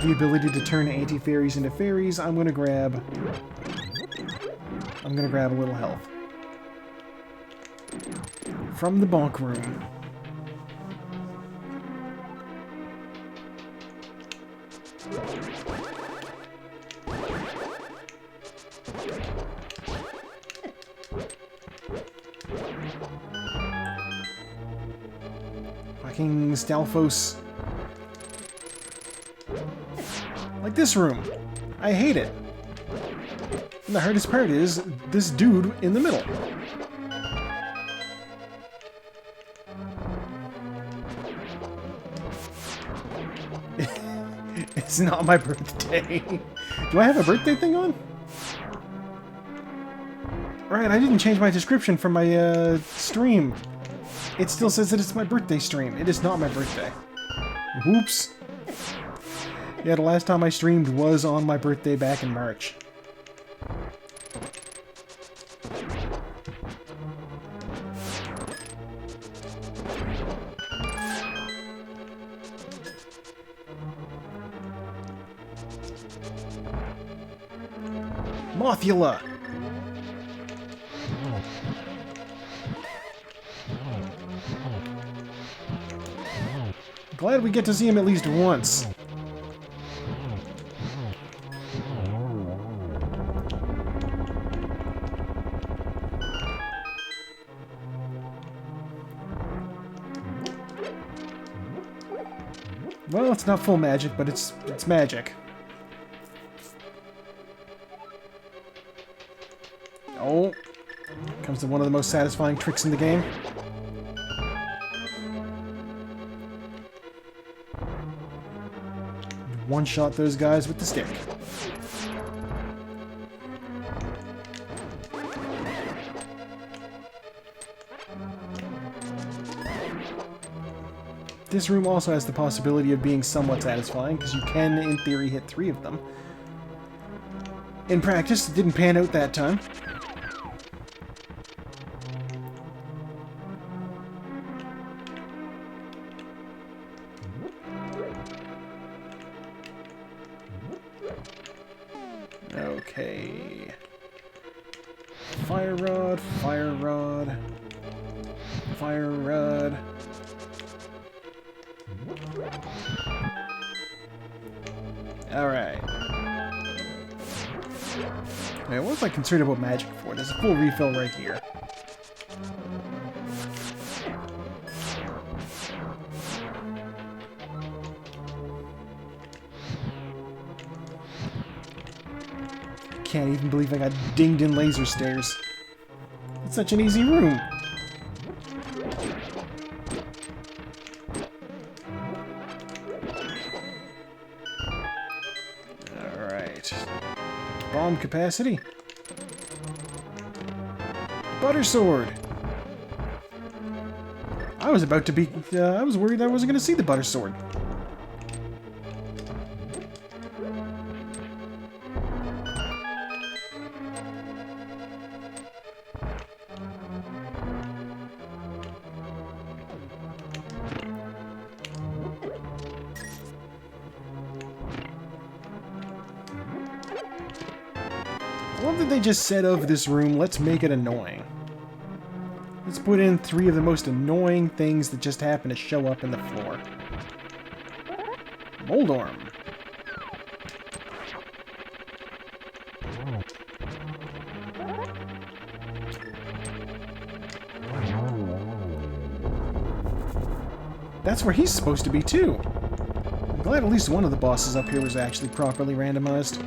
the ability to turn anti-fairies into fairies. I'm gonna grab a little health from the bonk room. Fucking Stalfos. Like this room. I hate it. And the hardest part is this dude in the middle. It's not my birthday. Do I have a birthday thing on? Right, I didn't change my description for my stream. It still says that it's my birthday stream. It is not my birthday. Whoops. Yeah, the last time I streamed was on my birthday back in March. Mothula! Glad we get to see him at least once. Well, it's not full magic, but it's magic. Oh, comes to one of the most satisfying tricks in the game. One-shot those guys with the stick. This room also has the possibility of being somewhat satisfying, because you can, in theory, hit 3 of them. In practice, it didn't pan out that time. Okay. Fire rod, fire rod, fire rod. Alright. Okay, what was I concerned about magic for? There's a full refill right here. Can't even believe I got dinged in laser stairs. It's such an easy room. Alright. Bomb capacity. Butter sword. I was about to be... I was worried I wasn't going to see the butter sword. love that they just said of this room, let's make it annoying. Let's put in 3 of the most annoying things that just happen to show up in the floor. Moldorm. That's where he's supposed to be, too. I'm glad at least one of the bosses up here was actually properly randomized.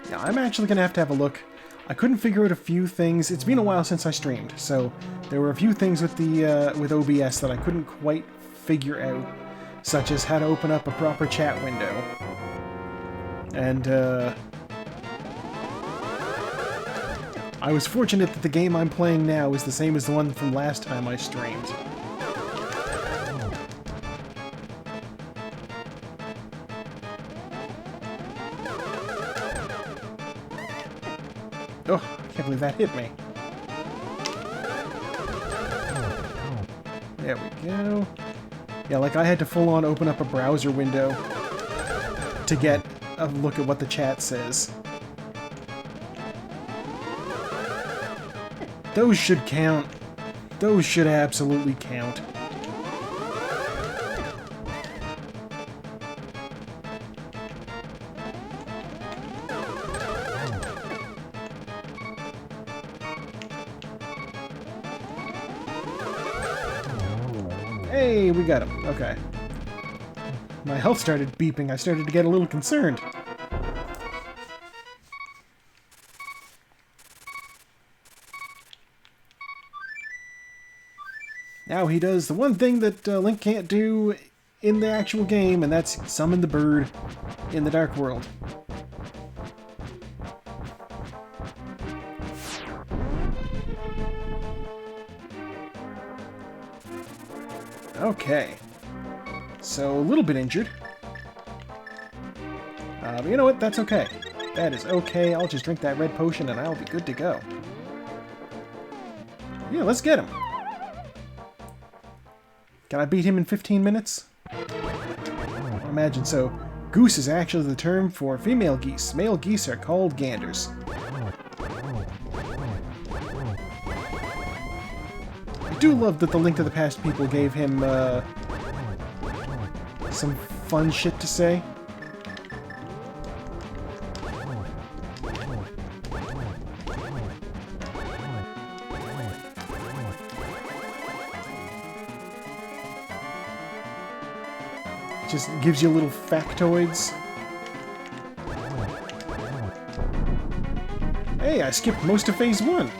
Yeah, I'm actually going to have a look. I couldn't figure out a few things. It's been a while since I streamed, so there were a few things with the with OBS that I couldn't quite figure out, such as how to open up a proper chat window. And I was fortunate that the game I'm playing now is the same as the one from last time I streamed. Oh, I can't believe that hit me. There we go. Yeah, like I had to full-on open up a browser window to get a look at what the chat says. Those should count. Those should absolutely count. Hey, we got him. Okay. My health started beeping. I started to get a little concerned. Now he does the one thing that Link can't do in the actual game, and that's summon the bird in the Dark World. Okay. So, a little bit injured. But you know what? That's okay. That is okay. I'll just drink that red potion and I'll be good to go. Yeah, let's get him. Can I beat him in 15 minutes? I imagine so. Goose is actually the term for female geese. Male geese are called ganders. I do love that the Link to the Past people gave him some fun shit to say. Just gives you little factoids. Hey, I skipped most of Phase 1.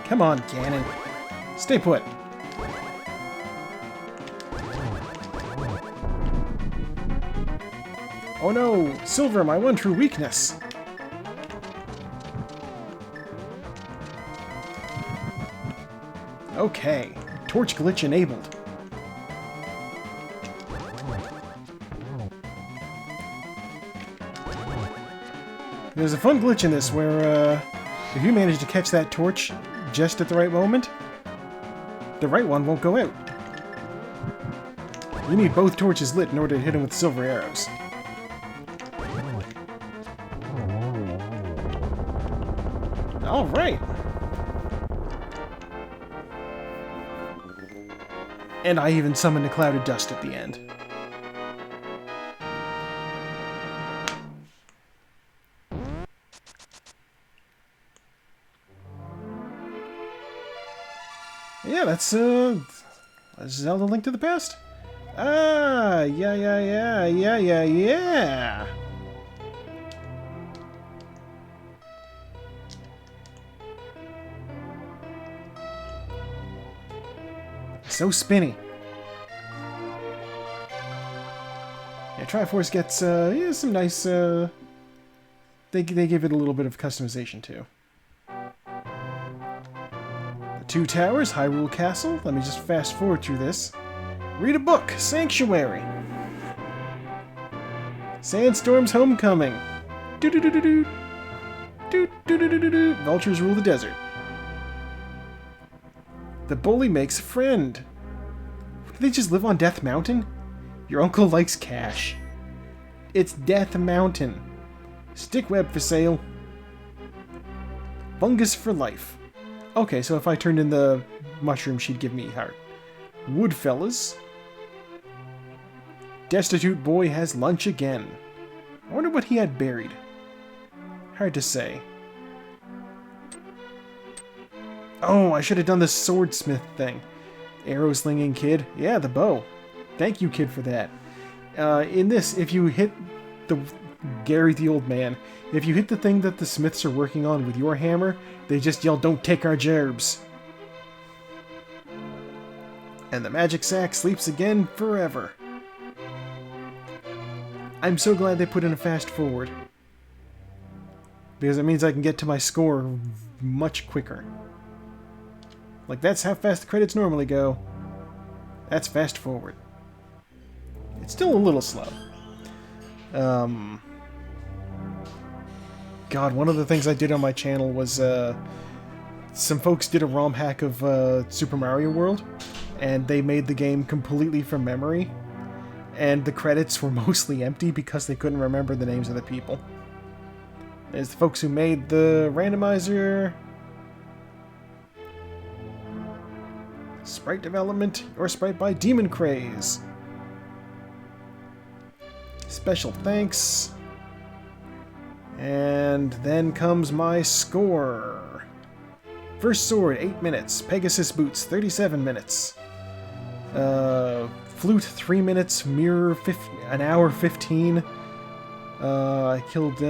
Come on, Ganon. Stay put. Oh no! Silver, my one true weakness! Okay. Torch glitch enabled. There's a fun glitch in this where, if you manage to catch that torch just at the right moment, the right one won't go out. You need both torches lit in order to hit him with silver arrows. Alright! And I even summoned a cloud of dust at the end. Yeah, that's Zelda Link to the Past. Ah, yeah. So spinny. Yeah, Triforce gets yeah, some nice. They give it a little bit of customization too. The Two Towers, Hyrule Castle. Let me just fast forward through this. Read a book, Sanctuary. Sandstorm's Homecoming. Do-do-do-do-do. Do-do-do-do-do. Vultures Rule the Desert. The Bully Makes a Friend. Do they just live on Death Mountain? Your uncle likes cash. It's Death Mountain. Stick web for sale. Fungus for life. Okay, so if I turned in the mushroom, she'd give me heart. Woodfellas. Destitute boy has lunch again. I wonder what he had buried. Hard to say. Oh, I should have done the swordsmith thing. Arrow slinging kid. Yeah, the bow. Thank you, kid, for that. In this, if you hit the... Gary the old man, if you hit the thing that the smiths are working on with your hammer, they just yell, "Don't take our gerbs." And the magic sack sleeps again forever. I'm so glad they put in a fast forward. Because it means I can get to my score much quicker. Like, that's how fast the credits normally go. That's fast forward. It's still a little slow. God, one of the things I did on my channel was, some folks did a ROM hack of Super Mario World, and they made the game completely from memory, and the credits were mostly empty because they couldn't remember the names of the people. There's the folks who made the Randomizer, Sprite Development, or Sprite by Demon Craze. Special thanks. And then comes my score. First sword, 8 minutes. Pegasus boots, 37 minutes. Flute, 3 minutes. Mirror, an hour 15. I killed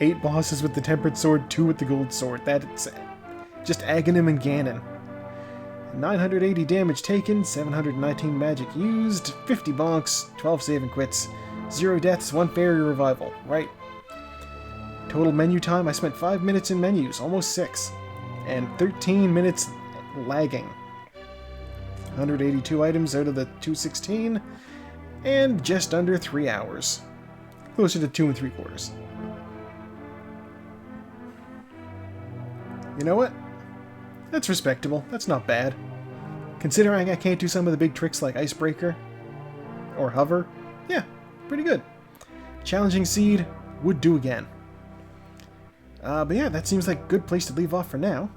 8 bosses with the tempered sword, 2 with the gold sword. That's just Aghanim and Ganon. 980 damage taken, 719 magic used, 50 bonks, 12 save and quits, 0 deaths, 1 fairy revival. Right. Total menu time, I spent 5 minutes in menus, almost 6. And 13 minutes lagging. 182 items out of the 216, and just under 3 hours. Closer to 2 3/4. You know what? That's respectable. That's not bad. Considering I can't do some of the big tricks like Icebreaker or Hover, yeah, pretty good. Challenging Seed would do again. But yeah, that seems like a good place to leave off for now.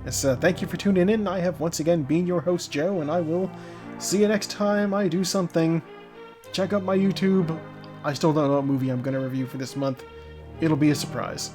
Thank you for tuning in. I have once again been your host, Joe, and I will see you next time I do something. Check out my YouTube. I still don't know what movie I'm going to review for this month. It'll be a surprise.